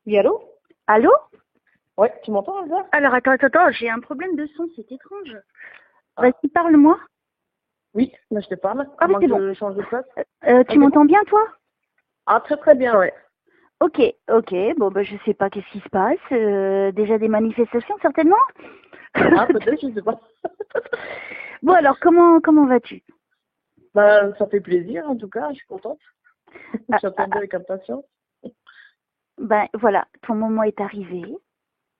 Oui, allô? Allô? Ouais, tu m'entends, Elsa? Alors, attends, j'ai un problème de son, c'est étrange. Ah, Vas-y, parle-moi. oui, là, je te parle, Ah, à mais moins c'est que bon. je change de place. Ah, Tu c'est bon? m'entends bien, toi? Ah, très très bien, ouais. Ok, ok. Bon, bah, je sais pas qu'est-ce qui se passe. Déjà des manifestations, certainement? Ah, peut-être, je sais pas. Bon, alors, comment vas-tu? Bah, ça fait plaisir, en tout cas, je suis contente. Ah, ah, J'attendais ah, avec impatience. ben, voilà, ton moment est arrivé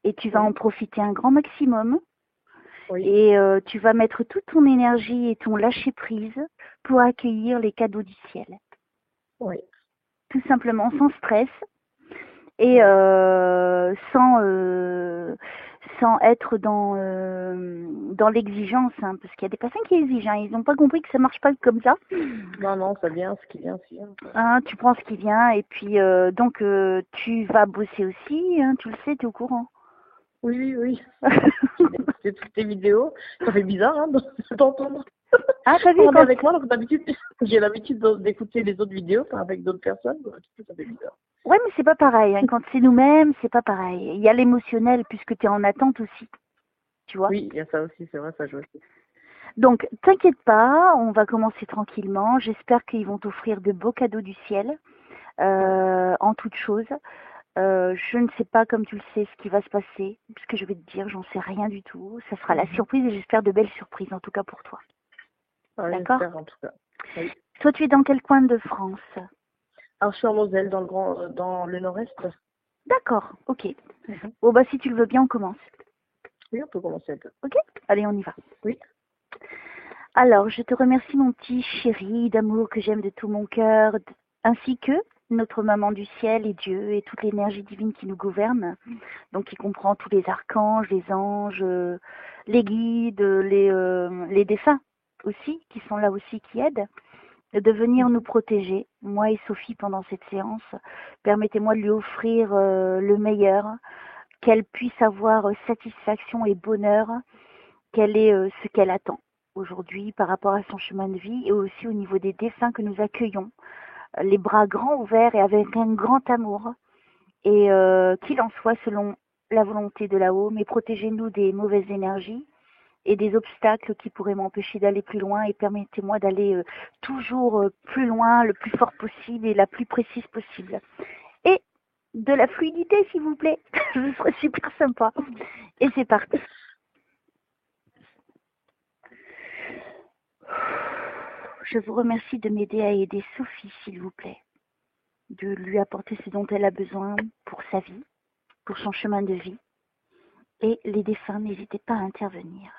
et tu vas en Oui, profiter un grand maximum oui, et tu vas mettre toute ton énergie et ton lâcher-prise pour accueillir les cadeaux du ciel. oui, Tout simplement, sans stress, et oui. sans être dans l'exigence, hein, parce qu'il y a des personnes qui exigent, hein, ils n'ont pas compris que ça marche pas comme ça. Non, non, ça vient, ce qui vient, c'est bien. Hein, tu prends ce qui vient et puis donc tu vas bosser aussi, hein, tu le sais, tu es au courant. Oui, oui, oui. J'ai écouté toutes tes vidéos. Ça fait bizarre, hein, d'entendre Ah, t'as vu parler quand... avec moi, donc d'habitude, j'ai l'habitude d'écouter les autres vidéos, enfin, avec d'autres personnes, donc, du coup, ça fait bizarre. Ouais, mais c'est pas pareil, hein, quand c'est nous-mêmes, c'est pas pareil. Il y a l'émotionnel puisque tu es en attente aussi, tu vois. Oui, il y a ça aussi, c'est vrai, ça joue aussi. Donc, t'inquiète pas, on va commencer tranquillement. J'espère qu'ils vont t'offrir de beaux cadeaux du ciel, en toute chose. Je ne sais pas, comme tu le sais, ce qui va se passer. Ce que je vais te dire, j'en sais rien du tout. Ça sera la Mhm. surprise et j'espère de belles surprises, en tout cas pour toi. Ah, D'accord? j'espère, en tout cas. Oui. Toi, tu es dans quel coin de France? Alors, je suis en Moselle, dans le nord-est. D'accord, ok. Mhm. Bon, bah, si tu le veux bien, on commence. Oui, on peut commencer un peu. Ok? Allez, on y va. Oui. Alors, je te remercie, mon petit chéri d'amour que j'aime de tout mon cœur, ainsi que notre maman du ciel et Dieu et toute l'énergie divine qui nous gouverne, donc qui comprend tous les archanges, les anges, les guides, les défunts aussi, qui sont là aussi, qui aident, de venir nous Mhm. protéger, moi et Sophie, pendant cette séance. Permettez-moi de lui offrir le meilleur, qu'elle puisse avoir satisfaction et bonheur, quel est ce qu'elle attend aujourd'hui par rapport à son chemin de vie et aussi au niveau des défunts que nous accueillons, les bras grands ouverts et avec un grand amour. Et qu'il en soit selon la volonté de là-haut, mais protégez-nous des mauvaises énergies et des obstacles qui pourraient m'empêcher d'aller plus loin et permettez-moi d'aller toujours plus loin, le plus fort possible et la plus précise possible. Et de la fluidité, s'il vous plaît. Ce serait super sympa. Et c'est parti. Je vous remercie de m'aider à aider Sophie, s'il vous plaît. De lui apporter ce dont elle a besoin pour sa vie, pour son chemin de vie. Et les défunts, n'hésitez pas à intervenir.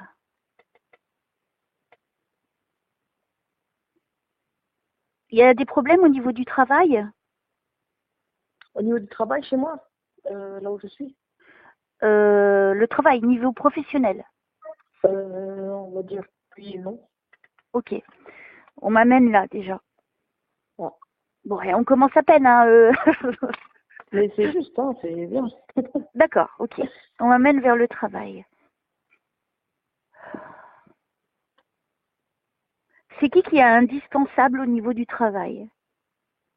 Il y a des problèmes au niveau du travail? Au niveau du travail, chez moi, là où je suis, Le travail, niveau professionnel. on va dire oui et non. Ok. On m'amène là déjà. Ouais. Bon, et on commence à peine, hein. Mais c'est juste, hein, c'est bien. D'accord, ok. On m'amène vers le travail. C'est qui est indispensable au niveau du travail?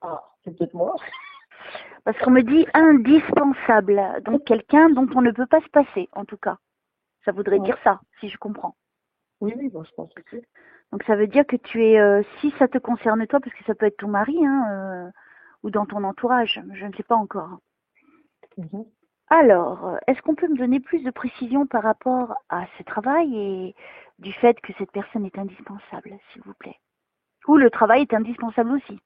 Ah, c'est peut-être moi. Parce qu'on me dit indispensable. Donc quelqu'un dont on ne peut pas se passer, en tout cas. Ça voudrait Ouais. dire ça, si je comprends. Oui, oui, bon, je pense aussi. Donc ça veut dire que tu es, si ça te concerne toi, parce que ça peut être ton mari, hein, ou dans ton entourage, je ne sais pas encore. Mhm. Alors, est-ce qu'on peut me donner plus de précisions par rapport à ce travail et du fait que cette personne est indispensable, s'il vous plaît? Ou le travail est indispensable aussi.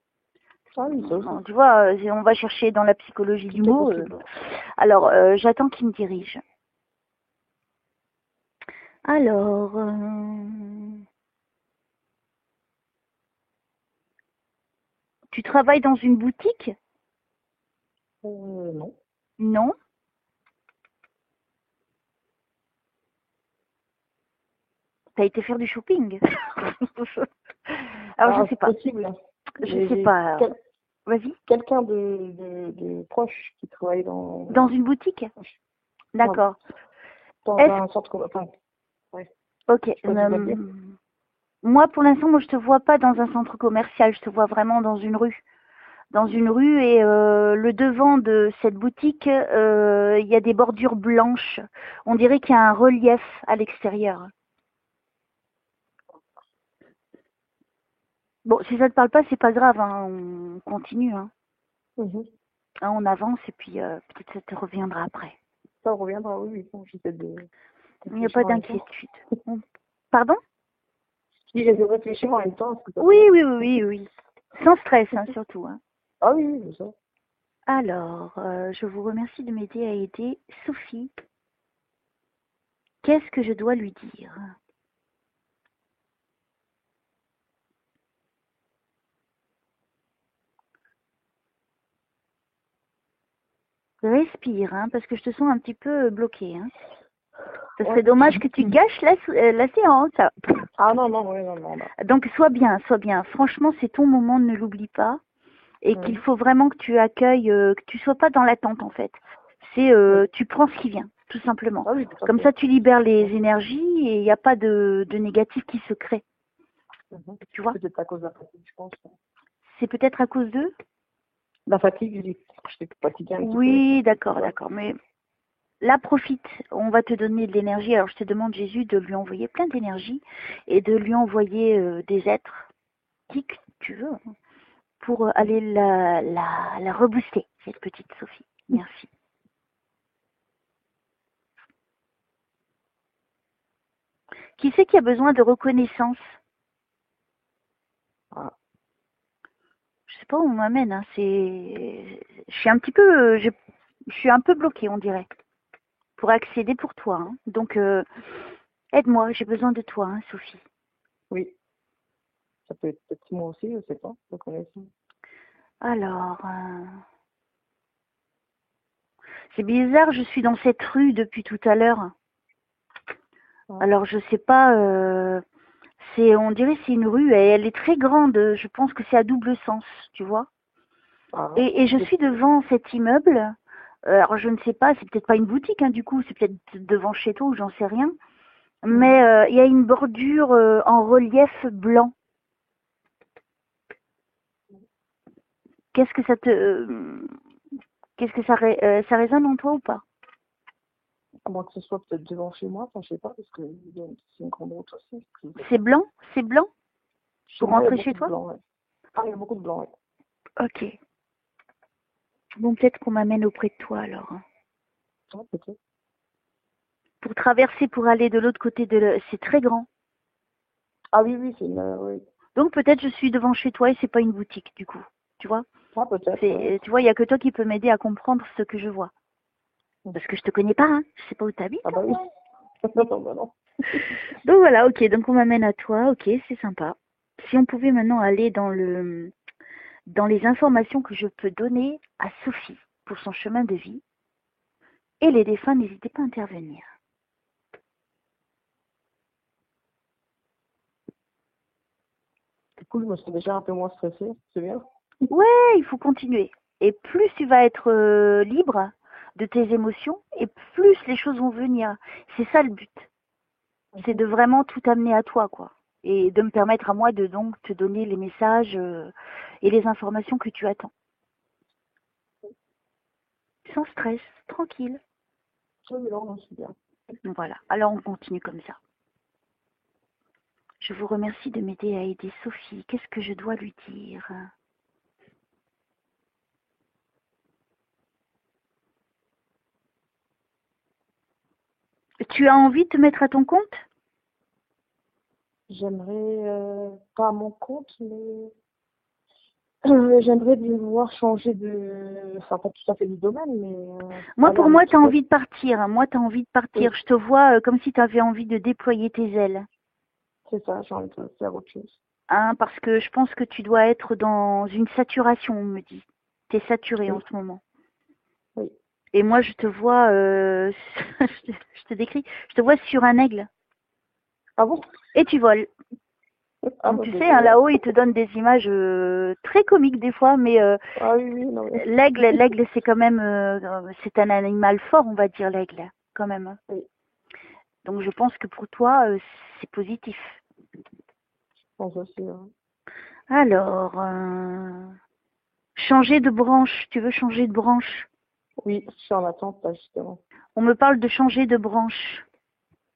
Ah oui, ça aussi. Bon, tu vois, on va chercher dans la psychologie du Tout est mot. possible. Alors, j'attends qu'il me dirige. Alors, tu travailles dans une boutique? Non. Non. T'as été faire du shopping? Alors, je Ah, sais c'est pas. possible, hein. Je sais J'ai pas. Vas-y. quelqu'un de proche qui travaille Dans une boutique? dans, D'accord. dans Est-ce... un centre commercial. Enfin, ouais, Ok. je sais pas si je dois le dire. Moi, pour l'instant, moi, je te vois pas dans un centre commercial. Je te vois vraiment dans une rue. dans une rue et le devant de cette boutique, il y a des bordures blanches. On dirait qu'il y a un relief à l'extérieur. Bon, si ça te parle pas, c'est pas grave, hein, on continue. Hein. Mhm. Hein, on avance et puis peut-être ça te reviendra après. Ça reviendra, oui, bon, j'essaie de Il n'y a pas réfléchir en même temps. d'inquiétude. Pardon? Si j'essaie de réfléchir en même temps. Est-ce que ça Oui, peut- oui, oui, oui, oui. Sans stress, hein, surtout. Hein. Ah oui, oui, c'est ça. Alors, je vous remercie de m'aider à aider Sophie. Qu'est-ce que je dois lui dire? Respire, hein, parce que je te sens un petit peu bloqué. Hein. Ce serait Ouais. dommage que tu gâches la séance. Ah non, non, ouais, non, non, non. Donc, sois bien, sois bien. Franchement, c'est ton moment, ne l'oublie pas. Et qu'il faut vraiment que tu accueilles, que tu sois pas dans l'attente, en fait. C'est, tu prends ce qui vient, tout simplement. Ah oui, tout à Comme fait. ça, tu libères les énergies et il n'y a pas de négatif qui se crée. Mhm. Tu vois? Peut-être à cause de la fatigue, je pense. C'est peut-être à cause d'eux? La fatigue, j'étais fatiguée un petit peu. Oui, d'accord, Ouais. d'accord. Mais là, profite. On va te donner de l'énergie. Alors, je te demande, Jésus, de lui envoyer plein d'énergie et de lui envoyer des êtres, qui que tu veux, hein, pour aller la rebooster, cette petite Sophie. Merci. Qui c'est qui a besoin de reconnaissance? Ah. Je sais pas où on m'amène. Hein. Je suis un petit peu, je suis un peu bloquée, on dirait, pour accéder pour toi. Hein. Donc, aide-moi. J'ai besoin de toi, hein, Sophie. Oui. Ça peut être peut-être moi aussi, je sais pas. Reconnaissance. Alors, c'est bizarre. Je suis dans cette rue depuis tout à l'heure. Ah. Alors, je sais pas. On dirait que c'est une rue et elle est très grande. Je pense que c'est à double sens, tu vois. Ah. Et je suis devant cet immeuble. Alors, je ne sais pas. C'est peut-être pas une boutique, hein, du coup. C'est peut-être devant chez toi ou j'en sais rien. Mais il y a une bordure en relief blanc. Qu'est-ce que ça te, qu'est-ce que ça résonne en toi ou pas? À moins que ce soit peut-être devant chez moi, enfin, je sais pas, parce que c'est une grande route aussi. C'est blanc? C'est blanc? Chez Pour moi, il y a rentrer beaucoup chez de toi? blanc, ouais. Ah, il y a beaucoup de blanc, ouais. Ok. Bon, peut-être qu'on m'amène auprès de toi alors. Hein. Ah, peut-être. Pour traverser, pour aller de l'autre côté c'est très grand. Ah oui, oui, c'est une... oui. Donc peut-être je suis devant chez toi et c'est pas une boutique du coup. Tu vois? Ah, peut-être, ouais. Tu vois, il y a que toi qui peux m'aider à comprendre ce que je vois. Parce que je te connais pas, hein. Je sais pas où t'habites. Ah bah oui. Non, bah non. Donc voilà, ok, donc on m'amène à toi, ok, c'est sympa. Si on pouvait maintenant aller dans les informations que je peux donner à Sophie pour son chemin de vie, et les défunts, n'hésitez pas à intervenir. Du coup, je me sens déjà un peu moins stressée, c'est bien. Ouais, il faut continuer. Et plus tu vas être libre de tes émotions, et plus les choses vont venir. C'est ça le but. C'est de vraiment tout amener à toi, quoi. Et de me permettre à moi de donc te donner les messages et les informations que tu attends. Sans stress, tranquille. Non, c'est bien. Voilà, alors on continue comme ça. Je vous remercie de m'aider à aider Sophie. Qu'est-ce que je dois lui dire? Tu as envie de te mettre à ton compte? J'aimerais, pas à mon compte, mais j'aimerais devoir changer de... Enfin, pas tout à fait du domaine, mais... Moi, aller pour un moi, autre tu as step. envie de partir. Moi, tu as envie de partir. Oui. Je te vois comme si tu avais envie de déployer tes ailes. C'est ça, j'ai envie de faire autre chose. Hein, parce que je pense que tu dois être dans une saturation, on me dit. Tu es saturé Oui. en ce moment. Oui. Et moi, je te vois, je te décris, je te vois sur un aigle. Ah bon? Et tu voles. Ah Donc, bah tu c'est sais, hein, bien. là-haut, ils te donnent des images très comiques des fois, mais Ah oui, oui, non mais... l'aigle, c'est quand même, c'est un animal fort, on va dire, l'aigle, quand même. Hein. Oui, Donc, je pense que pour toi, c'est positif. je pense aussi. Hein. Alors, Changer de branche. Tu veux changer de branche? Oui, je suis en attente, là, justement. On me parle de changer de branche.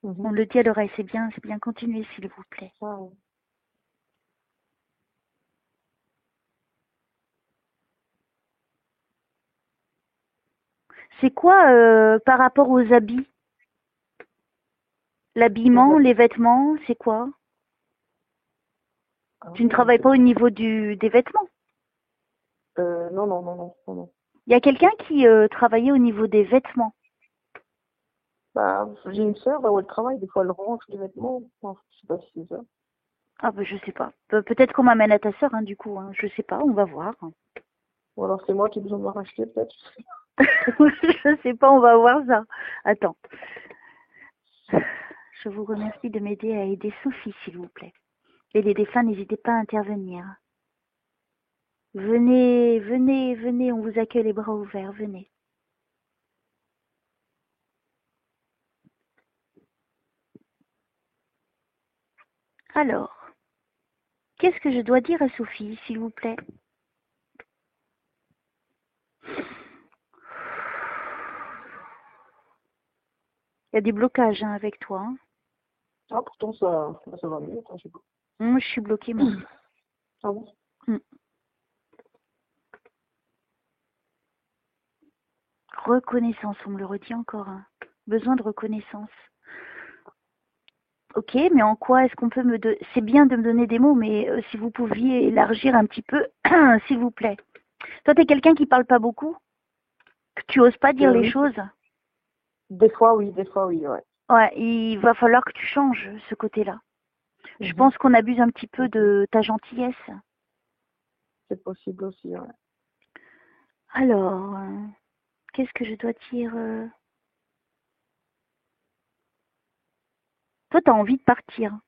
Mhm. On le dit à l'oreille. C'est bien. Continuez, s'il vous plaît. Ah, ouais. C'est quoi par rapport aux habits? L'habillement, les vêtements, c'est quoi? Ah, Tu ne oui, je travailles sais pas au pas. niveau des vêtements. Non, non, non, non, non, non. Il y a quelqu'un qui travaillait au niveau des vêtements. Bah, j'ai une sœur, là où elle travaille, des fois elle range les vêtements. Enfin, je sais pas si c'est ça. Ah ben je sais pas. Peut-être qu'on m'amène à ta sœur, hein, du coup. Hein. Je sais pas, on va voir. Ou alors c'est moi qui ai besoin de me racheter, peut-être. Je sais pas, on va voir ça. Attends. Je vous remercie de m'aider à aider Sophie, s'il vous plaît. Et les défunts, n'hésitez pas à intervenir. Venez, venez, venez, on vous accueille les bras ouverts, venez. Alors, qu'est-ce que je dois dire à Sophie, s'il vous plaît? Il y a des blocages hein, avec toi. Hein. Ah, pourtant, ça va mieux. Attends, je sais pas. Moi, je suis bloquée, moi. Ah bon? Mm. Reconnaissance, on me le redit encore. Hein. Besoin de reconnaissance. Ok, mais en quoi est-ce qu'on peut me... C'est bien de me donner des mots, mais si vous pouviez élargir un petit peu, s'il vous plaît. Toi, t'es quelqu'un qui parle pas beaucoup? Que tu oses pas dire les Oui. choses? Des fois, oui, ouais. Ouais, il va falloir que tu changes ce côté-là. Je Mhm. pense qu'on abuse un petit peu de ta gentillesse. C'est possible aussi, ouais. Alors, qu'est-ce que je dois dire Toi, t'as envie de partir.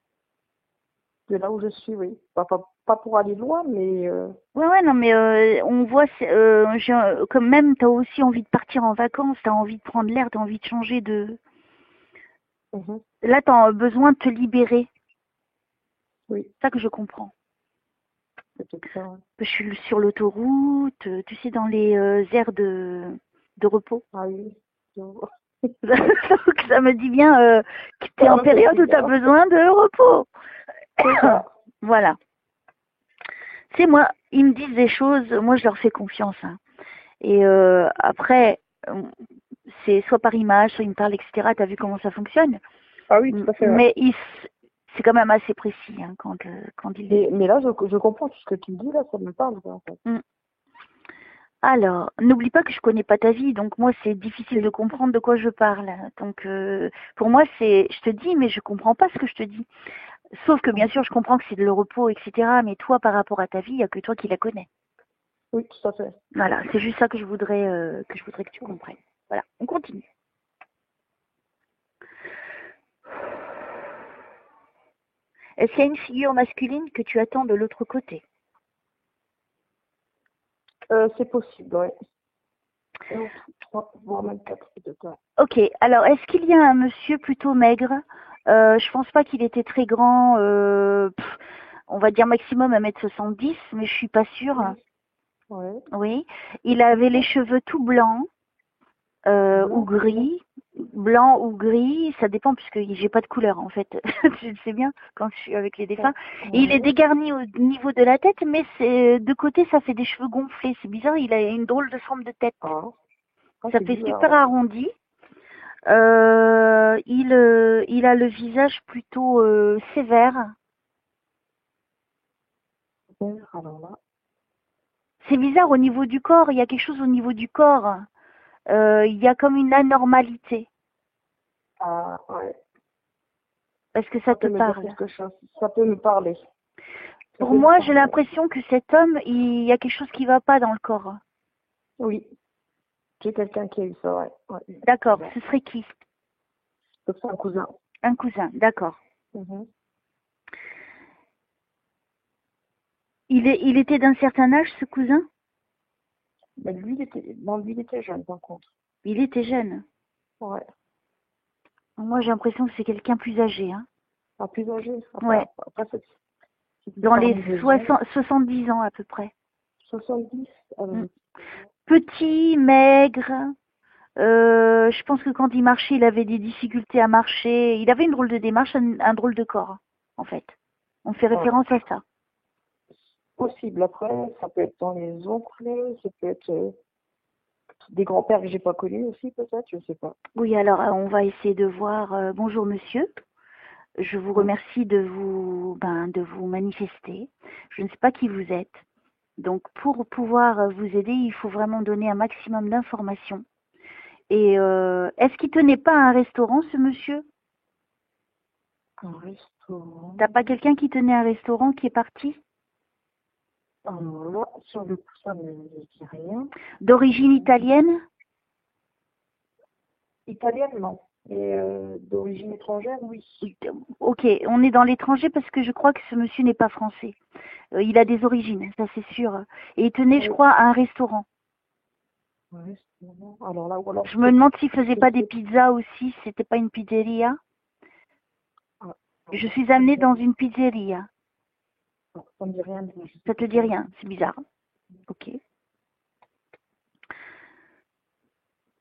De là où je suis, oui. Pas pour aller loin, mais Ouais, non, mais on voit, comme même, t'as aussi envie de partir en vacances, t'as envie de prendre l'air, t'as envie de changer de... mhm. Là, t'as besoin de te libérer. Oui, C'est ça que je comprends. c'est peut-être ça, ouais. Je suis sur l'autoroute, tu sais, dans les aires de repos. Ah oui, je vois. Donc, ça me dit bien que tu es Ça en me fait période où tu as bizarre. besoin de repos. C'est ça. Voilà. Tu sais, moi, ils me disent des choses, moi, je leur fais confiance. Hein. Et après, c'est soit par image, soit ils me parlent, etc. Tu as vu comment ça fonctionne. Ah oui, tout à fait, ouais. Mais c'est quand même assez précis hein, quand ils... Mais là, je comprends tout ce que tu me dis, là, ça me parle, quoi, en fait. Mm. Alors, n'oublie pas que je connais pas ta vie, donc moi c'est difficile de Oui. comprendre de quoi je parle. Donc pour moi je te dis, mais je comprends pas ce que je te dis. Sauf que bien sûr je comprends que c'est de le repos, etc. Mais toi par rapport à ta vie, il n'y a que toi qui la connais. Oui, tout à fait. Voilà, c'est juste ça que je voudrais que tu comprennes. Voilà, on continue. Est-ce qu'il y a une figure masculine que tu attends de l'autre côté? C'est possible, ouais. Donc, 3, voire même 4, peut-être, ouais. Ok, alors est-ce qu'il y a un monsieur plutôt maigre? Je pense pas qu'il était très grand, on va dire maximum 1m70, mais je suis pas sûre. Oui. Ouais. Oui, il avait les cheveux tout blancs ou Blanc, blanc. gris, blanc ou gris, ça dépend puisque j'ai pas de couleur en fait. Tu le sais bien quand je suis avec les défunts. Et il est Ouais. dégarni au niveau de la tête, mais c'est de côté ça fait des cheveux gonflés. C'est bizarre, il a une drôle de forme de tête. Ah, ah Ça c'est fait bizarre, super ouais. arrondi. Il a le visage plutôt sévère. Alors là, C'est bizarre au niveau du corps, il y a quelque chose au niveau du corps. Il y a comme une anormalité. ah, ouais. Est-ce que ça Ça te peut me dire parle? quelque chose. Ça peut me parler. Ça Pour peut me moi, j'ai parler, ouais. l'impression que cet homme, il y a quelque chose qui va pas dans le corps. Oui. J'ai quelqu'un qui a eu ça, ouais. Ouais. D'accord, Bon. ce serait qui? C'est un cousin. Un cousin, d'accord. Mhm. Il était d'un certain âge, ce cousin? Mais lui, il était jeune, par contre. Il était jeune. Ouais. Moi, j'ai l'impression que c'est quelqu'un plus âgé. Hein. Pas plus âgé. Ouais, Après, c'est dans les parmi les jeunes. 70 ans à peu près. 70. Mm. Petit, maigre. Je pense que quand il marchait, il avait des difficultés à marcher. Il avait une drôle de démarche, un drôle de corps, en fait. On fait référence à ça. Possible. Après, ça peut être dans les oncles, ça peut être des grands-pères que j'ai pas connus aussi, peut-être, je sais pas. Oui, alors on va essayer de voir. Bonjour monsieur, je vous remercie de vous manifester. Je ne sais pas qui vous êtes. Donc pour pouvoir vous aider, il faut vraiment donner un maximum d'informations. Et est-ce qu'il tenait pas un restaurant, ce monsieur? Un restaurant. T'as pas quelqu'un qui tenait un restaurant qui est parti? Là, sur le coup, ça ne me dit rien. D'origine italienne? Italienne, non. Et d'origine étrangère, oui. Ok, on est dans l'étranger parce que je crois que ce monsieur n'est pas français. Il a des origines, ça c'est sûr. Et il tenait, je crois, un restaurant. Ouais, alors là, ou alors, Je me demande s'il faisait pas des pizzas aussi, c'était pas une pizzeria. Je suis amenée dans une pizzeria. Ça me dit rien. Ça te dit rien, c'est bizarre. Ok.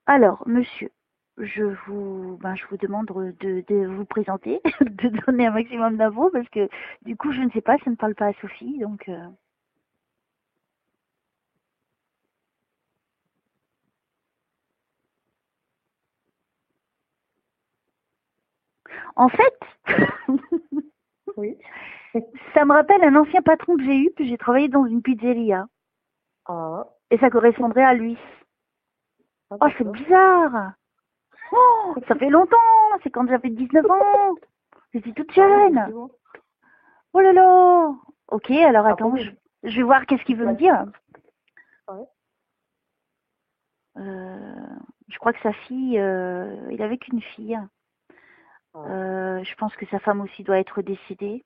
Alors, monsieur, je vous demande de vous présenter, de donner un maximum d'infos parce que du coup, je ne sais pas, ça ne parle pas à Sophie, donc. En fait, Oui. ça me rappelle un ancien patron que j'ai eu, puis j'ai travaillé dans une pizzeria. Ah. Et ça correspondrait à lui. Oh, c'est bizarre. Oh, ça fait longtemps, c'est quand j'avais 19 ans. J'étais toute jeune. Oh là là. Ok, alors attends, je vais voir qu'est-ce qu'il veut me dire. Ouais. Je crois que sa fille, il avait qu'une fille. Je pense que sa femme aussi doit être décédée.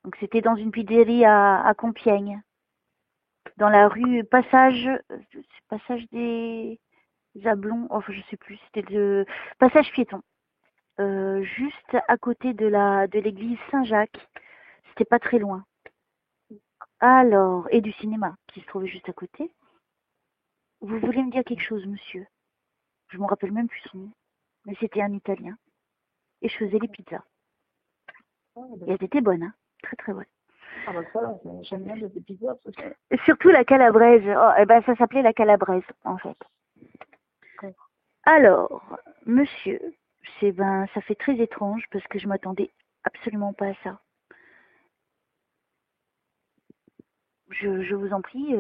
Donc c'était dans une pizzerie à Compiègne, dans la rue Passage des Ablons. Enfin, je sais plus. C'était le passage piéton, juste à côté de l'église Saint-Jacques. C'était pas très loin. Alors, et du cinéma qui se trouvait juste à côté. Vous voulez me dire quelque chose, monsieur? Je me rappelle même plus son nom, mais c'était un Italien. Et je faisais les pizzas. Et elles étaient bonnes, hein, très très bonnes. Ah bah ça, j'aime bien les pizzas. Et surtout la calabraise. Oh, eh ben ça s'appelait la calabraise en fait. Alors, monsieur, ça fait très étrange parce que je m'attendais absolument pas à ça. Je vous en prie,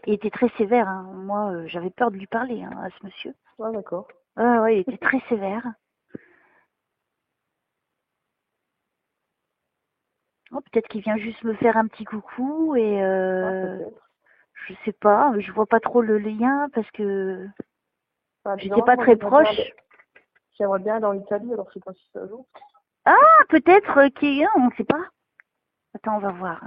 il était très sévère. Hein. Moi, j'avais peur de lui parler hein, à ce monsieur. Ah d'accord. Ah ouais, il était très sévère. Oh, peut-être qu'il vient juste me faire un petit coucou et je sais pas, je vois pas trop le lien parce que j'étais pas très proche. J'aimerais bien aller en Italie, alors je sais pas si ça joue. Ah, peut-être qu'il y a, on ne sait pas. Attends, on va voir.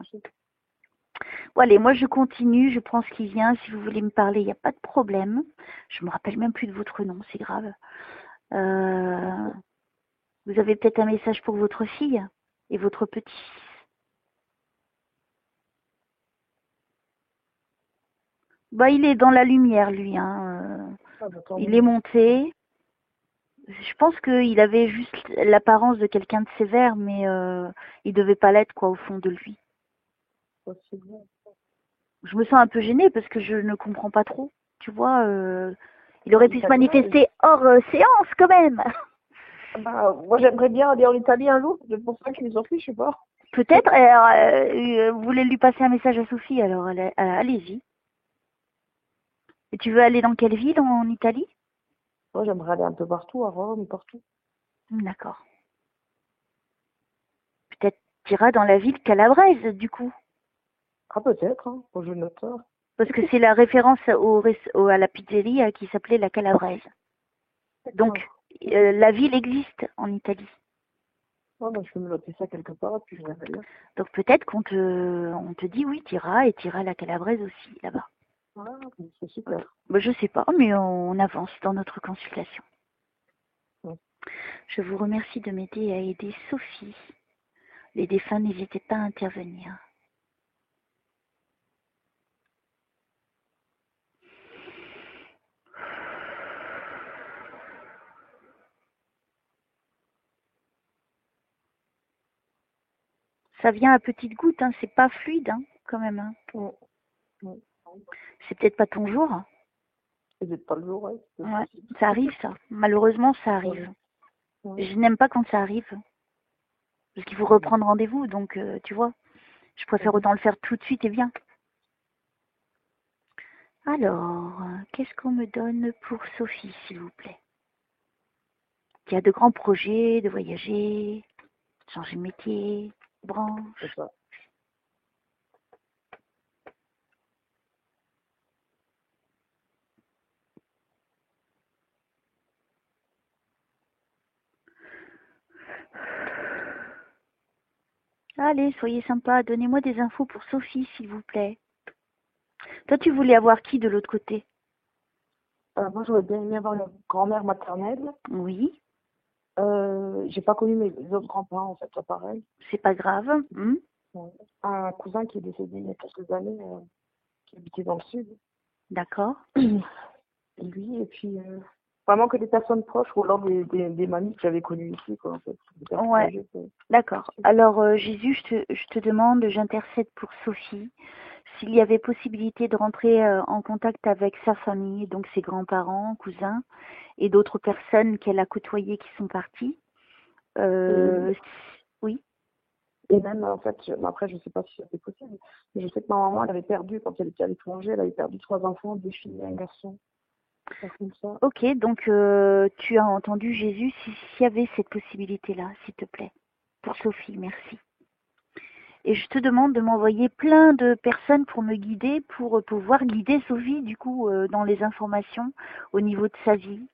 Bon, allez, moi je continue, je prends ce qui vient. Si vous voulez me parler, il n'y a pas de problème. Je me rappelle même plus de votre nom, c'est grave. Vous avez peut-être un message pour votre fille et votre petit. Bah, il est dans la lumière, lui. Hein. Il est monté. Je pense qu'il avait juste l'apparence de quelqu'un de sévère, mais il devait pas l'être, quoi, au fond de lui. Je me sens un peu gênée parce que je ne comprends pas trop. Tu vois, il aurait pu se manifester hors séance quand même. Bah, moi, j'aimerais bien aller en Italie un jour. C'est pour ça qu'ils nous ont pris, je sais pas. Peut-être. Vous voulez lui passer un message à Sophie, alors allez-y. Et tu veux aller dans quelle ville en Italie? Moi, j'aimerais aller un peu partout, à Rome, partout. D'accord. Peut-être tu iras dans la ville calabraise, du coup. Ah, peut-être, hein. Je note ça. Parce que c'est la référence à la pizzeria qui s'appelait la Calabraise. Donc, la ville existe en Italie. Oh, bah, je vais me noter ça quelque part, puis je verrai bien. Donc peut-être on te dit oui, t'iras et t'iras à la Calabraise aussi, là-bas. Ah, c'est super. Bah, je sais pas, mais on avance dans notre consultation. Ouais. Je vous remercie de m'aider à aider Sophie. Les défunts, n'hésitez pas à intervenir. Ça vient à petites gouttes, hein. C'est pas fluide, hein, quand même. Hein. Ouais. Ouais. C'est peut-être pas ton jour. C'est peut-être pas le jour, ouais. Ouais, ça arrive, ça. Malheureusement, ça arrive. Ouais. Je n'aime pas quand ça arrive. Parce qu'il faut reprendre rendez-vous, donc tu vois. Je préfère autant le faire tout de suite et bien. Alors, qu'est-ce qu'on me donne pour Sophie, s'il vous plaît? Qui a de grands projets, de voyager, de changer de métier, branche. C'est ça. Allez, soyez sympa, donnez-moi des infos pour Sophie, s'il vous plaît. Toi, tu voulais avoir qui de l'autre côté? Moi, j'aurais bien aimé avoir une grand-mère maternelle. Oui. J'ai pas connu mes autres grands-parents, en fait, ça pareil. C'est pas grave. Ouais. Un cousin qui est décédé il y a quelques années, qui habitait dans le sud. D'accord. Et lui, et puis vraiment que des personnes proches, ou alors des mamies que j'avais connues ici, quoi, en fait. Ouais. D'accord. Alors, Jésus, je te demande, j'intercède pour Sophie, s'il y avait possibilité de rentrer en contact avec sa famille, donc ses grands-parents, cousins, et d'autres personnes qu'elle a côtoyées qui sont parties. Oui. Et même, en fait, après, je sais pas si c'était possible, mais je sais que ma maman, elle avait perdu, quand elle était à l'étranger, elle avait perdu 3 enfants, 2 filles et un garçon. Comme ça. Ok, donc tu as entendu Jésus, s'il y avait cette possibilité-là, s'il te plaît. Pour Sophie, merci. Et je te demande de m'envoyer plein de personnes pour me guider, pour pouvoir guider Sophie, du coup, dans les informations au niveau de sa vie.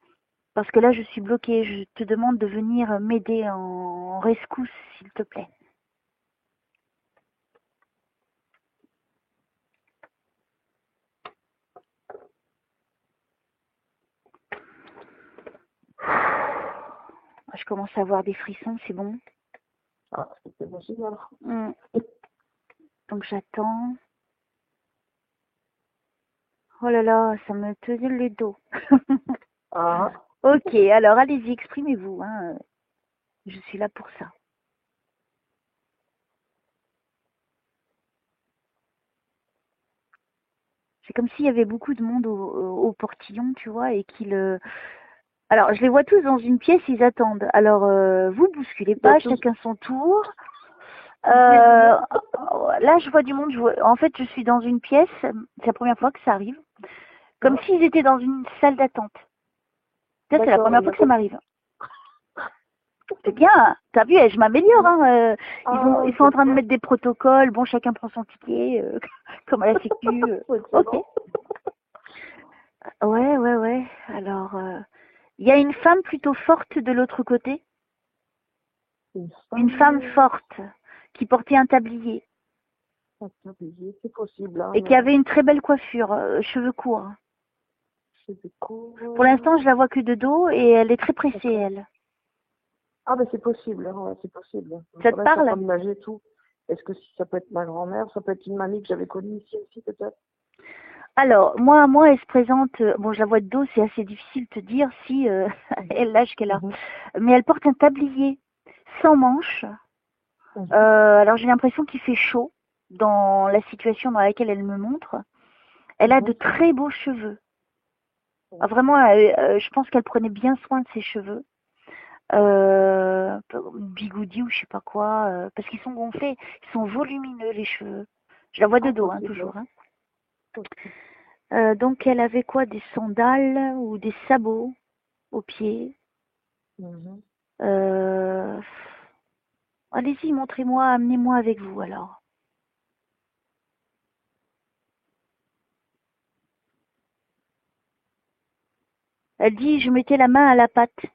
Parce que là, je suis bloquée. Je te demande de venir m'aider en rescousse, s'il te plaît. Je commence à avoir des frissons, c'est bon. Ah, c'est possible alors. Donc j'attends. Oh là là, ça me tenait le dos. Ah. Ok, alors allez-y, exprimez-vous. Hein. Je suis là pour ça. C'est comme s'il y avait beaucoup de monde au portillon, tu vois, et qu'ils... Alors, je les vois tous dans une pièce, ils attendent. Alors, vous bousculez pas, chacun son tour. Là, je vois du monde. En fait, je suis dans une pièce. C'est la première fois que ça arrive. Comme s'ils étaient dans une salle d'attente. Ça, c'est la première fois que ça m'arrive. C'est bien. Hein. T'as vu, je m'améliore. Hein. Ils sont en train de mettre des protocoles. Bon, chacun prend son ticket, comme à la sécu. Ok. Ouais. Alors, il y a une femme plutôt forte de l'autre côté. Une femme forte qui portait un tablier. C'est possible. Hein, et qui avait une très belle coiffure, cheveux courts. Pour l'instant, je la vois que de dos et elle est très pressée, elle. Ah, ben c'est possible, ouais, c'est possible. Ça te parle? Tout. Est-ce que ça peut être ma grand-mère, ça peut être une mamie que j'avais connue ici aussi, peut-être? Alors, moi, elle se présente, bon, je la vois de dos, c'est assez difficile de te dire si elle l'âge qu'elle a. Mais elle porte un tablier sans manches. Alors, j'ai l'impression qu'il fait chaud dans la situation dans laquelle elle me montre. Elle a de très beaux cheveux. Ah, vraiment, je pense qu'elle prenait bien soin de ses cheveux. Bigoudi ou je sais pas quoi, parce qu'ils sont gonflés, ils sont volumineux les cheveux. Je la vois de dos, hein, toujours. Hein. Donc elle avait quoi, des sandales ou des sabots aux pieds. Allez-y, montrez-moi, amenez-moi avec vous alors. Elle dit, je mettais la main à la pâte.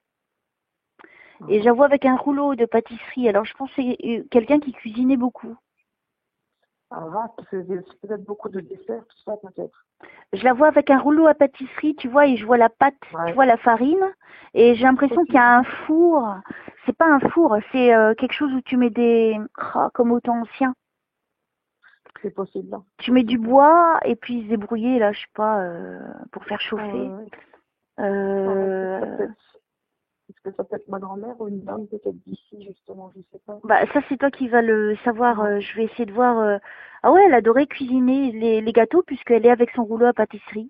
Et je la vois avec un rouleau de pâtisserie. Alors je pense que c'est quelqu'un qui cuisinait beaucoup. Ah, qui faisait peut-être beaucoup de desserts, tout ça peut-être. Je la vois avec un rouleau à pâtisserie, tu vois, et je vois la pâte, tu vois la farine, et j'ai l'impression qu'il y a un four. C'est pas un four, c'est quelque chose où tu mets des... Oh, comme au temps ancien. C'est possible. Tu mets du bois, et puis ils se débrouillaient, là, je sais pas, pour faire chauffer. Est-ce que ça peut être ma grand-mère ou une dame peut-être d'ici, justement, je sais pas. Bah, ça, c'est toi qui vas le savoir. Ouais. Je vais essayer de voir. Ah ouais, elle adorait cuisiner les gâteaux puisqu'elle est avec son rouleau à pâtisserie.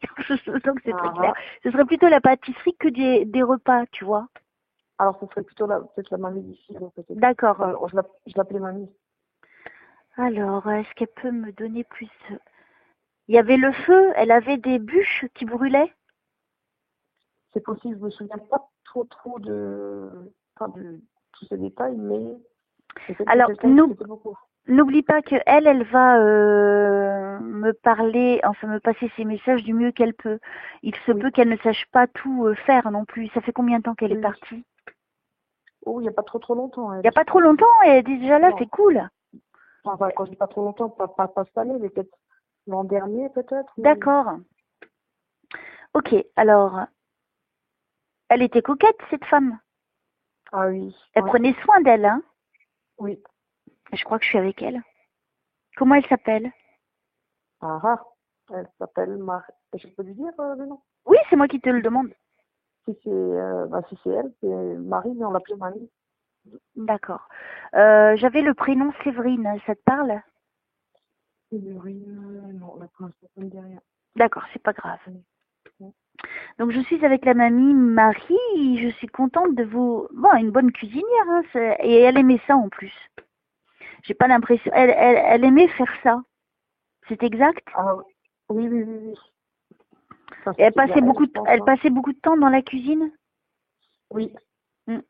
Donc, c'est très clair. Ah, Ce serait plutôt la pâtisserie que des repas, tu vois. alors, ce serait plutôt peut-être la mamie d'ici, peut-être. D'accord. Enfin, je l'appelais mamie. Alors, est-ce qu'elle peut me donner plus? Il y avait le feu, elle avait des bûches qui brûlaient. C'est possible, je me souviens pas trop enfin, de tous ces détails, mais peut-être que Alors, quelqu'un qui faisait beaucoup. n'oublie pas que elle va me parler, enfin me passer ses messages du mieux qu'elle peut. Il se Oui, peut qu'elle ne sache pas tout faire non plus. Ça fait combien de temps qu'elle est oui. partie? Oh, il n'y a pas trop longtemps, Il elle. n'y a pas trop longtemps, elle est déjà là, c'est Non. cool. Enfin, quand je dis pas trop longtemps, pas cette année, mais peut-être l'an dernier, peut-être. D'accord. Ok, alors, elle était coquette, cette femme. Ah oui, Elle ouais. prenait soin d'elle, hein. Oui. Je crois que je suis avec elle. Comment elle s'appelle? Ah, elle s'appelle Marie. Je peux lui dire le nom? Oui, c'est moi qui te le demande. Si c'est elle, c'est Marie, mais on l'appelait Marie. D'accord. J'avais le prénom Séverine, ça te parle? Séverine, non, la princesse, ça me dit rien. D'accord, c'est pas grave. Oui. Donc je suis avec la mamie Marie, je suis contente de vous... Bon, une bonne cuisinière, hein, et elle aimait ça en plus. J'ai pas l'impression... Elle aimait faire ça. C'est exact? Ah oui. Ça, Et c'était bien elle, je pense, elle hein. passait beaucoup de temps dans la cuisine? Oui. Hmm.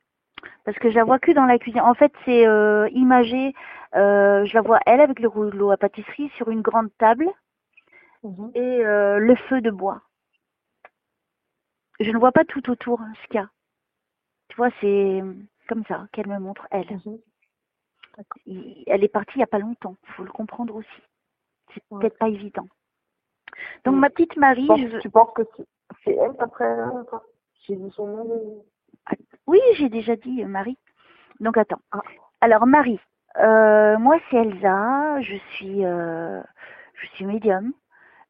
Parce que je la vois que dans la cuisine. En fait, c'est imagé. Je la vois elle avec le rouleau à pâtisserie sur une grande table Mhm. et le feu de bois. Je ne vois pas tout autour ce qu'il y a. Tu vois, c'est comme ça qu'elle me montre elle. Mhm. Elle est partie il n'y a pas longtemps. Il faut le comprendre aussi. C'est Ouais. peut-être pas évident. Donc Mm. ma petite Marie, Tu penses que c'est elle après j'ai dit son nom. Oui, j'ai déjà dit Marie. Donc attends. Ah, Alors Marie, moi c'est Elsa. Je suis médium.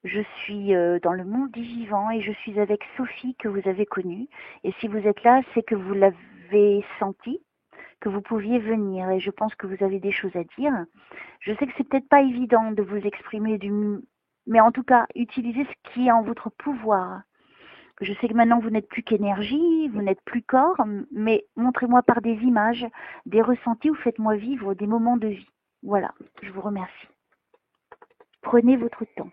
Je suis dans le monde du vivant et je suis avec Sophie que vous avez connue. Et si vous êtes là, c'est que vous l'avez senti, que vous pouviez venir. Et je pense que vous avez des choses à dire. Je sais que c'est peut-être pas évident de vous exprimer mais en tout cas, utilisez ce qui est en votre pouvoir. Je sais que maintenant vous n'êtes plus qu'énergie, vous n'êtes plus corps, mais montrez-moi par des images, des ressentis ou faites-moi vivre des moments de vie. Voilà, je vous remercie. Prenez votre temps.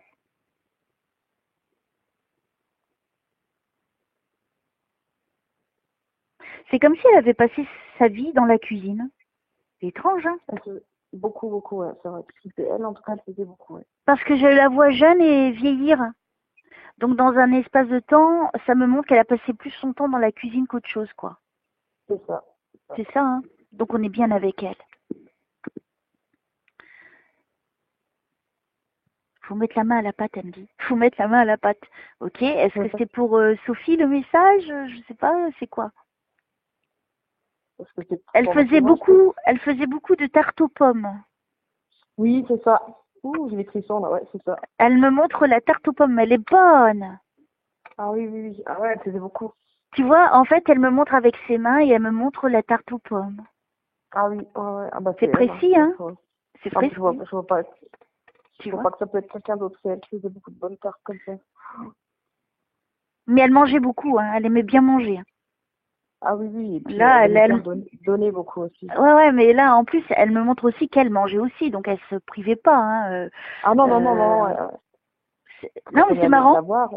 C'est comme si elle avait passé sa vie dans la cuisine. C'est étrange, hein? elle faisait beaucoup, ouais, c'est vrai. C'était elle, en tout cas, elle faisait beaucoup, ouais. Parce que je la vois jeune et vieillir. Donc dans un espace de temps, ça me montre qu'elle a passé plus son temps dans la cuisine qu'autre chose, quoi. C'est ça. C'est ça, hein? Donc on est bien avec elle. Faut mettre la main à la pâte, elle me dit. Faut mettre la main à la pâte. Ok, est-ce que c'est pour Sophie le message? Je sais pas, c'est quoi? Parce que c'est Elle pour ma faisait moi, beaucoup de tarte aux pommes. Oui, c'est ça. Ouh, j'ai les frissons, là, ouais, c'est ça. Elle me montre la tarte aux pommes, elle est bonne. Ah oui. Ah ouais, elle faisait beaucoup. Tu vois, en fait, elle me montre avec ses mains et elle me montre la tarte aux pommes. Ah oui, ouais. Ah bah C'est c'est elle, hein. précis, hein? Ouais. C'est Ah, précis, je vois pas. Je tu vois vois. pas que ça peut être quelqu'un d'autre. C'est elle qui faisait beaucoup de bonnes tartes comme ça. Mais elle mangeait beaucoup, hein. Elle aimait bien manger, hein. Ah oui. Et puis Là, elle aimait bien donner beaucoup aussi. ouais, mais là, en plus, elle me montre aussi qu'elle mangeait aussi, donc elle se privait pas, hein. Ah non. Quand Non, mais on est c'est allé marrant. la voir,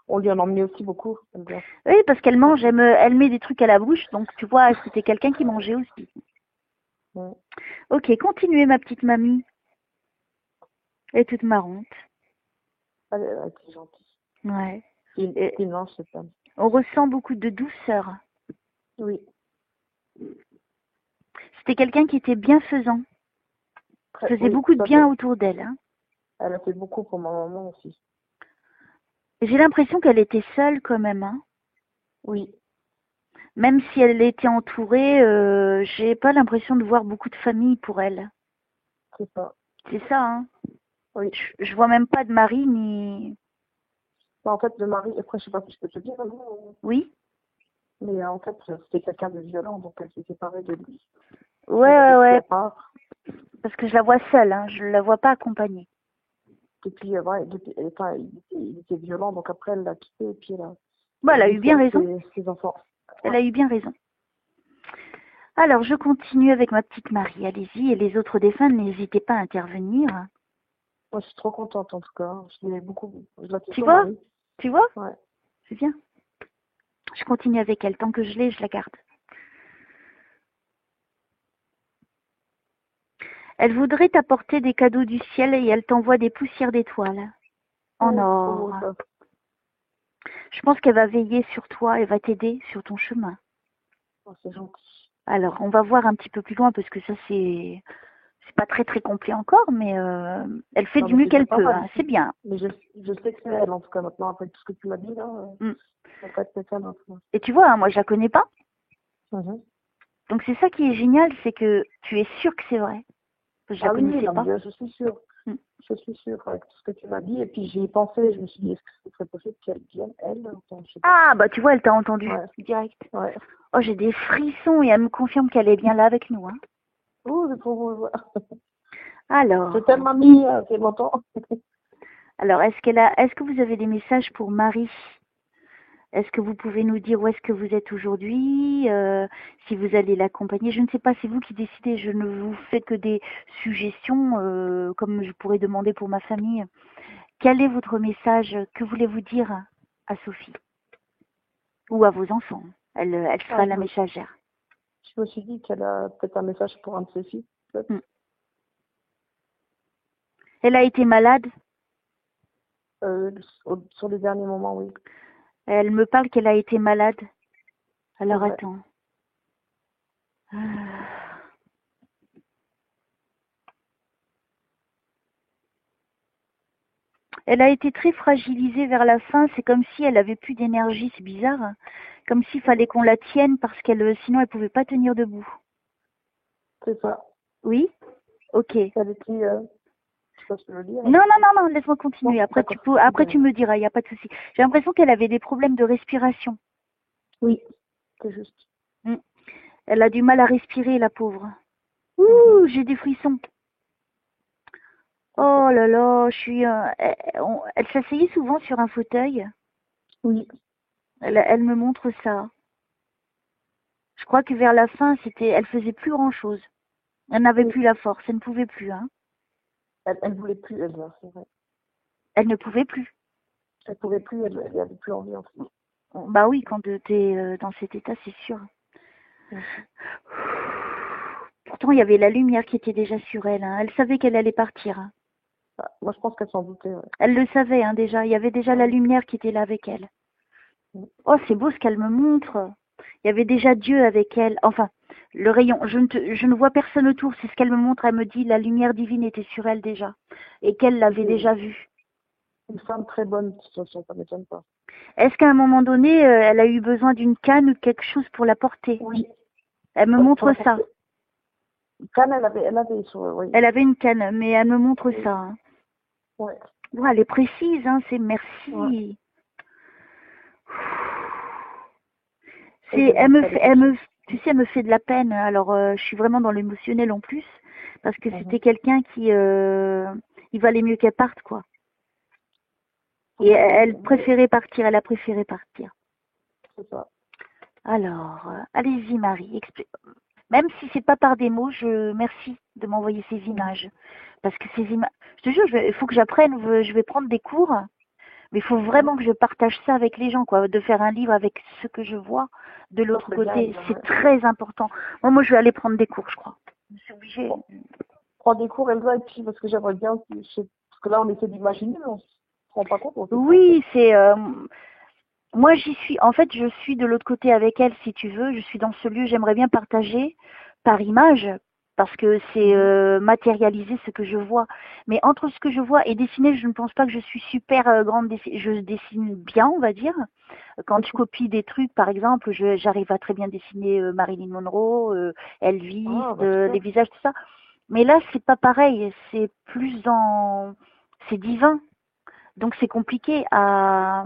on lui en a emmené aussi beaucoup. Elle bien. Oui, parce qu'elle mange, elle met des trucs à la bouche, donc tu vois, c'était quelqu'un qui mangeait aussi. Ouais. Ok, continuez, ma petite mamie. Elle est toute marrante. Elle était gentille. Ouais. C'est une ange, cette femme. On ressent beaucoup de douceur. Oui. C'était quelqu'un qui était bienfaisant. Faisait Oui, beaucoup de tout à bien fait. autour d'elle, hein. Elle a fait beaucoup pour ma maman aussi. J'ai l'impression qu'elle était seule quand même, hein. Oui, Même si elle était entourée, j'ai pas l'impression de voir beaucoup de famille pour elle. c'est ça. C'est ça, hein. Oui. Je vois même pas de mari ni... Bah, en fait, le mari, après, je sais pas si je peux te dire, Oui? Mais en fait, c'était quelqu'un de violent, donc elle s'est séparée de lui. Ouais. Parce que je la vois seule, hein. Je la vois pas accompagnée. Et puis, enfin, il était violent, donc après, elle l'a quitté, et puis Elle a eu bien raison. Ses enfants. Elle a eu bien raison. Alors, je continue avec ma petite Marie. Allez-y. Et les autres défunts, n'hésitez pas à intervenir. Moi, je suis trop contente, en tout cas. Je l'aimais beaucoup. Tu vois? Ouais. C'est bien. Je continue avec elle. Tant que je l'ai, je la garde. Elle voudrait t'apporter des cadeaux du ciel et elle t'envoie des poussières d'étoiles en or. Je pense qu'elle va veiller sur toi et va t'aider sur ton chemin. Oh, c'est gentil. Alors, on va voir un petit peu plus loin parce que ça, c'est pas très très complet encore, mais elle fait du mieux qu'elle peut. Hein. C'est bien. Mais je sais que c'est elle, en tout cas, maintenant, après tout ce que tu m'as dit, là. Ça va pas être quelqu'un d'autre. Et tu vois, hein, moi, je la connais pas. Donc, c'est ça qui est génial, c'est que tu es sûre que c'est vrai. Je la connaissais pas. Je suis sûre. Je suis sûre avec tout ce que tu m'as dit. Et puis j'y ai pensé, je me suis dit, est-ce que ce serait possible qu'elle vienne, elle? Ah, bah tu vois, elle t'a entendu direct. Ouais. Oh, j'ai des frissons et elle me confirme qu'elle est bien là avec nous. Hein. Oh, c'est pour vous. Alors. C'est tellement mis, c'est longtemps. Alors, est-ce que vous avez des messages pour Marie? Est-ce que vous pouvez nous dire où est-ce que vous êtes aujourd'hui, si vous allez l'accompagner? Je ne sais pas, c'est vous qui décidez. Je ne vous fais que des suggestions, comme je pourrais demander pour ma famille. Quel est votre message? Que voulez-vous dire à Sophie? Ou à vos enfants? Elle sera la messagère. Je me suis dit qu'elle a peut-être un message pour un de ses filles. Elle a été malade? Sur les derniers moments, oui. Elle me parle qu'elle a été malade. Alors attends. Elle a été très fragilisée vers la fin. C'est comme si elle avait plus d'énergie. C'est bizarre. Hein. Comme s'il fallait qu'on la tienne parce qu'elle, sinon elle pouvait pas tenir debout. C'est ça. Oui. Ok. Elle était. Je sais pas si je peux le dire. Non. Laisse-moi continuer. Bon, après tu me diras. Il n'y a pas de souci. J'ai l'impression qu'elle avait des problèmes de respiration. Oui. C'est juste. Elle a du mal à respirer, la pauvre. Ouh, j'ai des frissons. Oh là là, elle s'asseyait souvent sur un fauteuil. Oui. Elle me montre ça. Je crois que vers la fin, elle faisait plus grand-chose. Elle n'avait plus la force, elle ne pouvait plus. Hein. Elle voulait plus, c'est vrai. Elle ne pouvait plus. Elle pouvait plus, elle avait plus envie en fait. Bah oui, quand tu es dans cet état, c'est sûr. Pourtant, il y avait la lumière qui était déjà sur elle. Hein. Elle savait qu'elle allait partir. Hein. Moi, je pense qu'elle s'en doutait. Ouais. Elle le savait hein, déjà. Il y avait déjà la lumière qui était là avec elle. Oh, c'est beau ce qu'elle me montre. Il y avait déjà Dieu avec elle. Enfin, le rayon. Je ne vois personne autour. C'est ce qu'elle me montre. Elle me dit la lumière divine était sur elle déjà. Et qu'elle l'avait déjà vue. Une femme très bonne, de toute façon, ça ne m'étonne pas. Est-ce qu'à un moment donné, elle a eu besoin d'une canne ou quelque chose pour la porter? Oui. Elle me montre ça. Canne, elle avait oui. Elle avait une canne, mais elle me montre ça. Hein. Ouais. Ouais, elle est précise, hein, c'est merci. Ouais. Elle me fait de la peine. Alors, je suis vraiment dans l'émotionnel en plus, parce que c'était quelqu'un qui, il valait mieux qu'elle parte, quoi. Et elle a préféré partir. C'est ça. Alors, allez-y, Marie. Même si c'est pas par des mots, merci de m'envoyer ces images. Parce que ces images, je te jure, il faut que j'apprenne, je vais prendre des cours, mais il faut vraiment que je partage ça avec les gens, quoi, de faire un livre avec ce que je vois de l'autre côté. C'est très important. Moi, je vais aller prendre des cours, je crois. Je suis obligée. Bon. Prends des cours, Elsa, et puis, parce que j'aimerais bien, parce que là, on essaie d'imaginer, mais on se rend pas compte. Oui, c'est... moi, en fait, je suis de l'autre côté avec elle, si tu veux. Je suis dans ce lieu, j'aimerais bien partager par image, parce que c'est matérialiser ce que je vois. Mais entre ce que je vois et dessiner, je ne pense pas que je suis super grande. Je dessine bien, on va dire. Quand je copie des trucs, par exemple, j'arrive à très bien dessiner Marilyn Monroe, Elvis, les visages, tout ça. Mais là, c'est pas pareil. C'est plus c'est divin. Donc, c'est compliqué à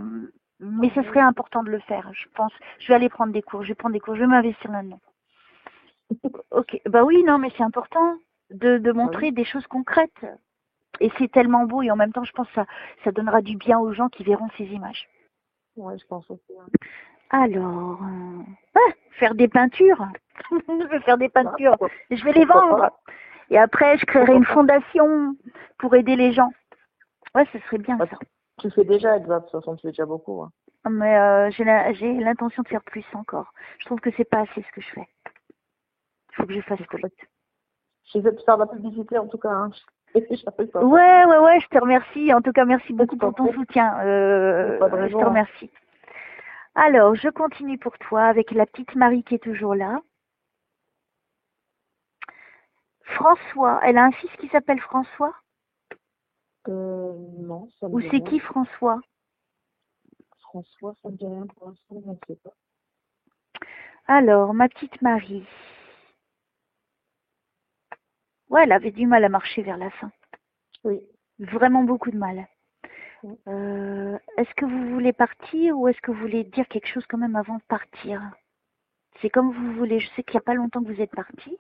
Mais ce serait important de le faire, je pense. Je vais aller prendre des cours, je vais m'investir là-dedans. Ok, bah oui, non, mais c'est important de montrer des choses concrètes. Et c'est tellement beau et en même temps, je pense que ça donnera du bien aux gens qui verront ces images. Ouais, je pense aussi. Alors, faire des peintures. Je vais faire des peintures. Je vais les vendre. Et après, je créerai une fondation pour aider les gens. Ouais, ce serait bien ça. Tu fais déjà, Elsa, de toute façon, tu fais déjà beaucoup. Hein. Mais j'ai l'intention de faire plus encore. Je trouve que c'est pas assez ce que je fais. Il faut que je fasse plus. J'essaie de faire de la publicité en tout cas. Hein. Ouais, je te remercie. En tout cas, merci beaucoup pour ton soutien. Je te remercie. Alors, je continue pour toi avec la petite Marie qui est toujours là. François, elle a un fils qui s'appelle François? Non, ça me Ou dit c'est rien. qui François? François, ça me dit rien pour l'instant, je ne sais pas. Alors, ma petite Marie. Ouais, elle avait du mal à marcher vers la fin. Oui. Vraiment beaucoup de mal. Oui. Est-ce que vous voulez partir ou est-ce que vous voulez dire quelque chose quand même avant de partir? C'est comme vous voulez. Je sais qu'il n'y a pas longtemps que vous êtes parti.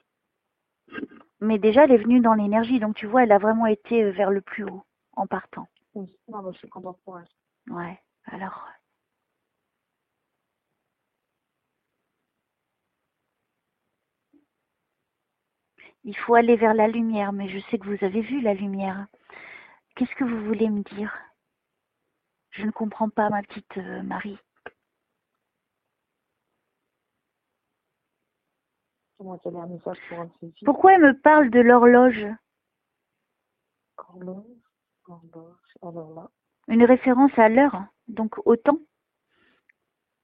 Mais déjà, elle est venue dans l'énergie. Donc, tu vois, elle a vraiment été vers le plus haut en partant. Oui. Non, bah, je suis contente pour elle. Ouais, alors... Il faut aller vers la lumière, mais je sais que vous avez vu la lumière. Qu'est-ce que vous voulez me dire? Je ne comprends pas, ma petite Marie. Pourquoi elle me parle de l'horloge? Une référence à l'heure, donc au temps.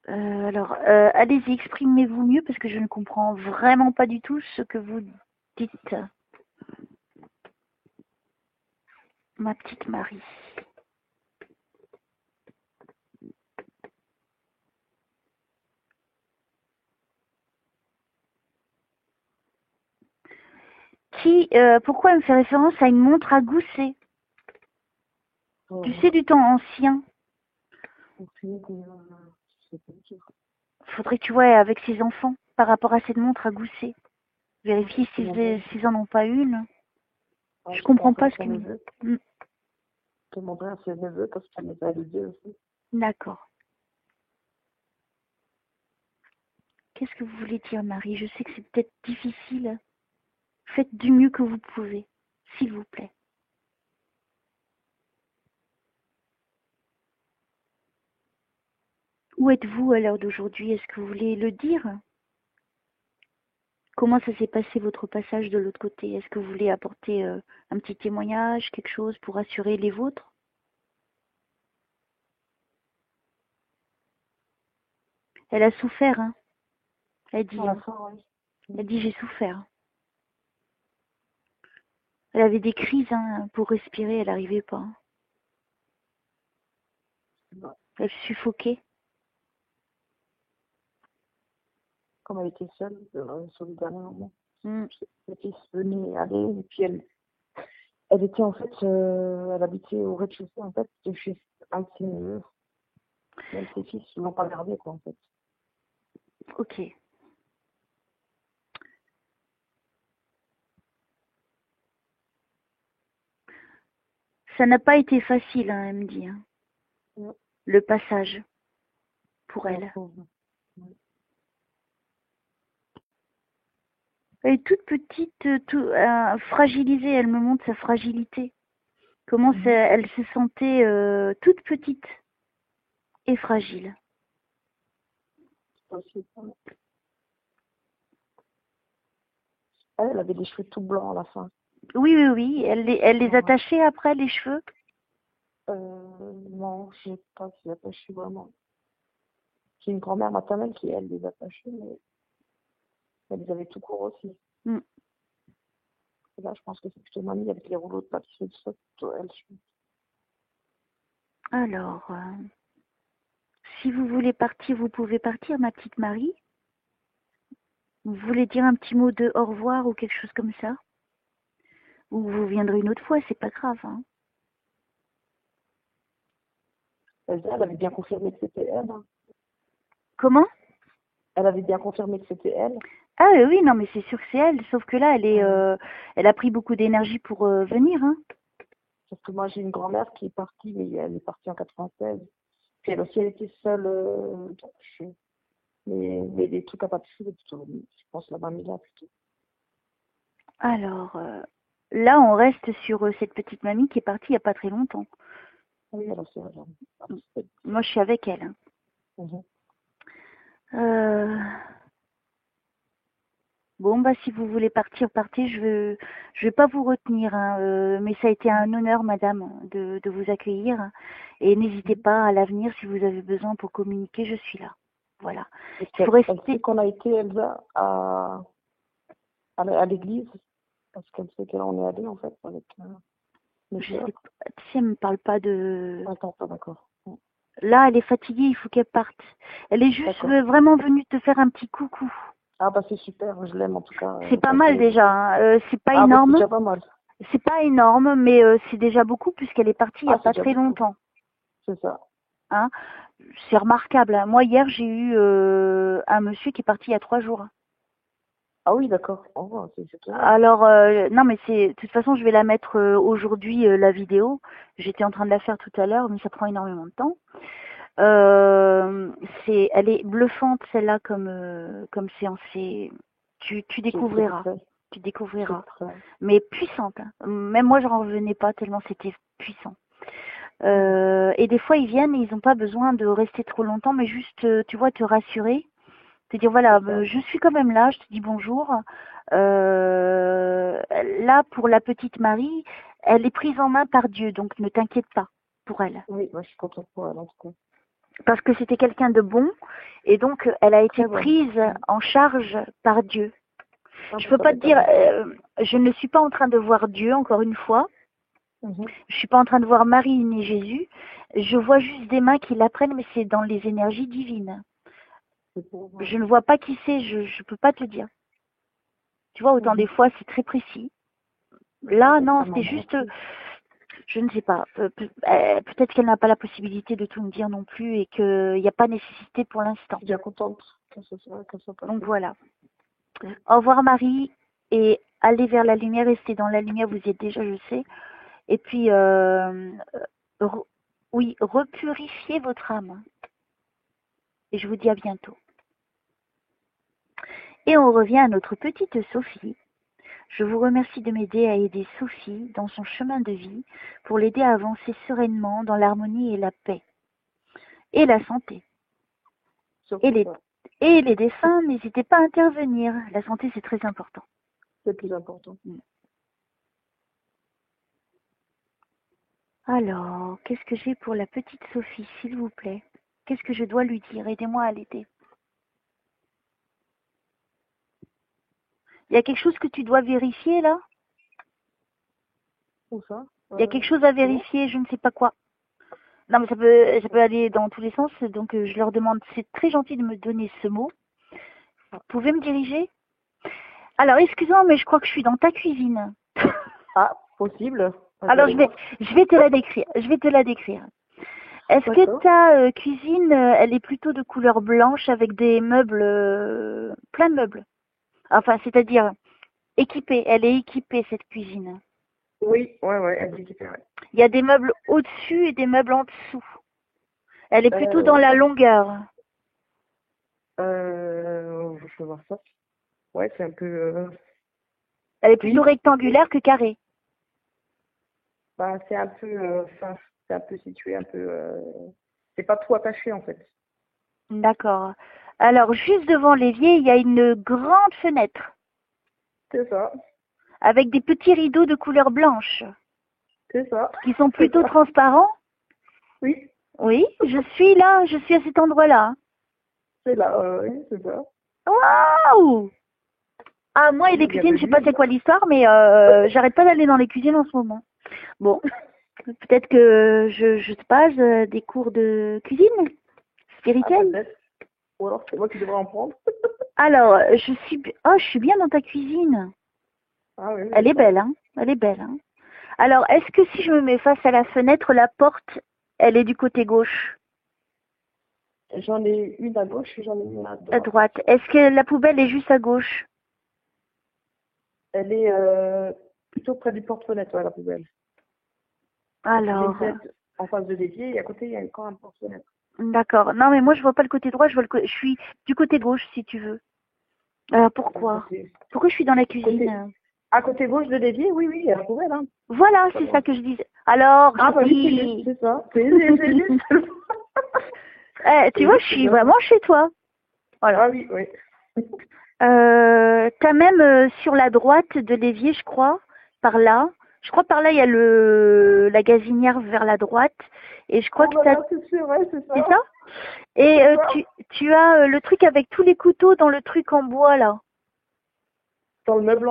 Alors, allez-y, exprimez-vous mieux parce que je ne comprends vraiment pas du tout ce que vous dites. Ma petite Marie. Pourquoi elle me fait référence à une montre à gousset? Tu sais, du temps ancien. Faudrait que tu vois avec ses enfants par rapport à cette montre à gousset. Vérifier s'ils en ont pas une. Je comprends pas ce qu'il me veut. Je demanderai à ses neveux parce qu'elle n'est pas l'idée aussi. D'accord. Qu'est-ce que vous voulez dire, Marie? Je sais que c'est peut-être difficile. Faites du mieux que vous pouvez, s'il vous plaît. Où êtes-vous à l'heure d'aujourd'hui? Est-ce que vous voulez le dire? Comment ça s'est passé votre passage de l'autre côté? Est-ce que vous voulez apporter un petit témoignage, quelque chose pour assurer les vôtres? Elle a souffert, hein? Elle dit. Elle dit j'ai souffert. Elle avait des crises hein, pour respirer, elle n'arrivait pas. Elle suffoquait. Comme elle était seule sur le dernier moment. Le fils venait aller et puis elle était en fait, elle habitait au rez-de-chaussée en fait de chez un de ses neveux. Même ses fils ne l'ont pas gardé quoi en fait. Ok. Ça n'a pas été facile, hein, elle me dit. Hein. Le passage pour elle. Elle est toute petite, fragilisée. Elle me montre sa fragilité. Comment elle se sentait toute petite et fragile. Elle avait des cheveux tout blancs à la fin. Oui. Elle les attachait après, les cheveux? Non, je ne sais pas si les attachait vraiment. J'ai une grand-mère maternelle qui, elle, les attachait, mais elle les avait tout court aussi. Et là, je pense que c'est plutôt mamie avec les rouleaux de papier de ça, plutôt elle. Alors, si vous voulez partir, vous pouvez partir, ma petite Marie. Vous voulez dire un petit mot de au revoir ou quelque chose comme ça? Ou vous viendrez une autre fois, c'est pas grave. Hein. Elsa, elle avait bien confirmé que c'était elle. Hein. Comment? Elle avait bien confirmé que c'était elle. Ah oui, non, mais c'est sûr que c'est elle. Sauf que là, elle a pris beaucoup d'énergie pour venir. Hein. Parce que moi, j'ai une grand-mère qui est partie, mais elle est partie en 96. Puis elle aussi, elle était seule. Donc, mais les trucs à papier, je pense la mamie là plutôt. Alors, là, on reste sur cette petite mamie qui est partie il n'y a pas très longtemps. Oui, alors c'est vrai. Moi, je suis avec elle. Hein. Bon, bah, si vous voulez partir, partez. Je vais pas vous retenir, hein, mais ça a été un honneur, madame, de vous accueillir. Et n'hésitez pas à l'avenir, si vous avez besoin pour communiquer, je suis là. Voilà. Il faut rester. Elle sait qu'on a été, Elsa, à l'église, parce qu'elle sait qu'on est allé, en fait, avec je sais, tu sais, elle me parle pas de... Attends, d'accord. Là, elle est fatiguée, il faut qu'elle parte. Elle est juste vraiment venue te faire un petit coucou. Ah bah c'est super, je l'aime en tout cas. C'est pas mal déjà, hein. C'est pas énorme. Bah, c'est déjà pas mal. C'est pas énorme, mais c'est déjà beaucoup puisqu'elle est partie il y a pas très longtemps. C'est ça. Hein, c'est remarquable. Hein. Moi hier j'ai eu un monsieur qui est parti il y a 3 jours. Ah oui, d'accord. Oh, alors non mais de toute façon je vais la mettre aujourd'hui la vidéo. J'étais en train de la faire tout à l'heure, mais ça prend énormément de temps. Elle est bluffante celle-là comme séance. Tu découvriras. Tu découvriras. Mais puissante. Hein. Même moi, j'en revenais pas tellement c'était puissant. Et des fois, ils viennent et ils n'ont pas besoin de rester trop longtemps, mais juste, tu vois, te rassurer. Te dire, voilà, je suis quand même là, je te dis bonjour. Là, pour la petite Marie, elle est prise en main par Dieu, donc ne t'inquiète pas pour elle. Oui, moi je suis contente pour elle en tout cas. Parce que c'était quelqu'un de bon, et donc elle a été prise en charge par Dieu. Je peux pas te dire, je ne suis pas en train de voir Dieu, encore une fois. Je suis pas en train de voir Marie ni Jésus. Je vois juste des mains qui la prennent, mais c'est dans les énergies divines. Je ne vois pas qui c'est, je peux pas te dire. Tu vois, autant des fois, c'est très précis. Là, non, c'était juste, je ne sais pas. Peut-être qu'elle n'a pas la possibilité de tout me dire non plus et qu'il n'y a pas nécessité pour l'instant. Je suis bien contente que ça soit pas. Donc voilà. Au revoir Marie et allez vers la lumière, restez dans la lumière, vous y êtes déjà, je sais. Et puis, oui, repurifiez votre âme. Et je vous dis à bientôt. Et on revient à notre petite Sophie. Je vous remercie de m'aider à aider Sophie dans son chemin de vie pour l'aider à avancer sereinement dans l'harmonie et la paix. Et la santé. Et les défunts, n'hésitez pas à intervenir. La santé, c'est très important. C'est plus important. Alors, qu'est-ce que j'ai pour la petite Sophie, s'il vous plaît? Qu'est-ce que je dois lui dire? Aidez-moi à l'aider. Il y a quelque chose que tu dois vérifier, là? Où ça? Il y a quelque chose à vérifier, je ne sais pas quoi. Non, mais ça peut aller dans tous les sens, donc je leur demande, c'est très gentil de me donner ce mot. Vous pouvez me diriger? Alors, excuse-moi, mais je crois que je suis dans ta cuisine. Ah, possible. Alors, je vais te la décrire. Est-ce que ta cuisine, elle est plutôt de couleur blanche avec des meubles, plein de meubles? Enfin, c'est-à-dire équipée. Elle est équipée, cette cuisine. Oui, ouais, elle est équipée, ouais. Il y a des meubles au-dessus et des meubles en dessous. Elle est plutôt dans la longueur. Je vais voir ça. Ouais, c'est un peu... Elle est plutôt rectangulaire que carrée. Bah, c'est un peu... c'est un peu situé, un peu... C'est pas tout attaché, en fait. D'accord. Alors, juste devant l'évier, il y a une grande fenêtre. C'est ça. Avec des petits rideaux de couleur blanche. C'est ça. Qui sont plutôt transparents. Oui. Oui, je suis là, je suis à cet endroit-là. C'est là, oui, c'est ça. Waouh! Ah, moi et les cuisines, je sais pas c'est quoi l'histoire, mais j'arrête pas d'aller dans les cuisines en ce moment. Bon, peut-être que je te passe des cours de cuisine spirituelle. Ou alors c'est moi qui devrais en prendre. Alors, je suis bien dans ta cuisine. Ah, oui, elle est belle, hein? Elle est belle, hein? Alors, est-ce que si je me mets face à la fenêtre, la porte, elle est du côté gauche? J'en ai une à gauche et j'en ai une à À droite. droite. Est-ce que la poubelle est juste à gauche? Elle est plutôt près du porte-fenêtre, ouais, la poubelle. Alors, J'ai une tête en face de l'évier et à côté, il y a encore un porte-fenêtre. d'accord. Non, mais moi, je vois pas le côté droit, je suis du côté gauche, si tu veux. Pourquoi? Pourquoi je suis dans la cuisine? À côté gauche de l'évier, oui, oui, il y a la poubelle. Hein. Voilà, c'est ça que je disais. Alors, Ah, bah oui, oui. c'est ça. C'est juste. Tu vois, je suis vraiment chez toi. Voilà. Ah oui, oui. T'as même sur la droite de l'évier, je crois, par là. Je crois par là, il y a la gazinière vers la droite. Et je crois que voilà, c'est sûr, ouais, c'est ça. C'est ça? Et tu as le truc avec tous les couteaux dans le truc en bois, là. Dans le meuble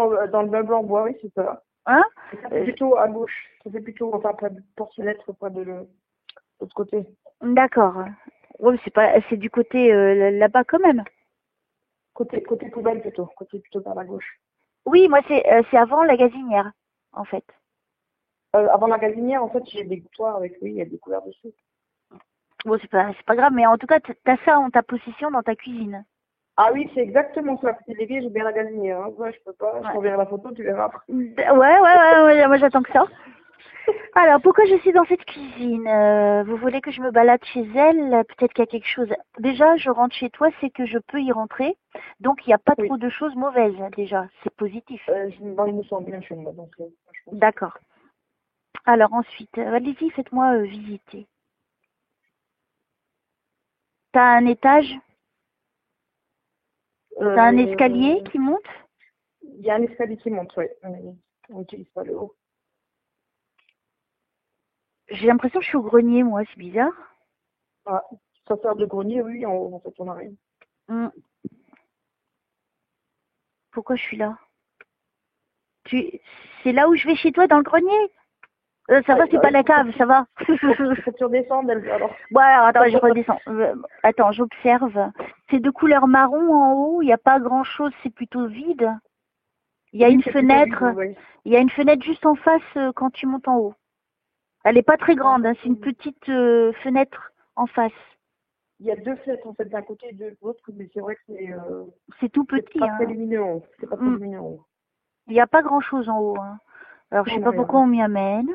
en bois, oui, c'est ça. Hein? C'est plutôt à gauche. C'est plutôt, enfin, près du porte-fenêtre, près de l'autre côté. D'accord. Ouais, c'est du côté là-bas quand même. Côté poubelle plutôt. Côté plutôt vers la gauche. Oui, moi c'est avant la gazinière, en fait. Avant la gazinière, en fait, j'ai des gouttoirs avec, oui, il y a des couverts dessus. Bon, c'est pas grave, mais en tout cas, t'as ça en ta possession dans ta cuisine. Ah oui, c'est exactement ça. Côté l'évier, j'ai bien la gazinière. Hein. Ouais, je peux pas. Je t'enverrai la photo, tu verras. Ouais, moi j'attends que ça. Alors, pourquoi je suis dans cette cuisine? Vous voulez que je me balade chez elle? Peut-être qu'il y a quelque chose. Déjà, je rentre chez toi, c'est que je peux y rentrer. Donc, il n'y a pas trop de choses mauvaises, déjà. C'est positif. Il me semble bien chez moi. Donc, d'accord. Alors, ensuite, allez-y, faites-moi visiter. T'as un étage? T'as un escalier qui monte? Il y a un escalier qui monte, oui. On n'utilise pas le haut. J'ai l'impression que je suis au grenier, moi, c'est bizarre. Ah, ça sert de grenier, oui, en fait, on arrive. Pourquoi je suis là? C'est là où je vais chez toi, dans le grenier? Ça va, c'est pas la cave, ça va. Faut que tu redescendes, alors. Bon, alors, attends, je redescends. Attends, j'observe. C'est de couleur marron en haut, il n'y a pas grand-chose, c'est plutôt vide. Il y a une fenêtre. Il y a une fenêtre juste en face quand tu montes en haut. Elle n'est pas très grande, hein, c'est une petite fenêtre en face. Il y a deux fenêtres en fait d'un côté et de l'autre, mais c'est vrai que c'est tout petit. C'est pas très lumineux. C'est pas très lumineux en haut. Il n'y a pas grand-chose en haut. Hein. Alors je sais pas pourquoi on m'y amène.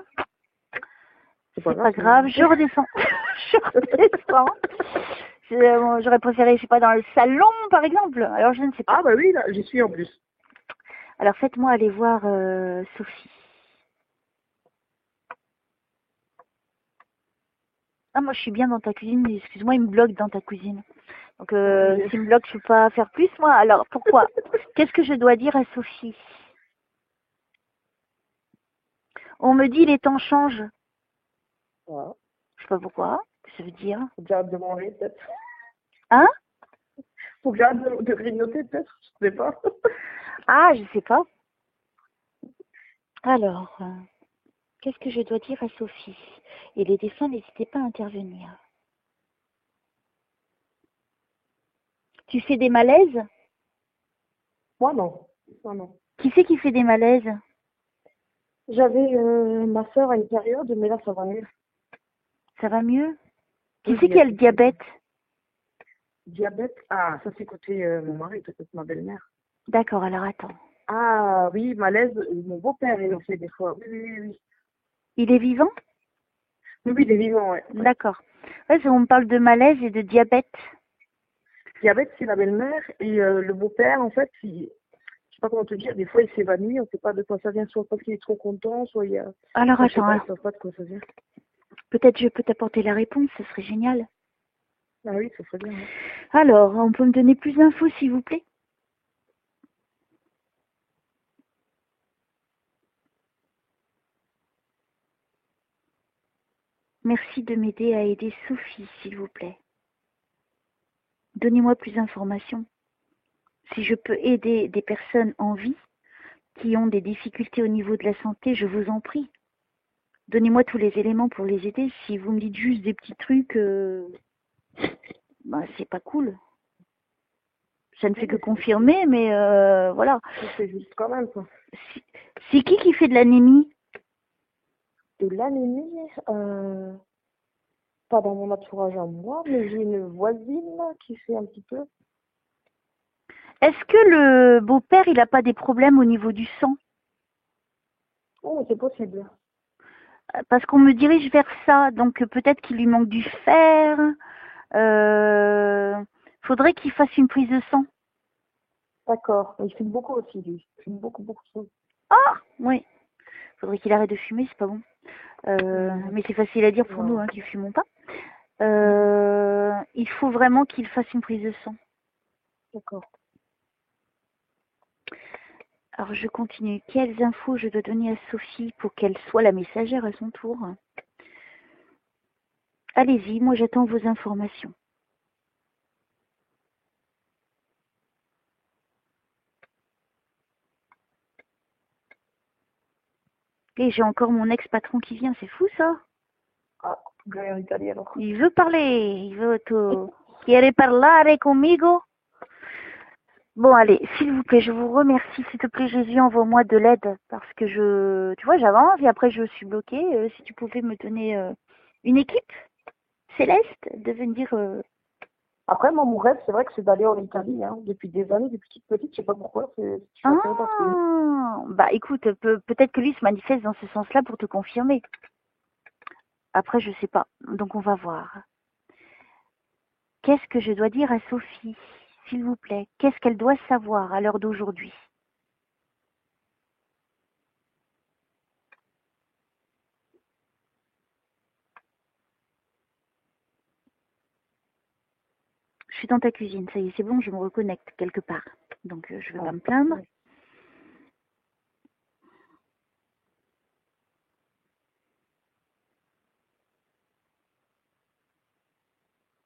C'est pas grave. Je redescends. Je redescends. J'aurais préféré, je sais pas, dans le salon par exemple. Alors je ne sais pas. Ah bah oui, là, j'y suis en plus. Alors faites-moi aller voir Sophie. Ah, moi je suis bien dans ta cuisine, mais excuse-moi, il me bloque dans ta cuisine. Donc s'il me bloque, je peux pas faire plus moi. Alors pourquoi? Qu'est-ce que je dois dire à Sophie? On me dit les temps changent. Ouais. Je sais pas pourquoi. Qu'est-ce que ça veut dire? Faut que j'arrête de manger peut-être. Hein? Faut que j'arrête de grignoter peut-être, je sais pas. Ah, je sais pas. Alors, qu'est-ce que je dois dire à Sophie? Et les défunts, n'hésitez pas à intervenir. Tu fais des malaises? Moi non. Moi non. Qui c'est qui fait des malaises? J'avais ma soeur à une période, mais là ça va mieux. Ça va mieux? Qui c'est qui a le diabète? Diabète? Ah, ça c'est côté mon mari, peut-être ma belle-mère. D'accord, alors attends. Ah oui, malaise, mon beau-père il en fait des fois. Oui. Il est vivant? Oui, il est vivant, ouais. D'accord. Ouais, on me parle de malaise et de diabète. Diabète, c'est la belle-mère et le beau-père, en fait, je sais pas comment te dire, des fois il s'évanouit, on sait pas de quoi ça vient, soit parce qu'il est trop content, soit il y a... Alors attends, je sais pas de quoi ça vient. Peut-être je peux t'apporter la réponse, ce serait génial. Ah oui, ça serait bien. Ouais. Alors, on peut me donner plus d'infos, s'il vous plaît? Merci de m'aider à aider Sophie, s'il vous plaît. Donnez-moi plus d'informations. Si je peux aider des personnes en vie qui ont des difficultés au niveau de la santé, je vous en prie. Donnez-moi tous les éléments pour les aider. Si vous me dites juste des petits trucs, c'est pas cool. Ça ne fait que confirmer, mais voilà. C'est juste quand même, quoi. C'est qui fait de l'anémie? De l'anémie, pas dans mon entourage à moi, mais j'ai une voisine qui fait un petit peu. Est-ce que le beau-père, il n'a pas des problèmes au niveau du sang? Oh, c'est possible. Parce qu'on me dirige vers ça, donc peut-être qu'il lui manque du fer. Faudrait qu'il fasse une prise de sang. D'accord. Il fume beaucoup aussi, lui. Il fume beaucoup, beaucoup de choses. Ah oui. Faudrait qu'il arrête de fumer, c'est pas bon. Mais c'est facile à dire pour nous qui fumons pas. Il faut vraiment qu'il fasse une prise de sang. D'accord. Alors je continue. Quelles infos je dois donner à Sophie pour qu'elle soit la messagère à son tour? Allez-y, moi j'attends vos informations. Et j'ai encore mon ex-patron qui vient, c'est fou ça. Ah, en Italie alors. Il veut parler, il veut tout. Quiere parlare conmigo? Bon, allez, s'il vous plaît, je vous remercie. S'il te plaît, Jésus, envoie-moi de l'aide parce que tu vois, j'avance et après je suis bloquée. Si tu pouvais me donner une équipe céleste, de venir. Après, moi, mon rêve, c'est vrai que c'est d'aller en Italie, hein, depuis des années, depuis toute petite, je sais pas pourquoi. Bah écoute, peut-être que lui se manifeste dans ce sens-là pour te confirmer. Après, je sais pas. Donc on va voir. Qu'est-ce que je dois dire à Sophie, s'il vous plaît? Qu'est-ce qu'elle doit savoir à l'heure d'aujourd'hui? Je suis dans ta cuisine, ça y est, c'est bon, je me reconnecte quelque part. Donc je ne vais pas me plaindre.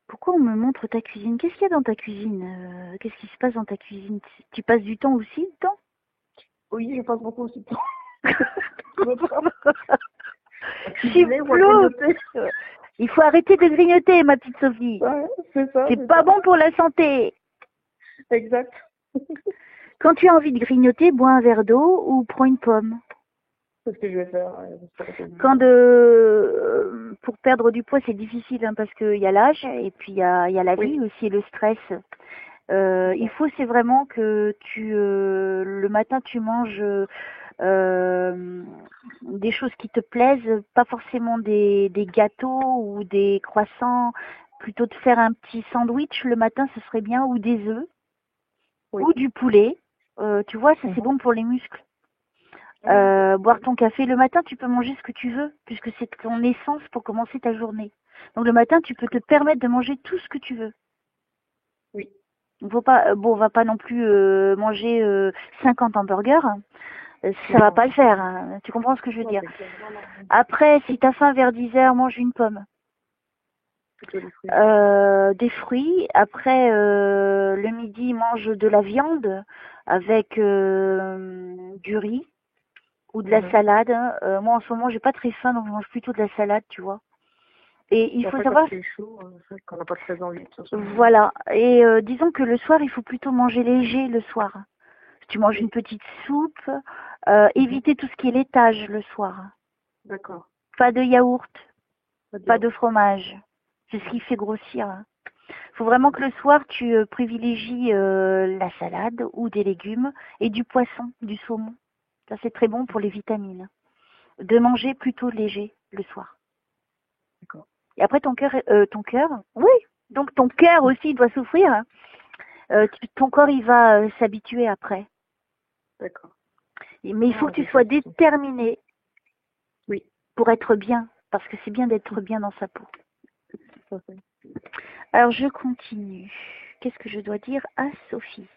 Pourquoi on me montre ta cuisine? Qu'est-ce qu'il y a dans ta cuisine? Qu'est-ce qui se passe dans ta cuisine? Tu passes du temps aussi dedans? Oui, je passe beaucoup aussi de temps. Il faut arrêter de grignoter, ma petite Sophie. Ouais, c'est ça. C'est pas bon pour la santé. Exact. Quand tu as envie de grignoter, bois un verre d'eau ou prends une pomme. C'est ce que je vais faire. Pour perdre du poids, c'est difficile hein, parce qu'il y a l'âge et puis il y a la vie aussi, le stress. Il faut, c'est vraiment que le matin, tu manges des choses qui te plaisent, pas forcément des gâteaux ou des croissants, plutôt de faire un petit sandwich le matin, ce serait bien, ou des œufs, ou du poulet. Tu vois, ça c'est bon pour les muscles. Boire ton café le matin, tu peux manger ce que tu veux, puisque c'est ton essence pour commencer ta journée. Donc le matin, tu peux te permettre de manger tout ce que tu veux. Oui. Faut pas, on va pas non plus manger 50 hamburgers. Ça va pas le faire. Hein. Tu comprends ce que je veux dire? Après, si t'as faim vers 10h, mange une pomme. Des fruits. Après, le midi, mange de la viande avec du riz ou de la salade. Moi, en ce moment, j'ai pas très faim, donc je mange plutôt de la salade, tu vois. Et il faut savoir. C'est chaud, qu'on n'a pas très envie. Voilà. Et disons que le soir, il faut plutôt manger léger le soir. Tu manges une petite soupe. Éviter tout ce qui est laitage le soir. D'accord. Pas de yaourt. Pas de fromage. C'est ce qui fait grossir. Il faut vraiment que le soir, tu privilégies la salade ou des légumes et du poisson, du saumon. Ça, c'est très bon pour les vitamines. De manger plutôt léger le soir. D'accord. Et après, ton cœur, oui. Donc, ton cœur aussi doit souffrir. Ton corps, il va s'habituer après. D'accord. Mais il faut que tu sois déterminé pour être bien. Parce que c'est bien d'être bien dans sa peau. Alors, je continue. Qu'est-ce que je dois dire à Sophie?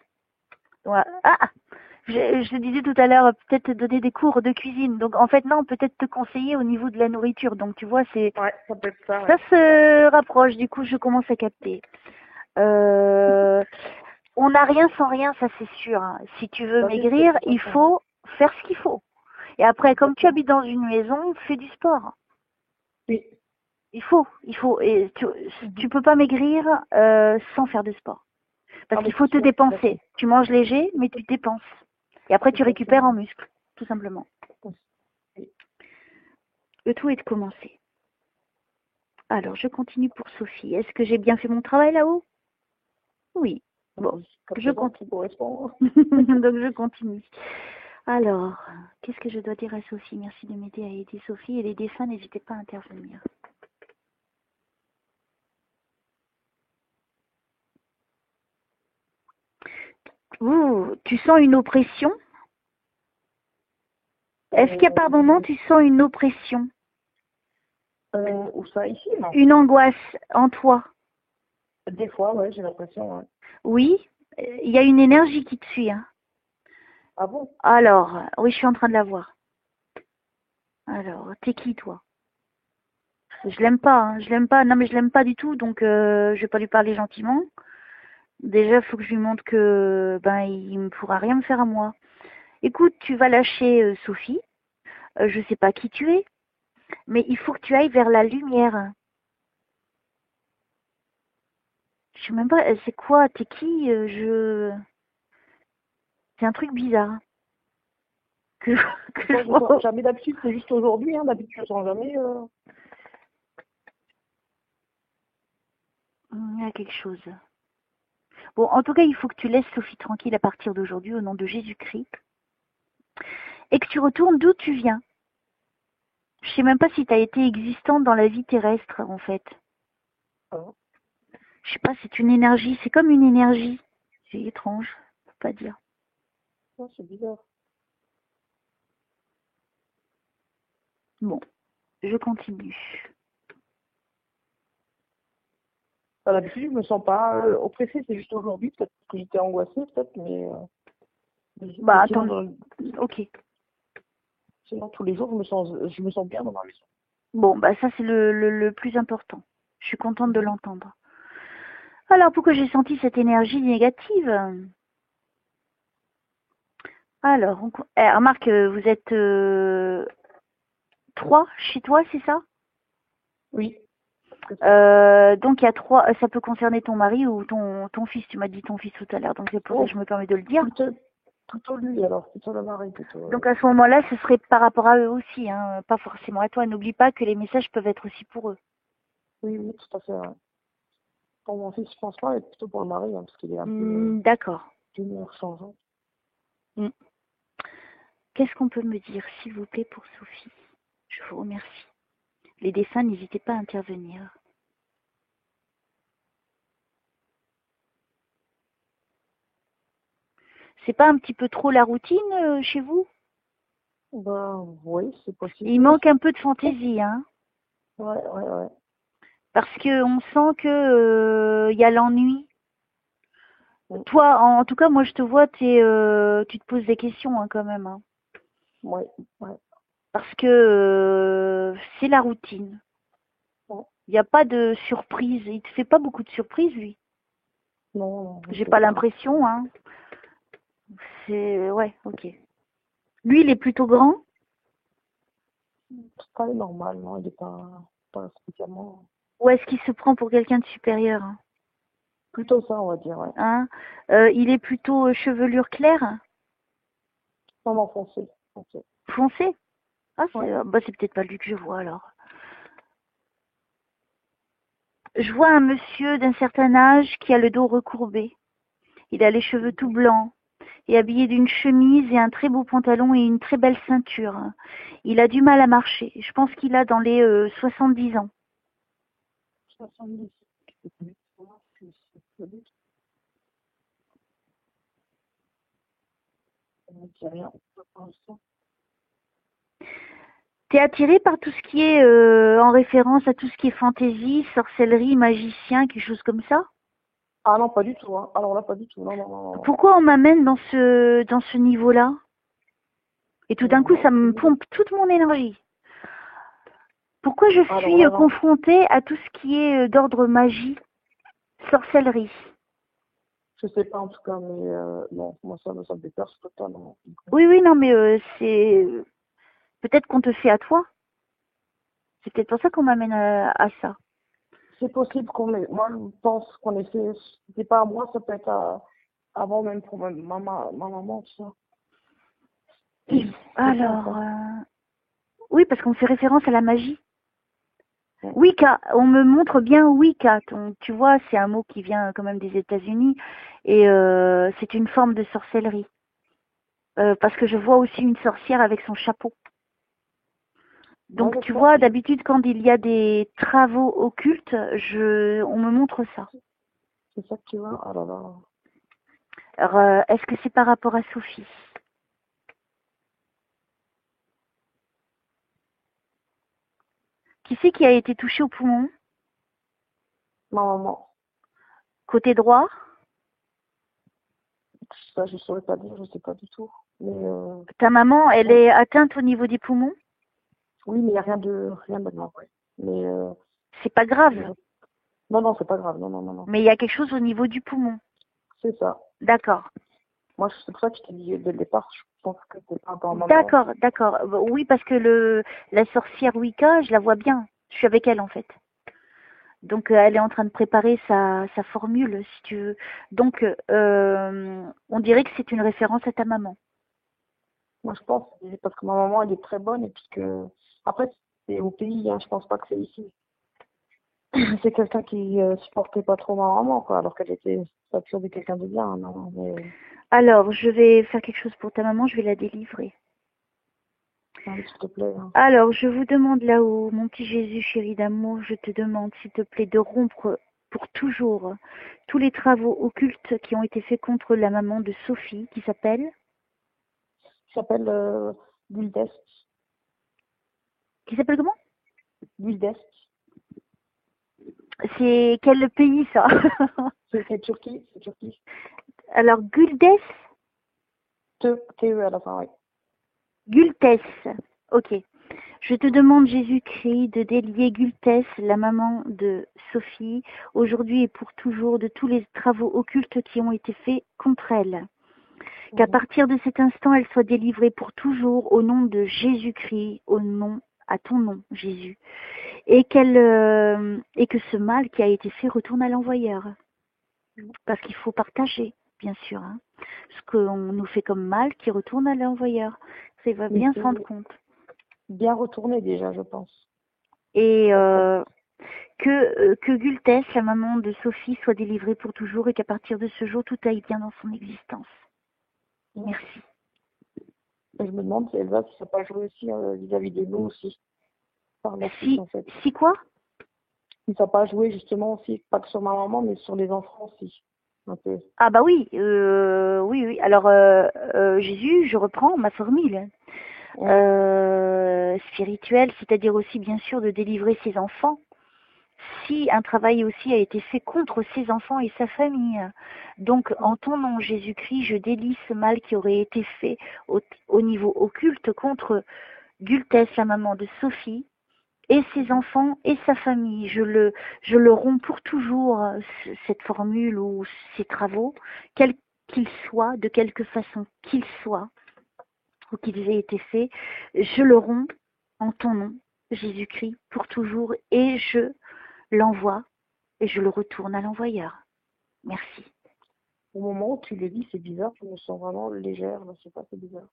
Je te disais tout à l'heure, peut-être te donner des cours de cuisine. Donc, en fait, non, peut-être te conseiller au niveau de la nourriture. Donc, tu vois, c'est... Ouais, ça peut être ça. Ça se rapproche. Du coup, je commence à capter. On n'a rien sans rien, ça c'est sûr. Hein. Si tu veux maigrir, il faut faire ce qu'il faut. Et après, comme tu habites dans une maison, fais du sport. Oui. Il faut. Et tu peux pas maigrir sans faire de sport. Parce qu'il faut te dépenser. Tu manges léger, mais tu dépenses. Et après, tu récupères en muscle, tout simplement. Le tout est de commencer. Alors, je continue pour Sophie. Est-ce que j'ai bien fait mon travail là-haut? Oui. Bon, je continue. Donc, je continue. Alors, qu'est-ce que je dois dire à Sophie? Merci de m'aider à aider Sophie. Et les défunts, n'hésitez pas à intervenir. Ouh, tu sens une oppression? Est-ce qu'il y a par moment, tu sens une oppression? Où ça, ici, non? Une angoisse en toi? Des fois, ouais, j'ai l'impression, ouais. Oui, il y a une énergie qui te suit. Hein. Ah bon? Alors, oui, je suis en train de la voir. Alors, t'es qui, toi? Je l'aime pas, hein. Je l'aime pas. Non, mais je l'aime pas du tout, donc je vais pas lui parler gentiment. Déjà, il faut que je lui montre que il ne pourra rien me faire à moi. Écoute, tu vas lâcher Sophie. Je sais pas qui tu es, mais il faut que tu ailles vers la lumière. Je sais même pas, c'est quoi? T'es qui? C'est un truc bizarre. Que Jamais d'habitude, c'est juste aujourd'hui, hein. D'habitude, je sens jamais. Il y a quelque chose. Bon, en tout cas, il faut que tu laisses Sophie tranquille à partir d'aujourd'hui au nom de Jésus-Christ. Et que tu retournes d'où tu viens. Je sais même pas si tu as été existante dans la vie terrestre, en fait. Je sais pas, c'est une énergie, c'est comme une énergie. C'est étrange, je peux pas dire. Ouais, c'est bizarre. Bon, je continue. À l'habitude, je me sens pas oppressée, c'est juste aujourd'hui, peut-être que j'étais angoissée, peut-être, mais attends, ok. Sinon, tous les jours, je me sens bien dans ma maison. Bon, ça c'est le plus important. Je suis contente de l'entendre. Alors, pourquoi j'ai senti cette énergie négative? Alors, remarque, vous êtes 3 chez toi, c'est ça? Oui. Donc, il y a 3, ça peut concerner ton mari ou ton fils. Tu m'as dit ton fils tout à l'heure, donc c'est pour ça que je me permets de le dire. Plutôt lui, alors, plutôt le mari, plutôt. Donc, à ce moment-là, ce serait par rapport à eux aussi, hein, pas forcément à toi. N'oublie pas que les messages peuvent être aussi pour eux. Oui, tout à fait. Ouais. Pour mon fils, je pense pas, mais plutôt pour le mari, hein, parce qu'il est un peu d'accord. d'humeur changeante. Qu'est-ce qu'on peut me dire, s'il vous plaît, pour Sophie? Je vous remercie. Les dessins, n'hésitez pas à intervenir. C'est pas un petit peu trop la routine chez vous? Oui, c'est possible. Il manque un peu de fantaisie, hein? Ouais. Parce qu'on sent que y a l'ennui. Toi, en tout cas, moi, je te vois, tu te poses des questions hein, quand même. Hein. Ouais. Parce que c'est la routine. Il n'y a pas de surprise. Il te fait pas beaucoup de surprises, lui. Non. J'ai pas l'impression, hein. Ouais, ok. Lui, il est plutôt grand? C'est pas normal, non, il est pas spécialement. Ou est-ce qu'il se prend pour quelqu'un de supérieur? Hein? Plutôt ça, on va dire, ouais. Hein il est plutôt chevelure claire? Non, foncé. Foncé? Ah, c'est peut-être pas lui que je vois alors. Je vois un monsieur d'un certain âge qui a le dos recourbé. Il a les cheveux tout blancs et habillé d'une chemise et un très beau pantalon et une très belle ceinture. Il a du mal à marcher. Je pense qu'il a dans les 70 ans. 70. T'es attiré par tout ce qui est en référence à tout ce qui est fantaisie, sorcellerie, magicien, quelque chose comme ça? Ah non, pas du tout. Hein. Alors là, pas du tout. Non. Pourquoi on m'amène dans ce niveau-là? Et tout d'un coup, ça me pompe toute mon énergie. Pourquoi je suis confrontée à tout ce qui est d'ordre magie, sorcellerie? Je sais pas en tout cas, mais non, moi ça me fait peur, c'est totalement. Oui, non, mais c'est peut-être qu'on te fait à toi. C'est peut-être pour ça qu'on m'amène à ça. C'est possible moi je pense qu'on ait fait, c'était pas à moi, ça peut être avant même pour ma maman, tout ça. Alors, oui, parce qu'on fait référence à la magie. Wicca, on me montre bien Wicca. Tu vois, c'est un mot qui vient quand même des États-Unis et c'est une forme de sorcellerie. Parce que je vois aussi une sorcière avec son chapeau. Donc tu vois, d'habitude quand il y a des travaux occultes, on me montre ça. C'est ça que tu vois. Oh là là. Alors, est-ce que c'est par rapport à Sophie? Qui c'est qui a été touché au poumon? Ma maman. Côté droit? Ça, je saurais pas dire, je sais pas du tout. Mais Ta maman, elle est atteinte au niveau des poumons? oui, mais il n'y a rien de grave, ouais. Mais c'est pas grave. Non, c'est pas grave, non. Mais il y a quelque chose au niveau du poumon. C'est ça. D'accord. Moi, c'est pour ça que je t'ai dit dès le départ, je pense que c'est pas dans maman. D'accord. Oui, parce que la sorcière Wicca, je la vois bien. Je suis avec elle en fait. Donc elle est en train de préparer sa formule, si tu veux. Donc on dirait que c'est une référence à ta maman. Moi, je pense, parce que ma maman, elle est très bonne, et puis que, après, c'est au pays, hein, je pense pas que c'est ici. C'est quelqu'un qui supportait pas trop ma maman, quoi, alors qu'elle était, ça a toujours été quelqu'un de bien, non, mais... Alors, je vais faire quelque chose pour ta maman, je vais la délivrer. Ah, s'il te plaît. Hein. Alors, je vous demande là-haut, mon petit Jésus chéri d'amour, je te demande, s'il te plaît, de rompre pour toujours tous les travaux occultes qui ont été faits contre la maman de Sophie, qui s'appelle... Il s'appelle Guldes. Qui s'appelle comment? Guldes. C'est quel pays, ça? C'est Turquie, c'est Turquie. Alors, Guldes? T-E à la fin, oui. Gultes, ok. Je te demande, Jésus-Christ, de délier Gultes, la maman de Sophie, aujourd'hui et pour toujours, de tous les travaux occultes qui ont été faits contre elle. Qu'à partir de cet instant, elle soit délivrée pour toujours au nom de Jésus-Christ, à ton nom, Jésus. Et et que ce mal qui a été fait retourne à l'envoyeur. Parce qu'il faut partager, bien sûr. Hein. Ce qu'on nous fait comme mal qui retourne à l'envoyeur. Ça va bien se rendre compte. Bien retourné déjà, je pense. Et que Gultes, la maman de Sophie, soit délivrée pour toujours et qu'à partir de ce jour, tout aille bien dans son existence. Merci. Et je me demande si Elsa, si ça n'a pas joué aussi vis-à-vis de nous aussi. Par la suite, en fait. Si quoi? Si ça n'a pas joué justement aussi, pas que sur ma maman, mais sur les enfants aussi. Un peu. Ah bah oui, oui. Alors, Jésus, je reprends ma formule. Spirituelle, c'est-à-dire aussi bien sûr de délivrer ses enfants. Si un travail aussi a été fait contre ses enfants et sa famille. Donc, en ton nom, Jésus-Christ, je délie ce mal qui aurait été fait au niveau occulte contre Gultes, la maman de Sophie, et ses enfants et sa famille. Je le romps pour toujours, cette formule ou ces travaux, quels qu'ils soient, de quelque façon qu'ils soient, ou qu'ils aient été faits, je le romps en ton nom, Jésus-Christ, pour toujours, et je l'envoie et je le retourne à l'envoyeur. Merci. Au moment où tu le dis, c'est bizarre, je me sens vraiment légère, je sais pas, c'est bizarre.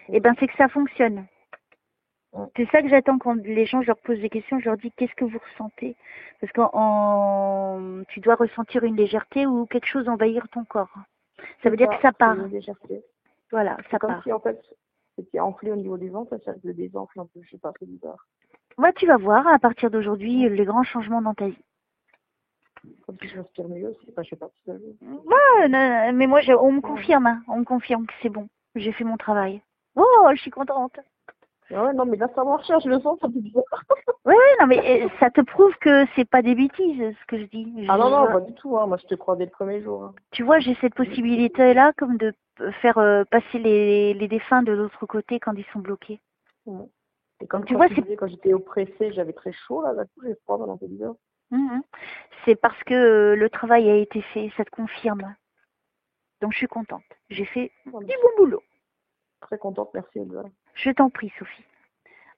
Eh bien, c'est que ça fonctionne. C'est ça que j'attends quand les gens, je leur pose des questions, je leur dis qu'est-ce que vous ressentez? Parce que tu dois ressentir une légèreté ou quelque chose envahir ton corps. Ça veut dire que ça part. Une légèreté. Voilà, ça comme part. Si en fait, c'était enflé au niveau du ventre, ça se désenfle un peu, je sais pas, c'est bizarre. Ouais, tu vas voir à partir d'aujourd'hui les grands changements dans ta vie. Comme si je respire mieux aussi, enfin, je sais pas si ça veut. Ouais, non, mais moi, on me confirme, hein, on me confirme que c'est bon. J'ai fait mon travail. Oh, je suis contente. Ouais, non, mais là, ça marche, je le sens, ça fait bizarre. Ouais, non, mais ça te prouve que c'est pas des bêtises, ce que je dis. Ah non, pas du tout, hein. Moi, je te crois dès le premier jour. Hein. Tu vois, j'ai cette possibilité-là, comme de faire passer les défunts de l'autre côté quand ils sont bloqués. Et comme tu vois, quand j'étais oppressée, j'avais très chaud, là, d'un coup, j'ai froid, dans c'est bizarre. C'est parce que le travail a été fait, ça te confirme. Donc, je suis contente. J'ai fait du bon boulot. Très contente, merci, Elsa. Je t'en prie, Sophie.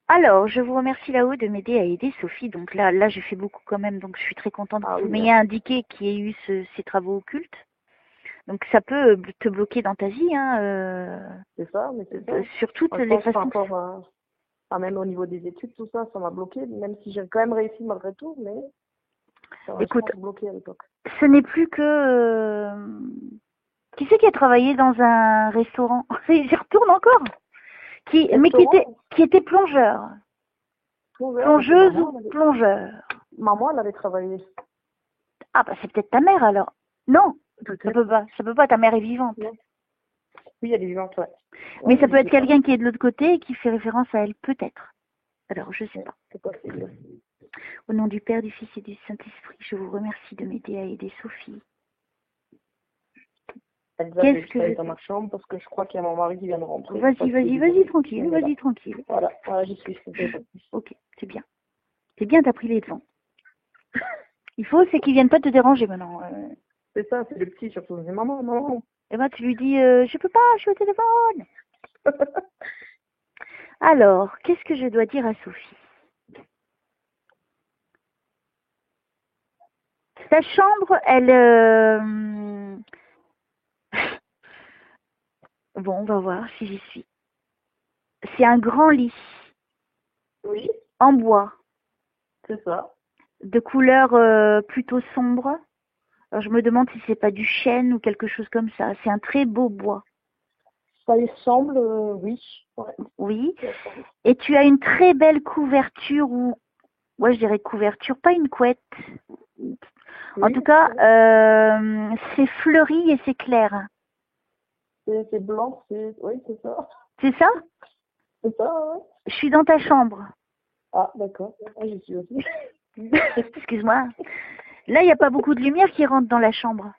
Alors, je vous remercie là-haut de m'aider à aider Sophie. Donc là, j'ai fait beaucoup quand même. Donc, je suis très contente que vous m'ayez indiqué qu'il y ait eu ces travaux occultes. Donc, ça peut te bloquer dans ta vie. Hein, c'est ça, mais c'est ça. Sur toutes les façons. Enfin, même au niveau des études, tout ça, ça m'a bloqué, même si j'ai quand même réussi malgré tout, mais ça m'a Écoute, bloqué à l'époque. ce n'est plus que... Qui c'est qui a travaillé dans un restaurant? J'y retourne encore. Mais qui était plongeur. Plongeuse ou plongeur? Maman, elle avait travaillé. Ah bah c'est peut-être ta mère alors. Non, ça peut pas, ta mère est vivante. Non. Oui, elle est vivante, ouais. Mais ça peut être quelqu'un qui est de l'autre côté et qui fait référence à elle, peut-être. Alors, je sais pas. C'est possible. Au nom du Père, du Fils et du Saint-Esprit, je vous remercie de m'aider à aider Sophie. Qu'est-ce que je dans ma chambre parce que je crois qu'il y a mon mari qui vient de rentrer. Vas-y, tranquille. Voilà, j'y suis. Ok, c'est bien. C'est bien, t'as pris les devants. Il faut, c'est qu'ils viennent pas te déranger maintenant. C'est ça, c'est le petit surtout. Mais maman. Eh ben, tu lui dis, je peux pas, je suis au téléphone. Alors, qu'est-ce que je dois dire à Sophie? Ta chambre, elle... Bon, on va voir si j'y suis. C'est un grand lit. Oui. En bois. C'est ça. De couleur plutôt sombre. Alors, je me demande si c'est pas du chêne ou quelque chose comme ça. C'est un très beau bois. Ça y semble, oui. Ouais. Oui. Et tu as une très belle couverture ou... Ouais, je dirais couverture, pas une couette. Oui, en tout cas, c'est fleuri et c'est clair. C'est blanc, oui, c'est ça. C'est ça? C'est ça, ouais. Je suis dans ta chambre. Ah, d'accord. J'y suis aussi. Excuse-moi. Là, il n'y a pas beaucoup de lumière qui rentre dans la chambre.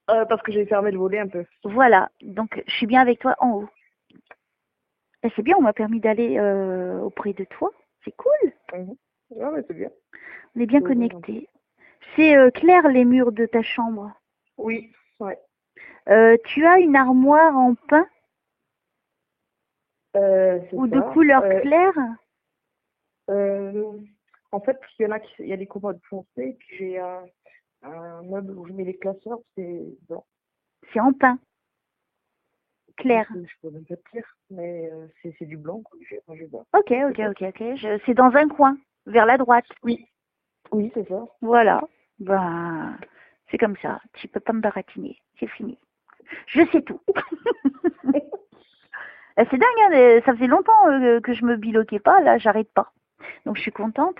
Parce que j'ai fermé le volet un peu. Voilà. Donc, je suis bien avec toi en haut. Et c'est bien, on m'a permis d'aller auprès de toi. C'est cool. Ouais, mais c'est bien. On est bien connectés. C'est clair, les murs de ta chambre? Oui, ouais. Tu as une armoire en pin? Ou de couleur claire? En fait, il y a des commodes foncées, et puis j'ai un meuble où je mets les classeurs, c'est blanc. C'est en pin. Clair. Je peux même pas te dire, mais c'est du blanc. Ok. C'est dans un coin, vers la droite. Oui, c'est ça. Voilà. Ben, c'est comme ça. Tu peux pas me baratiner. C'est fini. Je sais tout. C'est dingue, hein, ça faisait longtemps que je me biloquais pas. Là, j'arrête pas. Donc, je suis contente.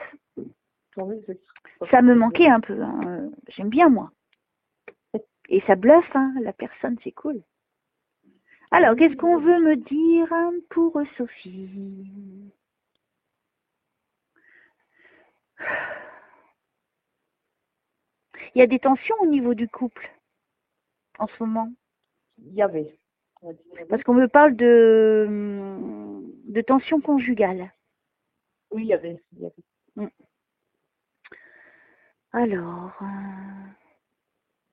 Ça me manquait un peu. Hein. J'aime bien, moi. Et ça bluffe, hein, la personne, c'est cool. Alors, qu'est-ce qu'on veut me dire pour Sophie? Il y a des tensions au niveau du couple en ce moment? Il y avait. Parce qu'on me parle de tension conjugale. Oui, il y avait. Alors,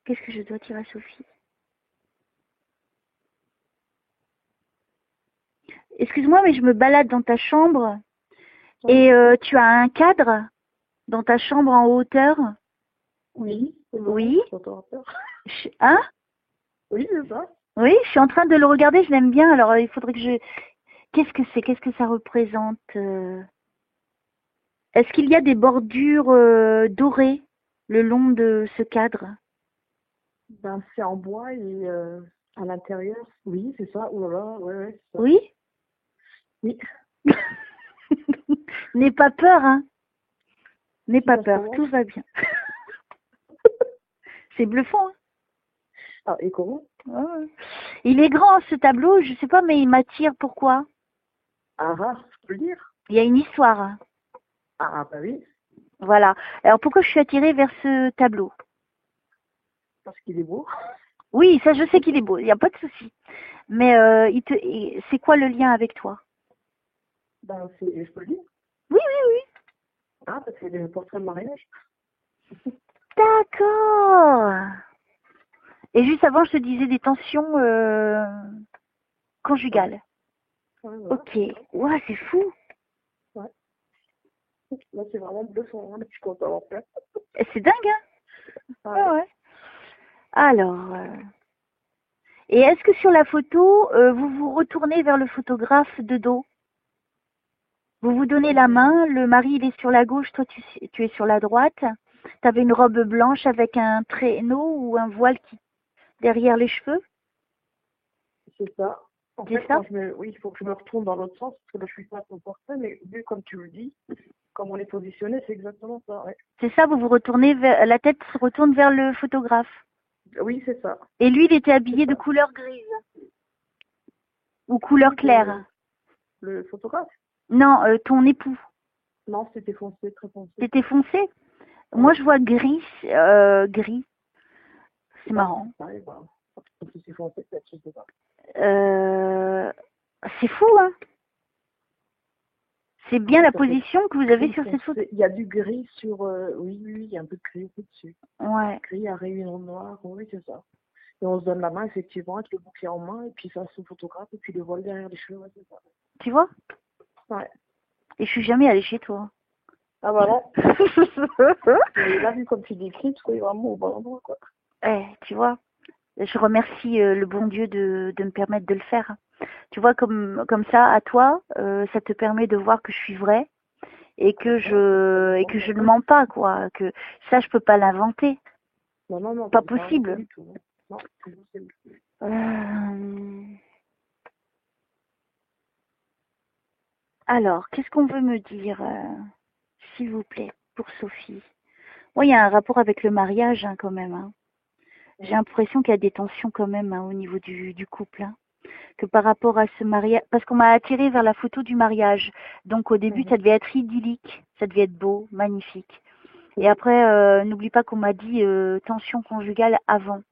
qu'est-ce que je dois dire à Sophie? Excuse-moi, mais je me balade dans ta chambre et tu as un cadre dans ta chambre en hauteur? Oui. Oui. Hein? Oui, c'est ça. Oui, je suis en train de le regarder, je l'aime bien, alors il faudrait que je... Qu'est-ce que c'est? Qu'est-ce que ça représente? Est-ce qu'il y a des bordures dorées le long de ce cadre? Ben, c'est en bois et à l'intérieur. Oui, c'est ça. Oh là là, ouais. Ça. Oui? Oui. N'aie pas peur, hein. N'aie pas peur, tout va bien. C'est bluffant, hein. Ah, et comment? Il est grand, ce tableau, je sais pas, mais il m'attire. Pourquoi? Ah, je peux le dire. Il y a une histoire. Hein. Ah, bah oui. Voilà. Alors, pourquoi je suis attirée vers ce tableau? Parce qu'il est beau. Oui, ça, je sais qu'il est beau, il n'y a pas de souci. Mais c'est quoi le lien avec toi? Ben, je peux le dire. Oui. Ah, parce que c'est le portrait de mariage. D'accord. Et juste avant, je te disais des tensions conjugales. Ouais, voilà. Ok. Ouais, c'est fou. Ouais. Là, c'est vraiment bluffant. Hein, je suis contente d'en faire. C'est dingue, hein? Ouais. Alors, et est-ce que sur la photo, vous vous retournez vers le photographe de dos? Vous vous donnez la main, le mari il est sur la gauche, toi tu es sur la droite. Tu avais une robe blanche avec un traîneau ou un voile qui derrière les cheveux. C'est ça. En C'est fait, ça? oui, il faut que je me retourne dans l'autre sens, parce que là, je suis pas à ton portrait, mais vu comme tu le dis, comme on est positionné, c'est exactement ça, ouais. C'est ça, vous vous retournez vers, la tête se retourne vers le photographe. Oui, c'est ça. Et lui, il était habillé de couleur grise ou couleur claire. Le photographe? Non, ton époux. Non, c'était foncé, très foncé. C'était foncé? Ouais. Moi, je vois gris, gris. C'est marrant. Pareil, voilà. Si c'est foncé, peut-être, je sais pas. C'est fou, hein? C'est bien la position que vous avez sur cette photo. Il y a du gris sur... oui, il y a un peu de gris dessus. Ouais. Gris à rayures noires, oui, c'est ça. Et on se donne la main, effectivement, avec le bouquet en main, et puis ça se photographe, et puis le voile derrière les cheveux, ouais, c'est ça. Tu vois? Ouais. Et je suis jamais allée chez toi. Ah, voilà. Et là, vu comme tu décris, tu es vraiment au bon endroit, quoi. Tu vois? Je remercie le bon Dieu de me permettre de le faire. Tu vois, comme ça, à toi, ça te permet de voir que je suis vraie et que je ne mens pas, quoi. Que ça, je peux pas l'inventer. Non. Pas possible. Du tout. Non, c'est possible. Alors, qu'est-ce qu'on veut me dire, s'il vous plaît, pour Sophie? Moi, il y a un rapport avec le mariage, hein, quand même. Hein. J'ai l'impression qu'il y a des tensions quand même, hein, au niveau du couple. Hein. Que par rapport à ce mariage, parce qu'on m'a attiré vers la photo du mariage. Donc au début, ça devait être idyllique, ça devait être beau, magnifique. Et après, n'oublie pas qu'on m'a dit tension conjugale avant.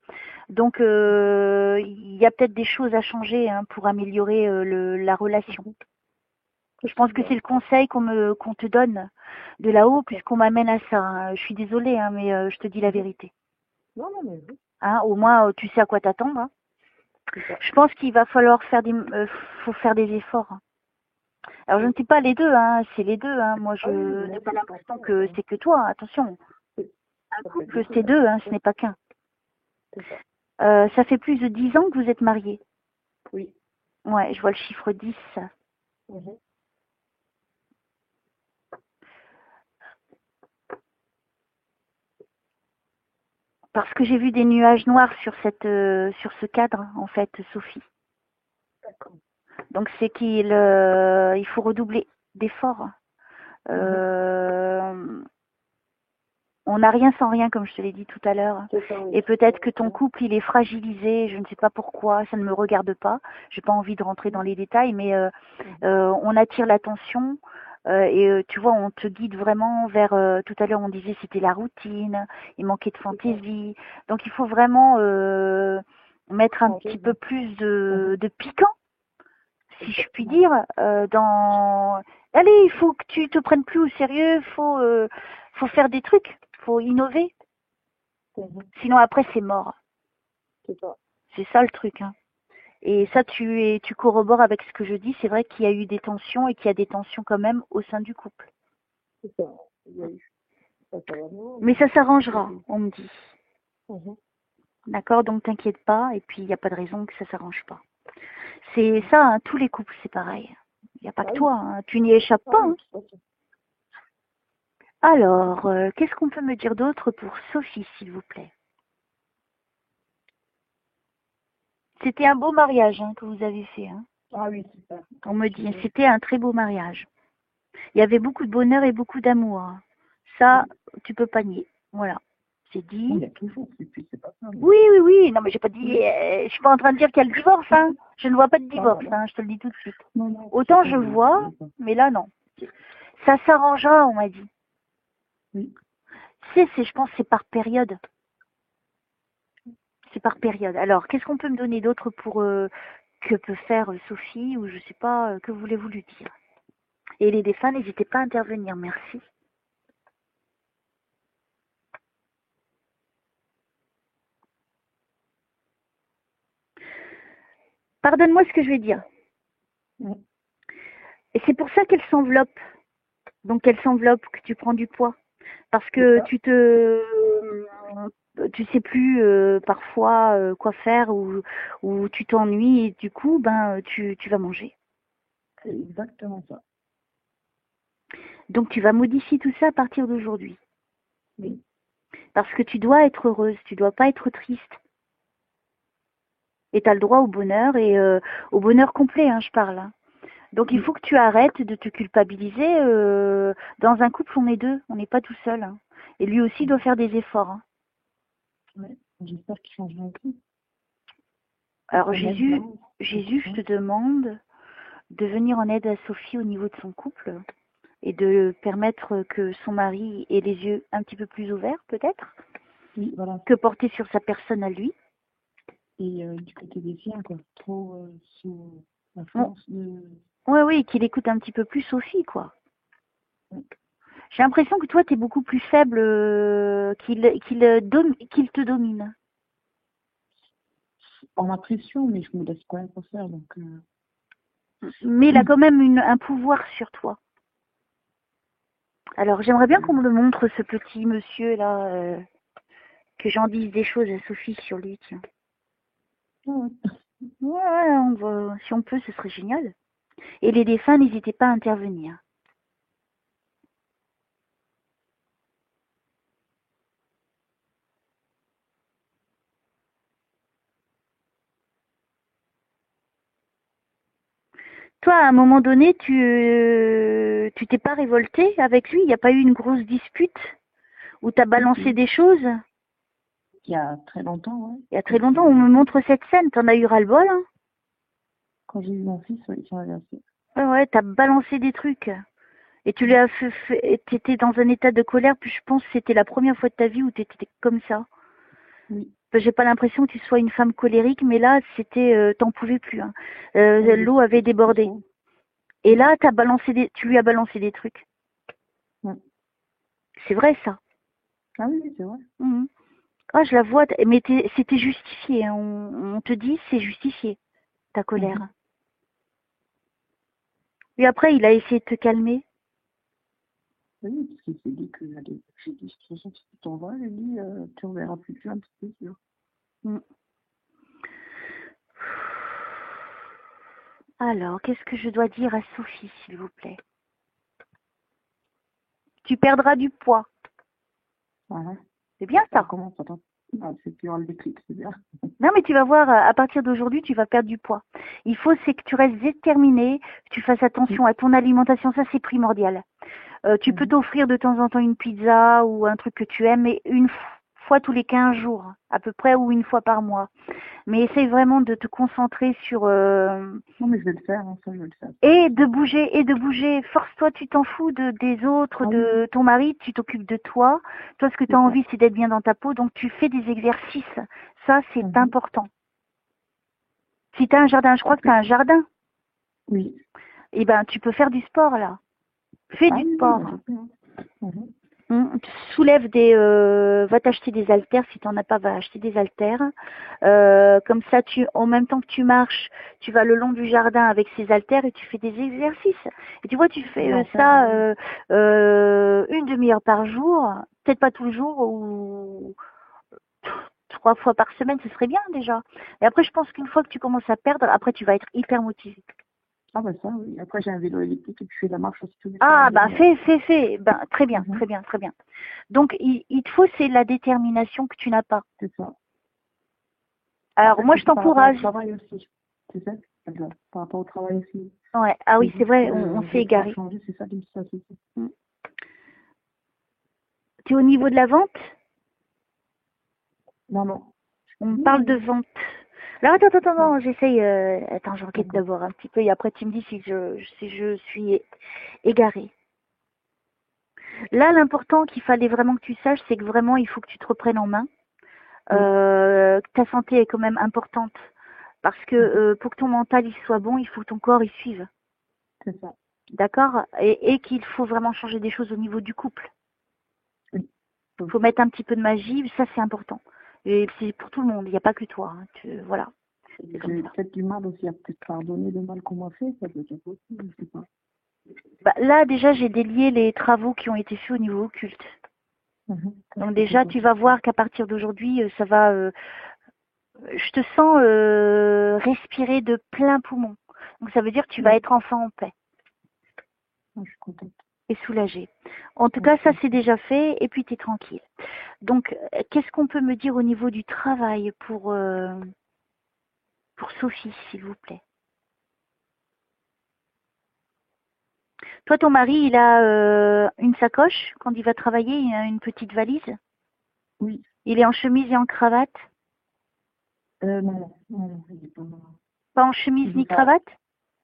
Donc il y a peut-être des choses à changer, hein, pour améliorer la relation. Je pense que c'est le conseil qu'on te donne de là-haut, puisqu'on m'amène à ça. Hein. Je suis désolée, hein, mais je te dis la vérité. Non, mais oui. Hein, au moins, tu sais à quoi t'attendre. Hein. Je pense qu'il va falloir faut faire des efforts. Hein. Alors je ne dis pas les deux, hein, c'est les deux. Hein. Moi, je n'ai pas l'impression que c'est que toi. Hein. Attention, un couple, c'est deux, hein, ce n'est pas qu'un. Ça fait plus de 10 ans que vous êtes mariés. Oui. Ouais, je vois le chiffre 10. Parce que j'ai vu des nuages noirs sur ce cadre, en fait, Sophie. D'accord. Donc c'est qu'il faut redoubler d'efforts. On n'a rien sans rien, comme je te l'ai dit tout à l'heure. Et peut-être que ton couple, il est fragilisé, je ne sais pas pourquoi, ça ne me regarde pas. J'ai pas envie de rentrer dans les détails, mais on attire l'attention. Et tu vois, on te guide vraiment vers... tout à l'heure, on disait c'était la routine, il manquait de fantaisie. Donc, il faut vraiment mettre un petit peu plus de piquant, si je puis dire, dans... Allez, il faut que tu te prennes plus au sérieux, faut faire des trucs, faut innover. Sinon, après, c'est mort. C'est ça le truc, hein. Et ça, tu corrobores avec ce que je dis. C'est vrai qu'il y a eu des tensions et qu'il y a des tensions quand même au sein du couple. C'est ça. Il y a eu. Mais ça s'arrangera, on me dit. D'accord, donc t'inquiète pas. Et puis, il n'y a pas de raison que ça s'arrange pas. C'est ça, hein, tous les couples, c'est pareil. Il n'y a pas que toi. Hein, tu n'y échappes pas. Hein. Alors, qu'est-ce qu'on peut me dire d'autre pour Sophie, s'il vous plaît? C'était un beau mariage, hein, que vous avez fait. Hein. Ah oui, super. On me dit, c'était un très beau mariage. Il y avait beaucoup de bonheur et beaucoup d'amour. Hein. Ça, tu peux pas nier. Voilà, c'est dit. Il y a toujours, c'est pas ça. Oui. Non, mais j'ai pas dit. Je suis pas en train de dire qu'il y a le divorce. Hein. Je ne vois pas de divorce. Hein, je te le dis tout de suite. Non, autant je vois, mais là non. Ça s'arrangera, on m'a dit. Oui. Je pense, c'est par période. C'est par période. Alors, qu'est-ce qu'on peut me donner d'autre pour que peut faire Sophie, ou je sais pas, que voulez-vous lui dire? Et les défunts, n'hésitez pas à intervenir. Merci. Pardonne-moi ce que je vais dire. Et c'est pour ça qu'elle s'enveloppe. Donc, elle s'enveloppe, que tu prends du poids. Parce que tu sais plus parfois quoi faire, ou tu t'ennuies et du coup, tu vas manger. C'est exactement ça. Donc tu vas modifier tout ça à partir d'aujourd'hui. Oui. Parce que tu dois être heureuse, tu dois pas être triste. Et tu as le droit au bonheur, et au bonheur complet, hein, je parle. Hein. Donc il faut que tu arrêtes de te culpabiliser. Dans un couple, on est deux, on n'est pas tout seul. Hein. Et lui aussi doit faire des efforts. Hein. Ouais. J'espère qu'il changera aussi. Alors Jésus, je te demande de venir en aide à Sophie au niveau de son couple et de permettre que son mari ait les yeux un petit peu plus ouverts, peut-être, oui, voilà. que porter sur sa personne à lui. Et du côté des siens, quoi. Trop sous l'influence de... Oui, qu'il écoute un petit peu plus Sophie, quoi. J'ai l'impression que toi, tu es beaucoup plus faible qu'il te domine. En impression, mais je me laisse quand même pas faire, donc... Mais il a quand même un pouvoir sur toi. Alors, j'aimerais bien qu'on me le montre, ce petit monsieur-là, que j'en dise des choses à Sophie sur lui, tiens. Ouais, si on peut, ce serait génial. Et les défunts, n'hésitez pas à intervenir. Toi, à un moment donné, tu t'es pas révolté avec lui? Il n'y a pas eu une grosse dispute où tu as balancé des choses? Il y a très longtemps, ouais. Il y a très longtemps, on me montre cette scène. T'en as eu ras-le-bol, hein? Quand j'ai eu mon fils, il s'en avait assez. Ouais, t'as balancé des trucs. Et tu lui as t'étais dans un état de colère, puis je pense que c'était la première fois de ta vie où t'étais comme ça. Oui. J'ai pas l'impression que tu sois une femme colérique, mais là, c'était, t'en pouvais plus. Hein. L'eau avait débordé. Et là, tu lui as balancé des trucs. Ouais. C'est vrai, ça. Ah oui, c'est vrai. Mmh. Ah, je la vois, mais c'était justifié. Hein. On te dit, c'est justifié, ta colère. Et après, il a essayé de te calmer. Oui, parce qu'il s'est dit que j'ai dit, de toute façon, si tu t'en vas, j'ai dit, tu ne reverras plus un petit peu sûr. Alors, qu'est-ce que je dois dire à Sophie, s'il vous plaît? Tu perdras du poids. C'est bien ça. Comment ça t'entend? C'est pur le déclic, c'est bien. Non, mais tu vas voir, à partir d'aujourd'hui, tu vas perdre du poids. Il faut, c'est que tu restes déterminé, que tu fasses attention à ton alimentation, ça c'est primordial. Tu peux t'offrir de temps en temps une pizza ou un truc que tu aimes, mais une fois tous les 15 jours, à peu près, ou une fois par mois. Mais essaye vraiment de te concentrer sur... Non, mais je vais le faire, hein, ça je vais le faire. Et de bouger. Force-toi, tu t'en fous des autres, de ton mari, tu t'occupes de toi. Toi, ce que tu as envie, c'est d'être bien dans ta peau, donc tu fais des exercices. Ça, c'est important. Si tu as un jardin, je crois que tu as un jardin. Oui. Eh ben, tu peux faire du sport, là. Fais du sport. Tu soulèves va t'acheter des haltères. Si tu n'en as pas, va acheter des haltères. Comme ça, en même temps que tu marches, tu vas le long du jardin avec ces haltères et tu fais des exercices. Et tu vois, tu fais ça une demi-heure par jour, peut-être pas tout le jour, ou 3 fois par semaine, ce serait bien déjà. Et après, je pense qu'une fois que tu commences à perdre, après, tu vas être hyper motivé. Ah bah ça, oui. Après, j'ai un vélo électrique et puis je fais la marche aussi tous les jours. Ah, bah fais. Ben, très bien. Donc, il te faut, c'est la détermination que tu n'as pas. C'est ça. Alors, moi, je t'encourage. Par rapport au travail aussi, tu sais, par rapport au travail aussi. Ouais, ah oui, c'est vrai, on s'est égaré. C'est ça, Tu es au niveau de la vente? Non. On parle de vente. Alors, attends, j'essaye. Attends, j'enquête d'abord un petit peu et après, tu me dis si je suis égarée. Là, l'important qu'il fallait vraiment que tu saches, c'est que vraiment, il faut que tu te reprennes en main. Ta santé est quand même importante. Parce que pour que ton mental il soit bon, il faut que ton corps il suive. C'est ça. D'accord? Et qu'il faut vraiment changer des choses au niveau du couple. Il faut mettre un petit peu de magie, ça c'est important. Et c'est pour tout le monde, il n'y a pas que toi. Hein. Voilà. J'ai peut-être du mal aussi à peut-être pardonner le mal qu'on m'a fait, ça peut être possible, je sais pas. Bah, là, déjà, j'ai délié les travaux qui ont été faits au niveau occulte. Donc déjà, tu vas voir qu'à partir d'aujourd'hui, ça va... je te sens respirer de plein poumon. Donc ça veut dire que tu vas être enfin en paix. Je suis contente. et soulagée. En tout cas, ça c'est déjà fait et puis tu es tranquille. Donc, qu'est-ce qu'on peut me dire au niveau du travail pour Sophie, s'il vous plaît? Toi, ton mari, il a une sacoche quand il va travailler, il a une petite valise? Oui. Il est en chemise et en cravate? Non, il est pas... Pas en chemise ni cravate?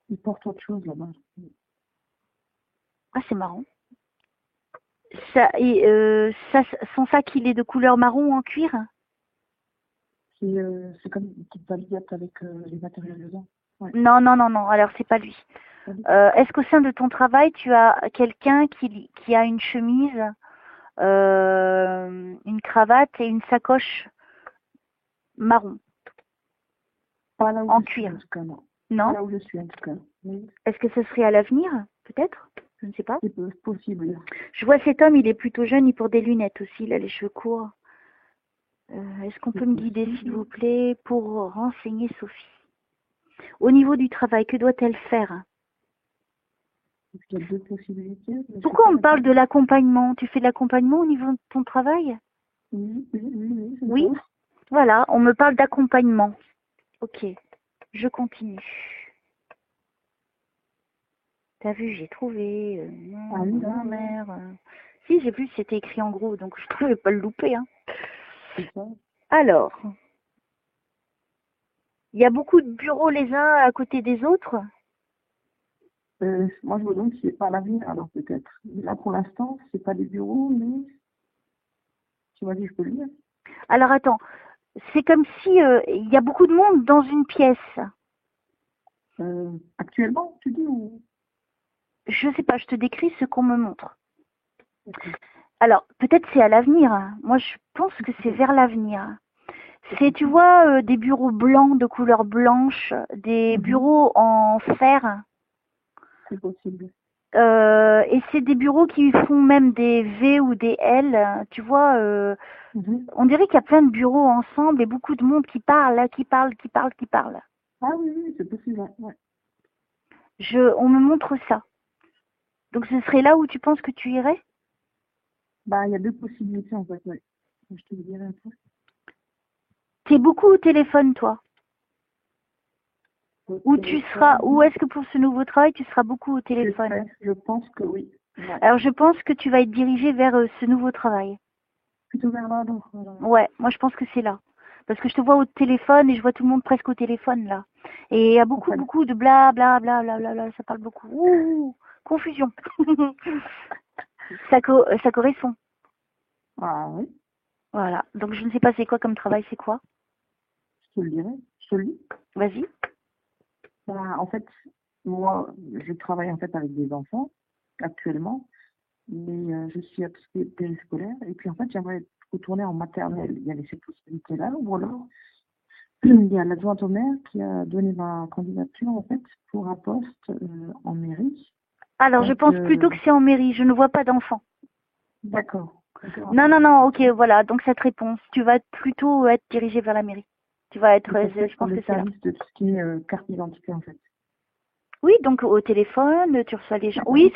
Il porte autre chose là-bas. Ah, c'est marrant. Son sac, il est de couleur marron en cuir? C'est comme une petite valise avec les matériels dedans. Ouais. Non, alors c'est pas lui. Est-ce qu'au sein de ton travail, tu as quelqu'un qui a une chemise, une cravate et une sacoche marron Pas là où en je suis, cuir? en tout cas, non. Non? Pas là où je suis, en tout cas. Oui. Est-ce que ce serait à l'avenir, peut-être? Je ne sais pas. C'est possible. Je vois cet homme, il est plutôt jeune, il porte des lunettes aussi, il a les cheveux courts. Est-ce qu'on peut me guider, s'il vous plaît, pour renseigner Sophie? Au niveau du travail, que doit-elle faire? Il y a deux possibilités. Pourquoi on me parle de l'accompagnement? Tu fais de l'accompagnement au niveau de ton travail? Oui. Oui, voilà, on me parle d'accompagnement. Ok, je continue. T'as vu, j'ai trouvé. Ma mère. Si, j'ai vu, c'était écrit en gros, donc je ne pouvais pas le louper. Hein. C'est ça. Alors, il y a beaucoup de bureaux les uns à côté des autres? Moi, je me demande si c'est pas l'avenir, alors peut-être. Là, pour l'instant, c'est pas des bureaux, mais tu m'as dit, je peux le dire. Alors, attends. C'est comme si il y a beaucoup de monde dans une pièce. Actuellement, tu dis ou... Je sais pas, je te décris ce qu'on me montre. Okay. Alors, peut-être c'est à l'avenir. Moi, je pense que c'est vers l'avenir. C'est, tu vois, des bureaux blancs de couleur blanche, des bureaux en fer. C'est possible. Et c'est des bureaux qui font même des V ou des L. Tu vois, on dirait qu'il y a plein de bureaux ensemble et beaucoup de monde qui parle, qui parle. Ah oui, c'est possible. Ouais. On me montre ça. Donc ce serait là où tu penses que tu irais? Bah, il y a deux possibilités en fait, ouais. Je te le dirai un peu. Tu es beaucoup au téléphone, toi? Ou est-ce que pour ce nouveau travail, tu seras beaucoup au téléphone? Je pense que oui. Ouais. Alors je pense que tu vas être dirigé vers ce nouveau travail. Plutôt vers là, donc. Voilà. Ouais, moi je pense que c'est là. Parce que je te vois au téléphone et je vois tout le monde presque au téléphone là. Et il y a beaucoup de bla bla bla bla bla bla, ça parle beaucoup. Ouh, confusion. ça correspond. Ah oui. Voilà. Donc je ne sais pas c'est quoi comme travail, c'est quoi? Je te le dirai, je te le dis. Vas-y. Bah, en fait, moi, je travaille en fait avec des enfants actuellement, mais je suis abscée périscolaire et puis en fait j'aimerais retourner en maternelle. Il y avait cette possibilité-là, ou alors il y a l'adjointe au maire qui a donné ma candidature en fait pour un poste en mairie. Alors je pense plutôt que c'est en mairie, je ne vois pas d'enfants. D'accord. Non, ok, voilà, donc cette réponse, tu vas plutôt être dirigé vers la mairie. Tu vas être, je pense que c'est là. De tout ce qui est carte d'identité en fait. Oui, donc au téléphone, tu reçois les gens. Oui,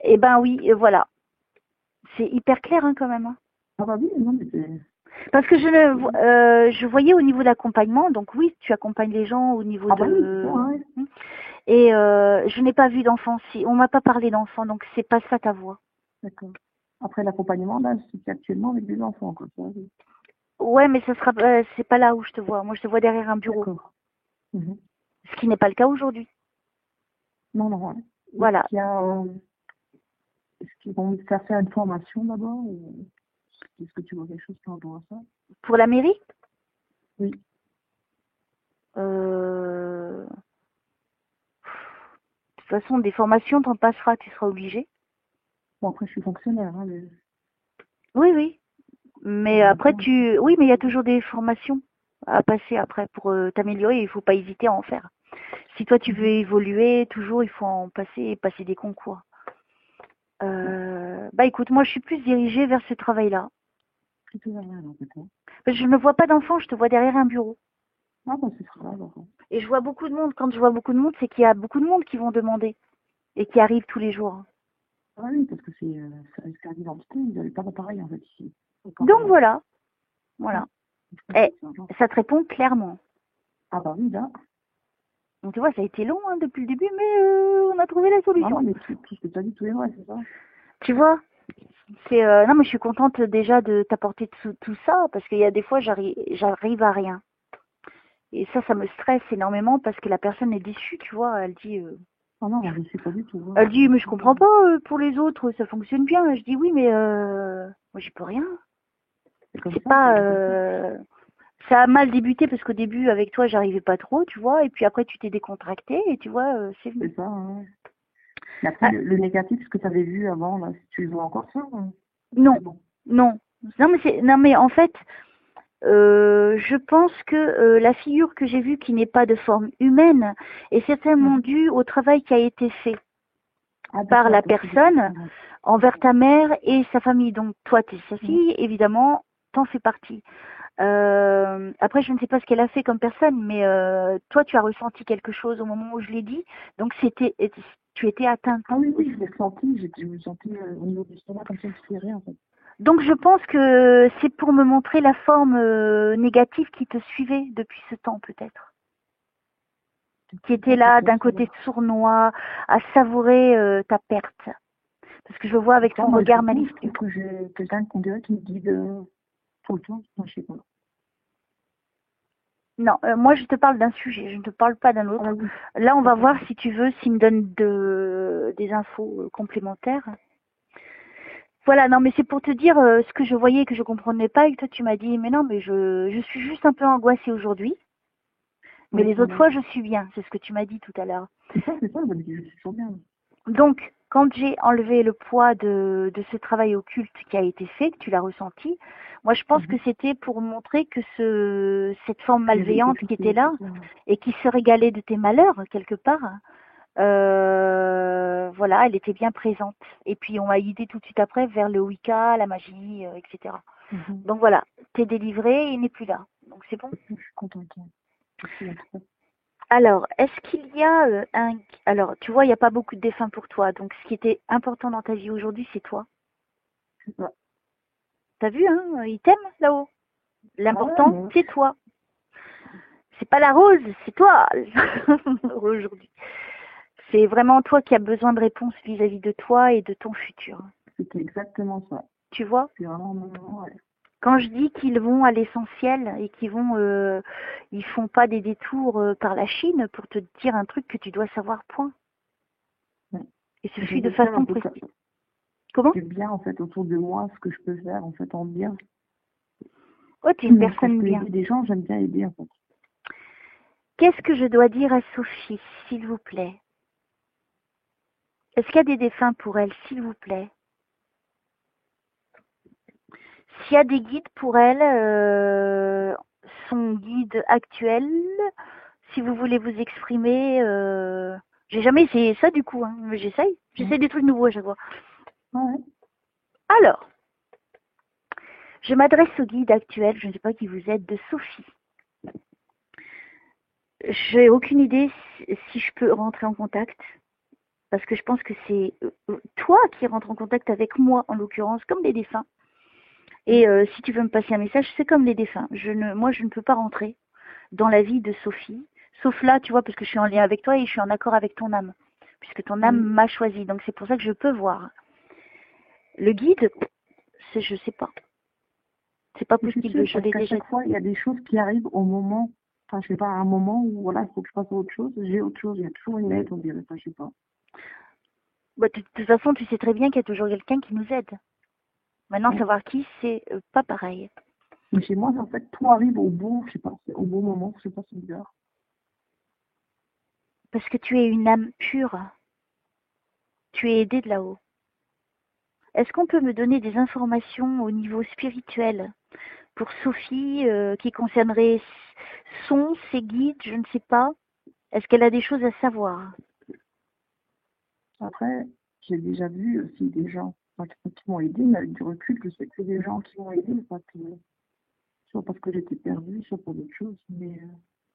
eh ben oui, voilà. C'est hyper clair hein, quand même. Hein. Ah bah oui, non mais c'est... Parce que je voyais au niveau de l'accompagnement, donc oui, tu accompagnes les gens au niveau Bah oui, ouais. Et je n'ai pas vu d'enfants, on m'a pas parlé d'enfants, donc c'est pas ça ta voix. D'accord. Après l'accompagnement, là, c'est actuellement avec des enfants, quoi. Ouais, mais c'est pas là où je te vois. Moi, je te vois derrière un bureau. D'accord. Ce qui n'est pas le cas aujourd'hui. Non. Ouais. Voilà. Est-ce qu'ils vont faire une formation d'abord ou est-ce que tu vois quelque chose par rapport à ça? Pour la mairie? Oui. De toute façon, des formations, t'en passeras, tu seras obligé. Bon, après, je suis fonctionnaire. Hein, mais... Oui. Mais après, oui, mais il y a toujours des formations à passer après pour t'améliorer. Il ne faut pas hésiter à en faire. Si toi, tu veux évoluer, toujours, il faut en passer et passer des concours. Bah écoute, moi, je suis plus dirigée vers ce travail-là. Plutôt vers là, peut-être. Je ne vois pas d'enfants, je te vois derrière un bureau. Ah, bah, c'est ça, alors. Et je vois beaucoup de monde. Quand je vois beaucoup de monde, c'est qu'il y a beaucoup de monde qui vont demander et qui arrivent tous les jours. Ah oui, parce que c'est l'identité, ils n'avaient pas d'appareil en fait ici. Donc voilà. Et ça te répond clairement. Ah bah oui, là. Donc tu vois, ça a été long depuis le début, mais on a trouvé la solution. Non, mais tout ce que tu as dit, tout est vrai, c'est ça. Tu vois, non, mais je suis contente déjà de t'apporter tout ça, parce qu'il y a des fois, j'arrive à rien. Et ça me stresse énormément parce que la personne est déçue, tu vois. Elle dit... Ah non, je ne sais pas du tout. Elle dit, mais je comprends pas, pour les autres, ça fonctionne bien. Je dis, oui, mais moi, j'y peux rien. C'est pas... Ça a mal débuté parce qu'au début, avec toi, j'arrivais pas trop, tu vois. Et puis après, tu t'es décontracté et tu vois, c'est venu. C'est ça, hein. Mais après, le négatif, ce que tu avais vu avant, là, si tu le vois encore ça, non, bon. Non, mais en fait, je pense que la figure que j'ai vue qui n'est pas de forme humaine est certainement due au travail qui a été fait par la personne envers ta mère et sa famille. Donc toi, tu es sa fille, évidemment, t'en fais partie. Après, je ne sais pas ce qu'elle a fait comme personne, mais toi, tu as ressenti quelque chose au moment où je l'ai dit. Donc tu étais atteinte. Ah oui, je l'ai ressenti. Je me sentais au niveau du stomac comme ça, je en fait. Donc je pense que c'est pour me montrer la forme négative qui te suivait depuis ce temps peut-être. Qui était là d'un côté sournois, à savourer ta perte. Parce que je vois avec ton regard magnifique. Je trouve que j'ai quelqu'un qu'on dirait qui me guide tout le temps, je sais pas. Non, moi je te parle d'un sujet, je ne te parle pas d'un autre. Ah, oui. Là on va voir si tu veux, s'il me donne des infos complémentaires. Voilà, non mais c'est pour te dire ce que je voyais et que je comprenais pas et que toi tu m'as dit mais non mais je suis juste un peu angoissée aujourd'hui. Mais les autres fois je suis bien, c'est ce que tu m'as dit tout à l'heure. C'est ça, je suis toujours bien. Donc quand j'ai enlevé le poids de ce travail occulte qui a été fait, que tu l'as ressenti, moi je pense que c'était pour montrer que cette forme malveillante qui était là et qui se régalait de tes malheurs quelque part, voilà, elle était bien présente. Et puis on m'a guidé tout de suite après vers le Wicca, la magie, etc. Donc voilà, t'es délivré, il n'est plus là. Donc c'est bon. Je suis contente. Alors, est-ce qu'il y a Alors, tu vois, il n'y a pas beaucoup de défunts pour toi. Donc, ce qui était important dans ta vie aujourd'hui, c'est toi. Ouais. T'as vu, hein? Ils t'aiment là-haut. L'important, c'est toi. C'est pas la rose, c'est toi aujourd'hui. C'est vraiment toi qui as besoin de réponses vis-à-vis de toi et de ton futur. C'était exactement ça. Tu vois? C'est vraiment ouais. Quand je dis qu'ils vont à l'essentiel et qu'ils vont, ils font pas des détours par la Chine pour te dire un truc que tu dois savoir, point. Ouais. Et ce fut de façon précise. Comment? C'est bien en fait autour de moi ce que je peux faire en fait en bien. Oh, tu es une personne bien. Aider des gens, j'aime bien aider en fait. Qu'est-ce que je dois dire à Sophie, s'il vous plaît? Est-ce qu'il y a des défunts pour elle, s'il vous plaît? S'il y a des guides pour elle, son guide actuel, si vous voulez vous exprimer, j'ai jamais essayé ça du coup, hein, mais j'essaye des trucs nouveaux à chaque fois. Ouais. Alors, je m'adresse au guide actuel, je ne sais pas qui vous êtes, de Sophie. J'ai aucune idée si je peux rentrer en contact, parce que je pense que c'est toi qui rentres en contact avec moi, en l'occurrence, comme les défunts. Et si tu veux me passer un message, c'est comme les défunts. Moi, je ne peux pas rentrer dans la vie de Sophie, sauf là, tu vois, parce que je suis en lien avec toi et je suis en accord avec ton âme, puisque ton âme m'a choisi. Donc c'est pour ça que je peux voir. Le guide, je sais pas. C'est pas possible. Je l'ai déjà. Chaque fois, il y a des choses qui arrivent au moment. Enfin, je sais pas, à un moment où voilà, il faut que je fasse autre chose. J'ai autre chose. Il y a toujours une aide, on dirait. Enfin, je sais pas. Bah, de toute façon, tu sais très bien qu'il y a toujours quelqu'un qui nous aide. Maintenant, savoir qui, c'est pas pareil. Mais chez moi, en fait, tout arrive au bon, je sais pas, au bon moment, je sais pas, c'est bizarre. Parce que tu es une âme pure. Tu es aidée de là-haut. Est-ce qu'on peut me donner des informations au niveau spirituel pour Sophie qui concernerait ses guides, je ne sais pas. Est-ce qu'elle a des choses à savoir? Après, j'ai déjà vu aussi des gens qui m'ont aidé, mais avec du recul, je sais que c'est des gens qui m'ont aidé, soit parce que j'étais perdue, soit pour d'autres choses. Mais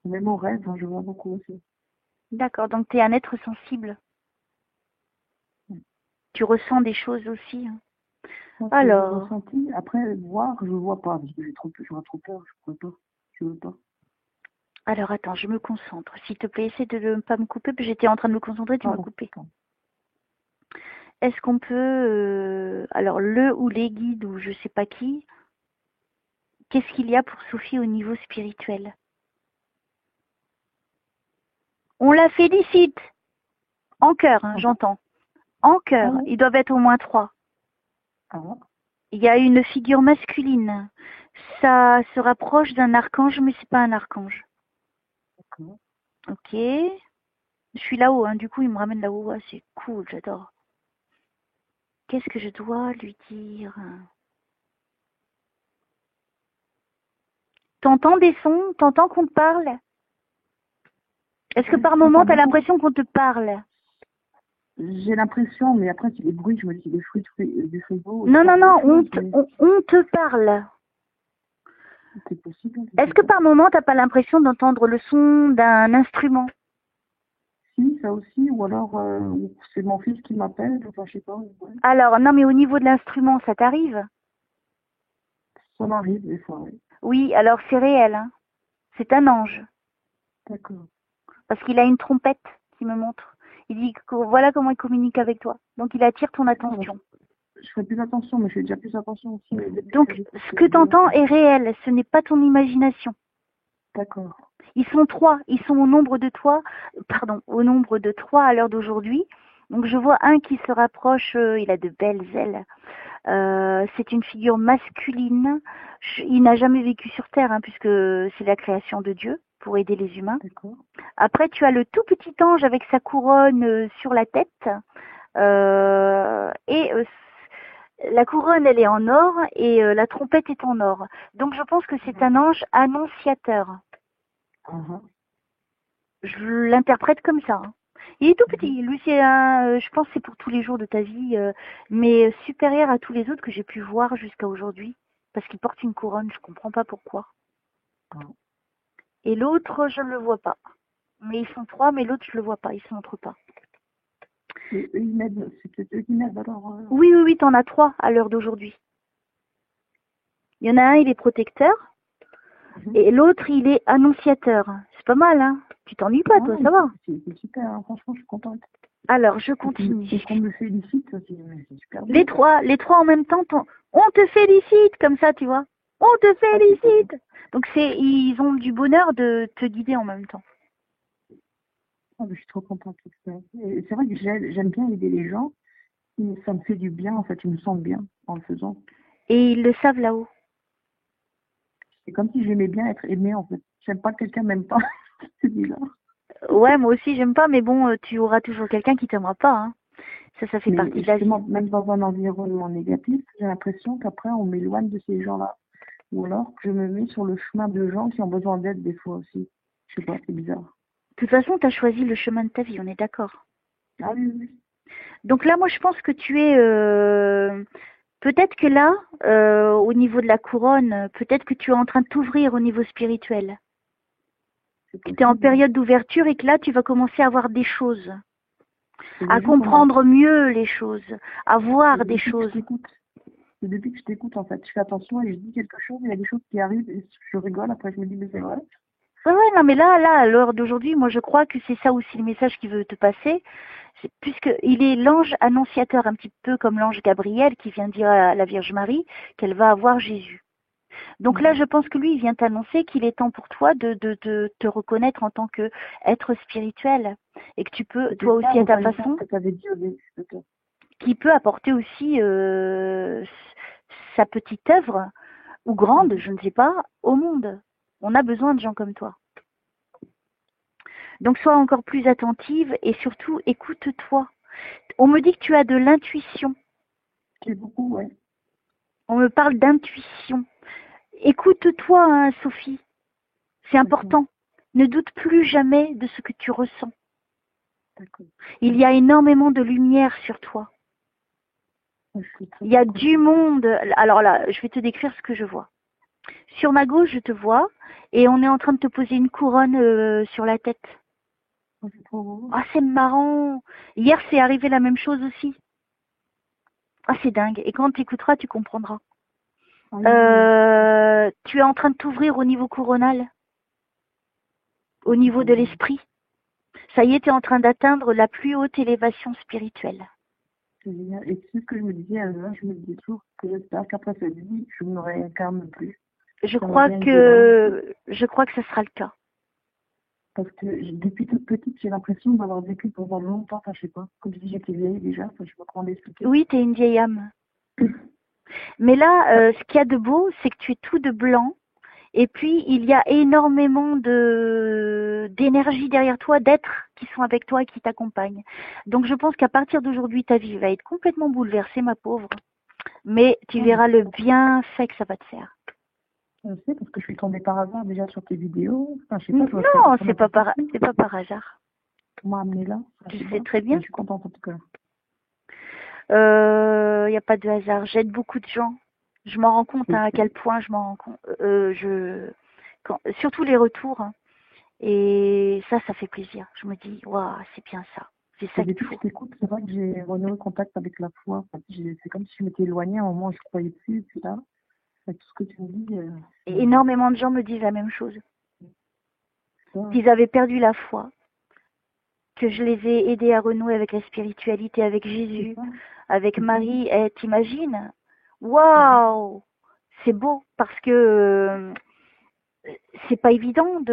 même au rêve, je vois beaucoup aussi. D'accord, donc tu es un être sensible. Tu tu ressens des choses aussi. Moi, Alors, ressenti. Après, voir, je vois pas, parce que j'aurais trop peur, je pourrais pas, je veux pas. alors attends, je me concentre. S'il te plaît, essaie de ne pas me couper, parce que j'étais en train de me concentrer, tu m'as coupé. Est-ce qu'on peut, alors le ou les guides ou je sais pas qui, qu'est-ce qu'il y a pour Sophie au niveau spirituel? On la félicite. En cœur, hein, j'entends. En cœur. Ils doivent être au moins 3. Il y a une figure masculine. Ça se rapproche d'un archange, mais c'est pas un archange. Ok. Je suis là-haut, hein, du coup il me ramène là-haut. Ouais, c'est cool, j'adore. Qu'est-ce que je dois lui dire? T'entends des sons? T'entends qu'on te parle? Est-ce que par moment t'as l'impression qu'on te parle? J'ai l'impression, mais après c'est des bruits, je me dis des fruits du frigo. Non, on te parle. C'est possible. Est-ce que par moment t'as pas l'impression d'entendre le son d'un instrument? Si, ça aussi, ou alors c'est mon fils qui m'appelle, enfin je sais pas. Ouais. Alors, non mais au niveau de l'instrument, ça t'arrive? Ça m'arrive des fois, oui. Oui, alors c'est réel, hein. C'est un ange. D'accord. Parce qu'il a une trompette qui me montre. Il dit que voilà comment il communique avec toi. Donc il attire ton attention. Je ferai plus attention, mais je fais déjà plus attention aussi. Donc ce que tu entends est réel, ce n'est pas ton imagination. D'accord. Ils sont 3, ils sont au nombre de 3 à l'heure d'aujourd'hui. Donc je vois un qui se rapproche, il a de belles ailes. C'est une figure masculine. Il n'a jamais vécu sur Terre, hein, puisque c'est la création de Dieu pour aider les humains. Après, tu as le tout petit ange avec sa couronne sur la tête. La couronne, elle est en or et la trompette est en or. Donc, je pense que c'est un ange annonciateur. Je l'interprète comme ça. Hein. Il est tout petit. Lui, c'est je pense que c'est pour tous les jours de ta vie, mais supérieur à tous les autres que j'ai pu voir jusqu'à aujourd'hui. Parce qu'il porte une couronne, je comprends pas pourquoi. Et l'autre, je ne le vois pas. Mais ils sont 3, mais l'autre, je le vois pas. Ils se montrent pas. Et eux, ils m'aident. C'est peut-être eux qui m'aident alors. Oui, t'en as 3 à l'heure d'aujourd'hui. Il y en a un, il est protecteur. Et l'autre, il est annonciateur. C'est pas mal, hein? Tu t'ennuies pas, toi, ça va? C'est super, hein. Franchement, je suis contente. Alors, je continue. Et qu'on me félicite, c'est super bien. Les trois en même temps, on te félicite, comme ça, tu vois. On te félicite. Donc, ils ont du bonheur de te guider en même temps. Oh, je suis trop contente. C'est vrai que j'aime bien aider les gens. Et ça me fait du bien, en fait. Je me sens bien en le faisant. Et ils le savent là-haut. C'est comme si j'aimais bien être aimée, en fait. J'aime pas que quelqu'un m'aime pas. C'est bizarre. Ouais, moi aussi, j'aime pas, mais bon, tu auras toujours quelqu'un qui t'aimera pas, hein. Ça fait partie de la vie. Même dans un environnement négatif, j'ai l'impression qu'après, on m'éloigne de ces gens-là. Ou alors que je me mets sur le chemin de gens qui ont besoin d'aide des fois aussi. Je sais pas, c'est bizarre. De toute façon, tu as choisi le chemin de ta vie, on est d'accord. Ah oui. Donc là, moi, je pense que tu es... peut-être que là, au niveau de la couronne, peut-être que tu es en train de t'ouvrir au niveau spirituel. Tu es en période d'ouverture et que là, tu vas commencer à voir des choses. À comprendre mieux les choses. À voir des choses. C'est depuis que je t'écoute, en fait. Je fais attention et je dis quelque chose, il y a des choses qui arrivent et je rigole, après je me dis, mais c'est vrai. Ouais, non, mais là, à l'heure d'aujourd'hui, moi je crois que c'est ça aussi le message qu'il veut te passer. Puisqu'il est l'ange annonciateur, un petit peu comme l'ange Gabriel qui vient dire à la Vierge Marie qu'elle va avoir Jésus. Donc là, je pense que lui, il vient t'annoncer qu'il est temps pour toi de te reconnaître en tant qu'être spirituel. Et que tu peux, toi aussi à ta façon, qui peut apporter aussi sa petite œuvre, ou grande, je ne sais pas, au monde. On a besoin de gens comme toi. Donc sois encore plus attentive et surtout écoute-toi. On me dit que tu as de l'intuition. C'est beaucoup, ouais. On me parle d'intuition. Écoute-toi, hein, Sophie. C'est important. Ne doute plus jamais de ce que tu ressens. Il y a énormément de lumière sur toi. Il y a du monde. Alors là, je vais te décrire ce que je vois. Sur ma gauche, je te vois et on est en train de te poser une couronne sur la tête. Ah, c'est marrant. Hier, c'est arrivé la même chose aussi. Ah, c'est dingue. Et quand tu écouteras, tu comprendras. Ah oui. Tu es en train de t'ouvrir au niveau coronal, au niveau de l'esprit. Ça y est, tu es en train d'atteindre la plus haute élévation spirituelle. C'est génial. Et c'est ce que je me disais, je me disais toujours que j'espère qu'après cette vie, je ne me réincarne plus. Je crois que ce sera le cas. Parce que depuis toute petite, j'ai l'impression d'avoir vécu pendant longtemps, enfin je sais pas, comme si j'étais vieille déjà, enfin, je sais pas comment l'expliquer. Oui, tu es une vieille âme. Mais là, ce qu'il y a de beau, c'est que tu es tout de blanc. Et puis, il y a énormément d'énergie derrière toi, d'êtres qui sont avec toi et qui t'accompagnent. Donc, je pense qu'à partir d'aujourd'hui, ta vie va être complètement bouleversée, ma pauvre. Mais tu verras le bienfait que ça va te faire. Je sais, parce que je suis tombée par hasard déjà sur tes vidéos. Enfin, je sais pas, Non, c'est pas par hasard. On m'a amené là. Tu sais très bien. Je suis contente en tout cas. Il n'y a pas de hasard. J'aide beaucoup de gens. Je m'en rends compte à quel point je m'en rends compte. Surtout les retours. Hein. Et ça fait plaisir. Je me dis, waouh, c'est bien ça. C'est ça qu'il faut. C'est vrai que j'ai renoué contact avec la foi. C'est comme si je m'étais éloignée à un moment où je ne croyais plus. Et puis là, avec tout ce que tu me dis. Et énormément de gens me disent la même chose. Qu'ils avaient perdu la foi. Que je les ai aidés à renouer avec la spiritualité, avec Jésus, avec Marie. Et t'imagines? Waouh! C'est beau parce que c'est pas évident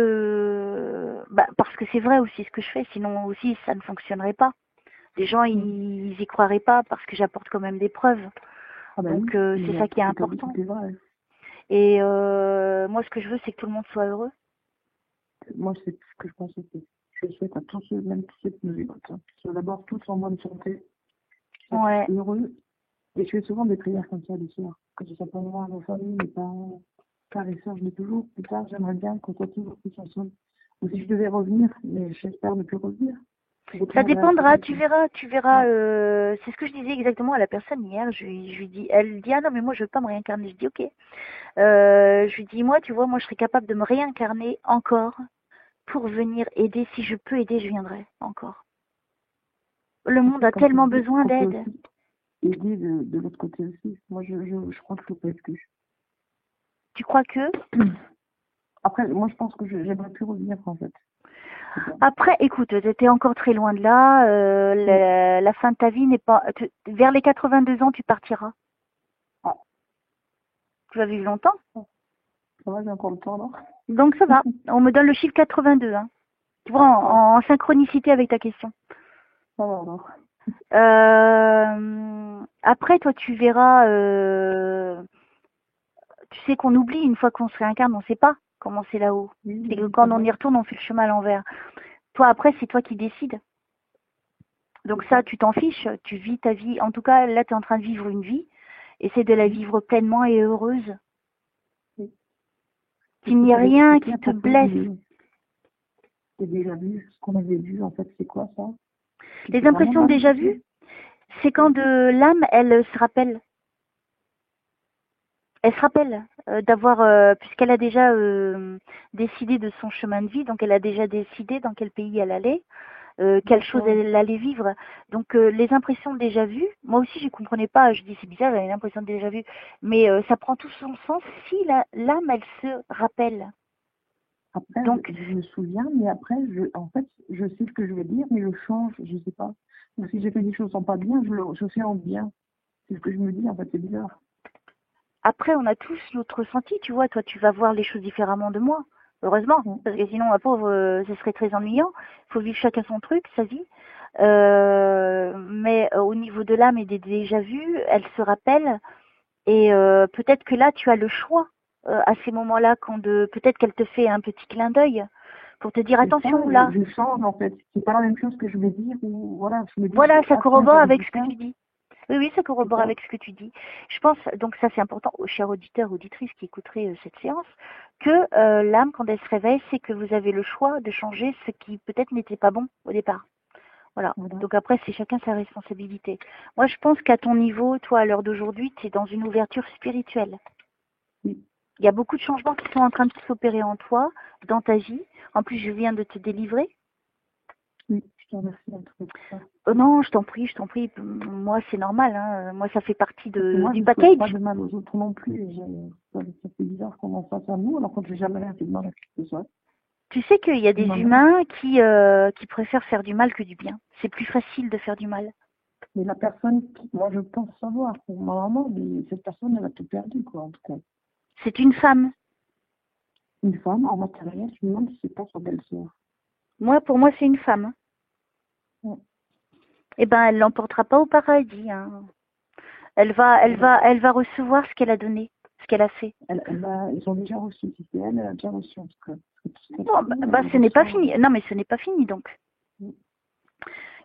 parce que c'est vrai aussi ce que je fais, sinon aussi ça ne fonctionnerait pas. Les gens ils y croiraient pas parce que j'apporte quand même des preuves. Donc c'est ça qui est important. Et moi ce que je veux c'est que tout le monde soit heureux. Moi c'est ce que je pense aussi. Je souhaite à tous ceux même qui nous écoutent, qu'ils soient d'abord tous en bonne santé, heureux. Et je fais souvent des prières comme ça le soir, que ce soit pour moi, ma famille, mes parents, frères et sœurs, je dis toujours, plus tard, j'aimerais bien qu'on soit toujours tous ensemble. Ou si je devais revenir, mais j'espère ne plus revenir. Ça dépendra, tu verras. C'est ce que je disais exactement à la personne hier. Je lui dis, elle dit ah non mais moi je veux pas me réincarner. Je dis ok. Je lui dis moi tu vois moi je serais capable de me réincarner encore pour venir aider. Si je peux aider, je viendrai encore. Le monde a tellement besoin d'aide. Aider de l'autre côté aussi. Moi je crois que je peux être plus. Tu crois que? Après, moi je pense que j'aimerais plus revenir en fait. Après, écoute, tu étais encore très loin de là. La fin de ta vie n'est pas... Vers les 82 ans, tu partiras. Ah. Tu vas vivre longtemps. Ça va, j'ai encore le temps, non? Donc ça va. On me donne le chiffre 82. Hein. Tu vois, en synchronicité avec ta question. Ça va, alors. Après, toi, tu verras... Tu sais qu'on oublie une fois qu'on se réincarne, on ne sait pas comment c'est là-haut. C'est que quand on y retourne, on fait le chemin à l'envers. Toi, après, c'est toi qui décides. Donc ça, tu t'en fiches, tu vis ta vie. En tout cas, là, tu es en train de vivre une vie. Essaie de la vivre pleinement et heureuse. Qu'il n'y ait rien qui te blesse. J'ai déjà vu ce qu'on avait vu, en fait, c'est quoi ça? Les impressions déjà vues, c'est quand l'âme, elle se rappelle. Elle se rappelle d'avoir, puisqu'elle a déjà décidé de son chemin de vie, donc elle a déjà décidé dans quel pays elle allait. Quelle chose elle allait vivre. Donc les impressions déjà vues, moi aussi je ne comprenais pas, je dis c'est bizarre, j'avais l'impression de déjà vu, mais ça prend tout son sens si l'âme elle se rappelle. Après, donc, je me souviens, mais après, en fait, je sais ce que je veux dire, mais je change, je ne sais pas. Donc si j'ai fait des choses en pas bien, je fais en bien. C'est ce que je me dis, en fait, c'est bizarre. Après, on a tous notre ressenti, tu vois, toi tu vas voir les choses différemment de moi. Heureusement, parce que sinon, ma pauvre, ce serait très ennuyant. Il faut vivre chacun son truc, sa vie. Mais au niveau de l'âme et des déjà-vus, elle se rappelle. Et peut-être que là, tu as le choix à ces moments-là, peut-être qu'elle te fait un petit clin d'œil pour te dire attention ça, là. Je change en fait. C'est pas la même chose que je vais dire. Ou, voilà, Voilà, ça corrobore avec ce que tu dis. Oui, ça corrobore avec ce que tu dis. Je pense, donc ça c'est important aux chers auditeurs, auditrices qui écouteraient cette séance, que l'âme, quand elle se réveille, c'est que vous avez le choix de changer ce qui peut-être n'était pas bon au départ. Voilà. Donc après, c'est chacun sa responsabilité. Moi, je pense qu'à ton niveau, toi, à l'heure d'aujourd'hui, tu es dans une ouverture spirituelle. Oui. Il y a beaucoup de changements qui sont en train de s'opérer en toi, dans ta vie. En plus, je viens de te délivrer. Oui, je te remercie. Non, je t'en prie, je t'en prie. Moi, c'est normal. Hein. Moi, ça fait partie Moi, du je ne souhaite pas package. de mal aux autres non plus. Ça fait bizarre qu'on en fasse à nous, alors qu'on ne fait jamais rien fait de mal à qui que ce soit. Tu sais qu'il y a des Non, humains qui préfèrent faire du mal que du bien. C'est plus facile de faire du mal. mais la personne, moi, je pense savoir, pour ma maman, mais cette personne, elle a tout perdu, quoi, en tout cas. C'est une femme. Une femme, en matériel, je me demande si c'est pas sa belle-sœur. Pour moi, c'est une femme. Ouais. Eh ben, elle l'emportera pas au paradis. Hein. Elle va recevoir ce qu'elle a donné, ce qu'elle a fait. Ils ont déjà reçu, si c'est elle, elle a déjà reçu, en tout cas. Bon, ce n'est pas fini. Non, mais ce n'est pas fini, donc.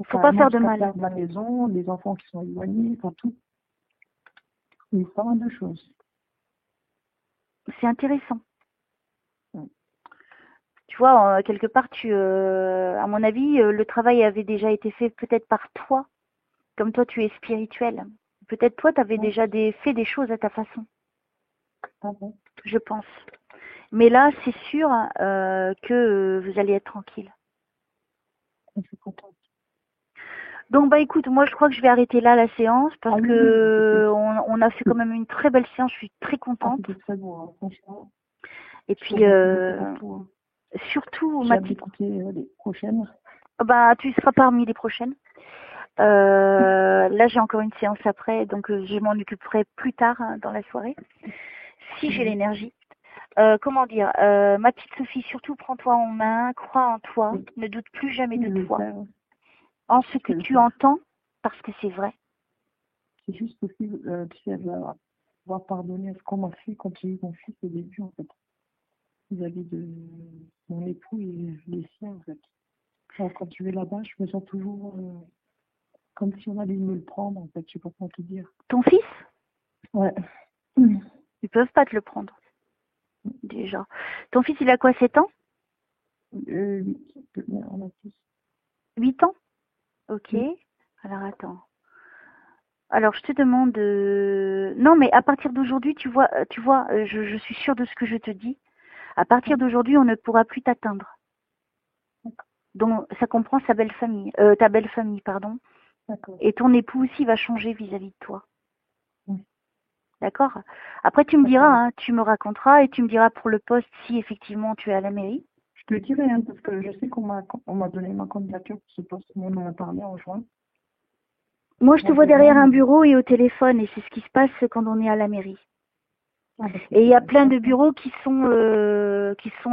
Faut pas faire de mal. De la maison, les enfants qui sont éloignés, enfin tout. Il y a pas mal de choses. C'est intéressant. Ouais. Tu vois, quelque part, à mon avis, le travail avait déjà été fait peut-être par toi. Comme toi, tu es spirituel. Peut-être toi, tu avais déjà fait des choses à ta façon. Ah bon. Je pense. Mais là, c'est sûr que vous allez être tranquille. Je suis contente. Donc, bah écoute, moi, je crois que je vais arrêter là la séance parce que on a fait quand même une très belle séance. Je suis très contente. C'était très beau, hein, franchement. Et puis, surtout, j'ai hâte d'écouter les prochaines. Bah, tu seras parmi les prochaines. Là, j'ai encore une séance après, donc je m'en occuperai plus tard dans la soirée, si j'ai l'énergie. Comment dire, ma petite Sophie, surtout prends-toi en main, crois en toi, ne doute plus jamais de toi, en ce que tu entends, parce que c'est vrai. C'est juste aussi, tu sais, avoir pardonné à ce qu'on m'a fait quand j'ai eu mon fils au début, en fait, vis-à-vis de mon époux et les siens, en fait. Alors, quand je vais là-bas, je me sens toujours comme si on allait me le prendre, en fait, je sais pas comment te dire. Ton fils? Ouais. Ils peuvent pas te le prendre, déjà. Ton fils, il a quoi, 7 ans? 8 ans? Ok. Oui. Alors, attends. Alors, je te demande... Non, mais à partir d'aujourd'hui, tu vois, je suis sûre de ce que je te dis. À partir d'aujourd'hui, on ne pourra plus t'atteindre. Donc, ça comprend ta belle famille, pardon. Et ton époux aussi va changer vis-à-vis de toi. D'accord? Après, tu me diras, hein, tu me raconteras et tu me diras pour le poste si effectivement tu es à la mairie. Je te dirai, hein, parce que je sais qu'on m'a donné ma candidature pour ce poste, on en a parlé en juin. Moi, je te vois derrière un bureau et au téléphone, et c'est ce qui se passe quand on est à la mairie. Et il y a plein de bureaux qui sont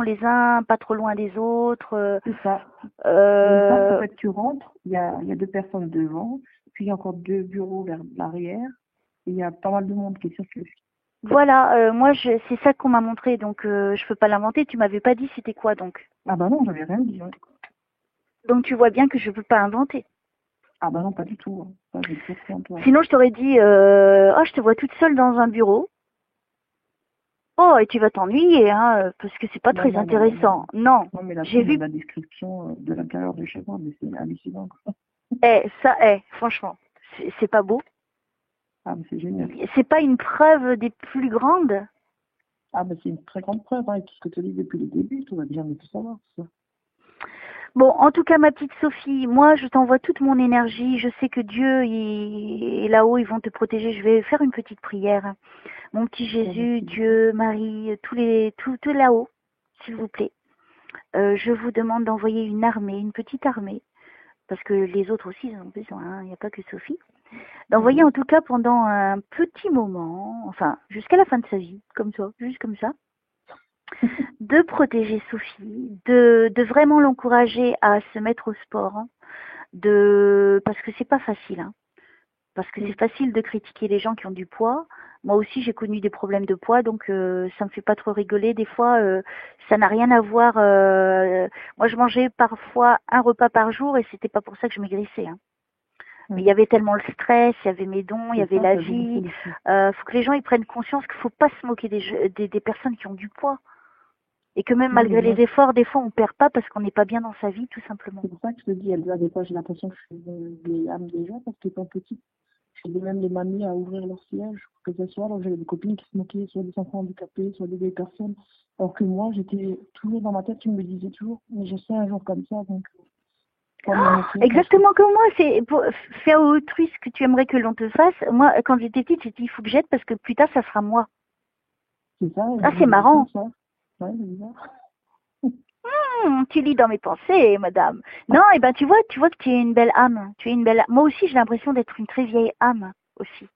les uns pas trop loin des autres. C'est ça. En fait, tu rentres, il y a 2 personnes devant, puis il y a encore 2 bureaux vers l'arrière, et il y a pas mal de monde qui circule. Voilà, moi, c'est ça qu'on m'a montré, donc je peux pas l'inventer. Tu m'avais pas dit c'était quoi, donc. Ah bah non, j'avais rien dit. Ouais. Donc tu vois bien que je peux pas inventer. Ah bah non, pas du tout. Hein. Ça, sinon, je t'aurais dit, oh, je te vois toute seule dans un bureau. Oh, et tu vas t'ennuyer, hein, parce que c'est pas très intéressant. Non, mais là, j'ai vu la description de l'intérieur de chez moi, mais c'est hallucinant. franchement, c'est pas beau. Ah, mais c'est génial. C'est pas une preuve des plus grandes. Ah, mais c'est une très grande preuve, hein, et tout ce que tu as dit depuis le début, tout va bien tout savoir, ça. Bon, en tout cas, ma petite Sophie, moi, je t'envoie toute mon énergie. Je sais que Dieu est là-haut, ils vont te protéger. Je vais faire une petite prière. Mon petit Jésus, Dieu, Marie, tout là-haut, s'il vous plaît. Je vous demande d'envoyer une petite armée, parce que les autres aussi, ils ont besoin, il n'y a pas que Sophie. D'envoyer en tout cas pendant un petit moment, enfin, jusqu'à la fin de sa vie, comme ça, juste comme ça, de protéger Sophie, de vraiment l'encourager à se mettre au sport, hein, parce que c'est pas facile, hein, parce que c'est facile de critiquer les gens qui ont du poids. Moi aussi, j'ai connu des problèmes de poids, donc ça me fait pas trop rigoler. Des fois, ça n'a rien à voir. Moi, je mangeais parfois un repas par jour et c'était pas pour ça que je maigrissais. Hein. Mais il y avait tellement le stress, il y avait mes dons, il y avait la vie. Faut que les gens ils prennent conscience qu'il faut pas se moquer des personnes qui ont du poids. Et que même malgré les efforts, des fois, on perd pas parce qu'on n'est pas bien dans sa vie, tout simplement. C'est pour ça que je te dis, des fois, j'ai l'impression que je suis des âmes déjà, parce qu'étant petite, j'aidais même les mamies à ouvrir leur siège pour que ce soit. Alors, j'avais des copines qui se moquaient sur des enfants handicapés, sur des vieilles personnes. Alors que moi, j'étais toujours dans ma tête, qui me disais toujours, mais je serai un jour comme ça, donc Exactement comme moi, c'est pour faire à autrui ce que tu aimerais que l'on te fasse. Moi, quand j'étais petite, j'ai dit il faut que j'aide parce que plus tard, ça sera moi. C'est ça. Ah, c'est marrant. Ça. Ouais, c'est bizarre. Tu lis dans mes pensées, madame. Non, et ben tu vois que tu es une belle âme. Tu es une belle. Moi aussi, j'ai l'impression d'être une très vieille âme aussi.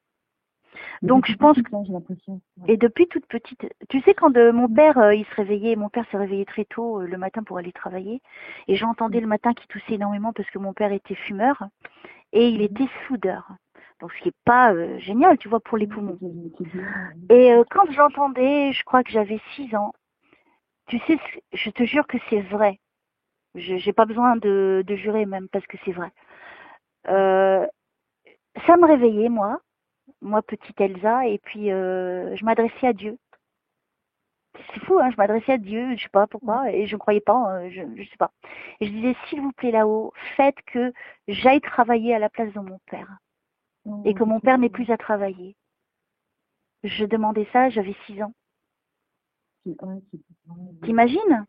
Donc je pense que j'ai l'impression. et depuis toute petite, tu sais quand mon père il se réveillait, mon père s'est réveillé très tôt le matin pour aller travailler et j'entendais le matin qu'il toussait énormément parce que mon père était fumeur et il était soudeur. Donc ce qui est pas génial, tu vois, pour les poumons. Et quand j'entendais, je crois que j'avais 6 ans. Tu sais, je te jure que c'est vrai. J'ai pas besoin de jurer même parce que c'est vrai. Ça me réveillait moi petite Elsa, et puis je m'adressais à Dieu. C'est fou, hein, je m'adressais à Dieu, je sais pas pourquoi, et je ne croyais pas, je sais pas. Et je disais, s'il vous plaît là-haut, faites que j'aille travailler à la place de mon père, et que mon père n'ait plus à travailler. Je demandais ça, j'avais 6 ans. T'imagines?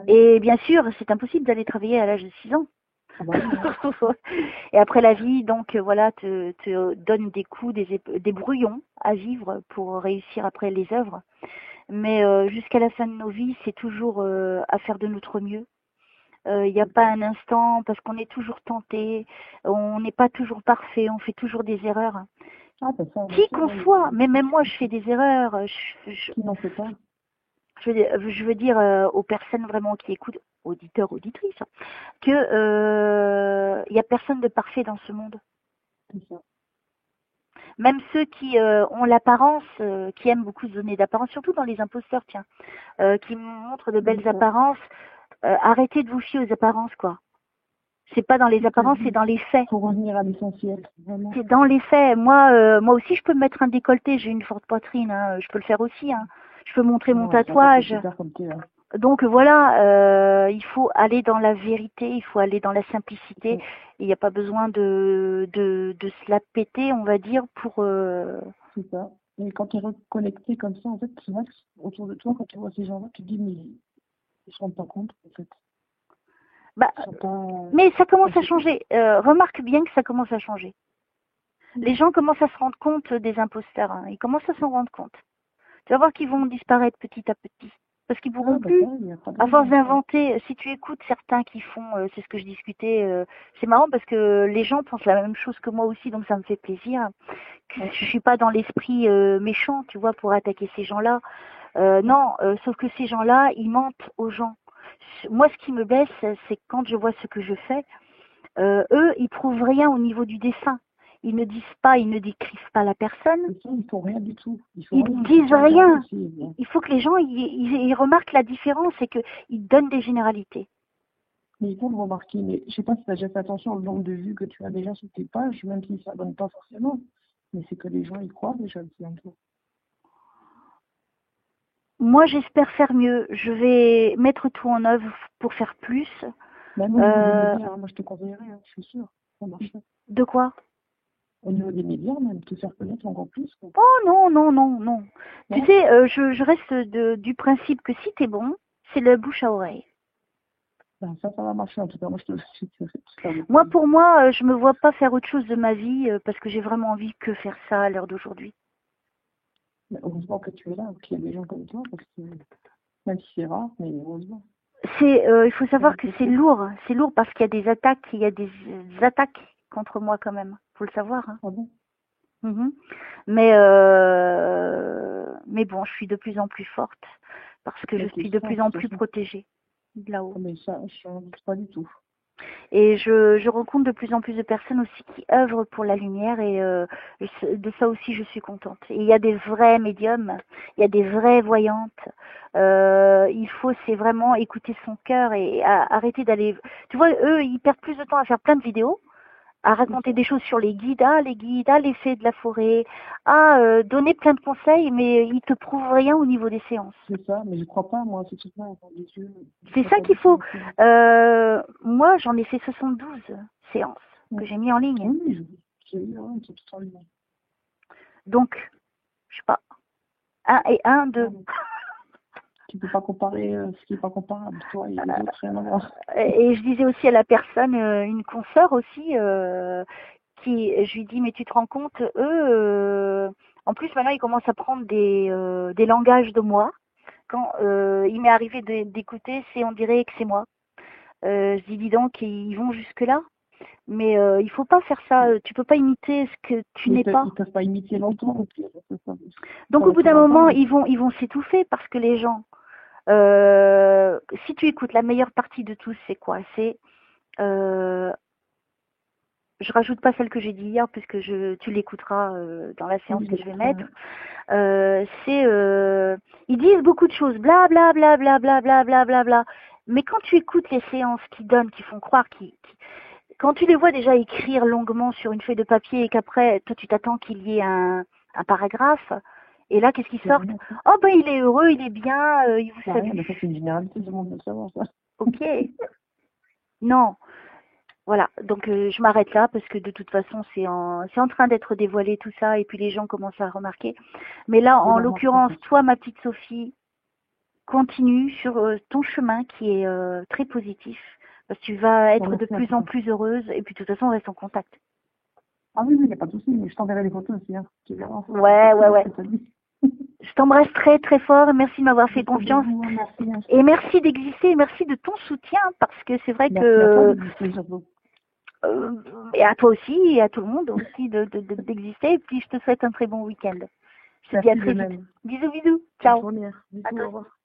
Et bien sûr, c'est impossible d'aller travailler à l'âge de 6 ans. Et après la vie, donc voilà, te donne des coups, des brouillons à vivre pour réussir après les œuvres. Mais jusqu'à la fin de nos vies, c'est toujours à faire de notre mieux. Il n'y a pas un instant, parce qu'on est toujours tenté, on n'est pas toujours parfait, on fait toujours des erreurs. Qui qu'on soit, mais même moi je fais des erreurs. Qui n'en fait pas? Je veux dire aux personnes vraiment qui écoutent, auditeurs, auditrices, que il n'y a personne de parfait dans ce monde. C'est ça. Même ceux qui ont l'apparence, qui aiment beaucoup se donner d'apparence, surtout dans les imposteurs, tiens, qui montrent de belles apparences, arrêtez de vous fier aux apparences, quoi. C'est pas dans les apparences, c'est dans les faits. Pour revenir à l'essentiel, vraiment. C'est dans les faits. Moi aussi, je peux me mettre un décolleté, j'ai une forte poitrine, hein, je peux le faire aussi, hein. Je peux montrer mon tatouage. Donc voilà, il faut aller dans la vérité, il faut aller dans la simplicité. Il n'y a pas besoin de se la péter, on va dire, pour... C'est ça. Et quand tu es reconnecté comme ça, en fait, c'est vrai qu'autour de toi, quand tu vois ces gens-là, tu te dis, mais ils ne se rendent pas compte, en fait. Bah, mais ça commence à changer. Remarque bien que ça commence à changer. Les gens commencent à se rendre compte des imposteurs. Hein. Ils commencent à s'en rendre compte. Tu vas voir qu'ils vont disparaître petit à petit. Parce qu'ils pourront plus, à force d'inventer, si tu écoutes certains qui font, c'est ce que je discutais, c'est marrant parce que les gens pensent la même chose que moi aussi, donc ça me fait plaisir. Je suis pas dans l'esprit méchant, tu vois, pour attaquer ces gens-là. Non, sauf que ces gens-là, ils mentent aux gens. Moi, ce qui me blesse, c'est quand je vois ce que je fais, eux, ils prouvent rien au niveau du dessin. Ils ne disent pas, ils ne décrivent pas la personne. Ils font rien du tout. Ils disent rien. Il faut que les gens ils remarquent la différence et qu'ils donnent des généralités. Mais il faut le remarquer. Mais je sais pas si tu as déjà fait attention au nombre de vues que tu as déjà sur tes pages, même si ça ne donne pas forcément. Mais c'est que les gens y croient déjà aussi un peu. Moi, j'espère faire mieux. Je vais mettre tout en œuvre pour faire plus. Même au niveau des médias, moi je te conseillerais, hein, je suis sûre. Ça marcherait. De quoi? Au niveau des médias, même, te faire connaître encore plus. Quoi. Oh non, non, non, non. Tu sais, je reste du principe que si t'es bon, c'est le bouche à oreille. Ben, ça va marcher en tout cas. Moi, je te Moi, pour moi, je me vois pas faire autre chose de ma vie parce que j'ai vraiment envie que faire ça à l'heure d'aujourd'hui. Mais heureusement que tu es là, qu'il y a des gens comme toi, parce que même si c'est rare, mais heureusement. Il faut savoir que c'est lourd parce qu'il y a des attaques contre moi quand même. Faut le savoir. Hein. Ah bon? Mais bon, je suis de plus en plus forte parce que je suis de plus en plus protégée là-haut. Mais ça, je n'en doute pas du tout. Et je rencontre de plus en plus de personnes aussi qui œuvrent pour la lumière et de ça aussi je suis contente. Et il y a des vrais médiums, il y a des vraies voyantes. C'est vraiment écouter son cœur et arrêter d'aller... Tu vois, eux, ils perdent plus de temps à faire plein de vidéos, à raconter des choses sur les guides, les fées de la forêt, donner plein de conseils, mais ils te prouvent rien au niveau des séances. C'est ça, mais je crois pas, moi, c'est tout ça, des yeux. C'est ça qu'il faut. Moi, j'en ai fait 72 séances que j'ai mis en ligne. Oui, j'ai eu, c'est tout en ligne. Donc, je sais pas, 1 et 1, 2. Tu peux pas comparer ce qui est pas comparable. Toi et les autres, rien à voir. Et je disais aussi à la personne, une consoeur aussi, je lui dis, mais tu te rends compte, eux, en plus maintenant ils commencent à prendre des langages de moi. Quand il m'est arrivé d'écouter, on dirait que c'est moi. Je dis donc, ils vont jusque là. Mais il faut pas faire ça. Tu peux pas imiter ce que tu n'es pas. Ils peuvent pas imiter longtemps. Donc au bout d'un moment, ils vont s'étouffer parce que les gens. Si tu écoutes, la meilleure partie de tout, c'est quoi? C'est je rajoute pas celle que j'ai dit hier puisque tu l'écouteras dans la séance que je vais mettre. Ils disent beaucoup de choses, bla bla bla bla bla bla bla bla bla. Mais quand tu écoutes les séances qui donnent, qui font croire, quand tu les vois déjà écrire longuement sur une feuille de papier et qu'après toi tu t'attends qu'il y ait un paragraphe, et là qu'est-ce qui sort? Oh ben il est heureux, il est bien, il vous salue. Mais ça c'est une généralité, tout le monde veut savoir ça. Ok. Non. Voilà, donc je m'arrête là parce que de toute façon c'est en train d'être dévoilé tout ça et puis les gens commencent à remarquer. Mais là, en l'occurrence, toi, ma petite Sophie, continue sur ton chemin qui est très positif parce que tu vas être de plus en plus heureuse et puis de toute façon on reste en contact. Ah oui, il n'y a pas de souci, mais je t'enverrai les photos aussi. Hein. Tu verras. Ouais. Je t'embrasse très très fort et merci de m'avoir fait confiance. Merci. Et merci d'exister et merci de ton soutien parce que c'est vrai et à toi aussi et à tout le monde aussi d'exister. Et puis je te souhaite un très bon week-end. Je te dis à très vite. Bisous. Ciao. Bisous, au revoir.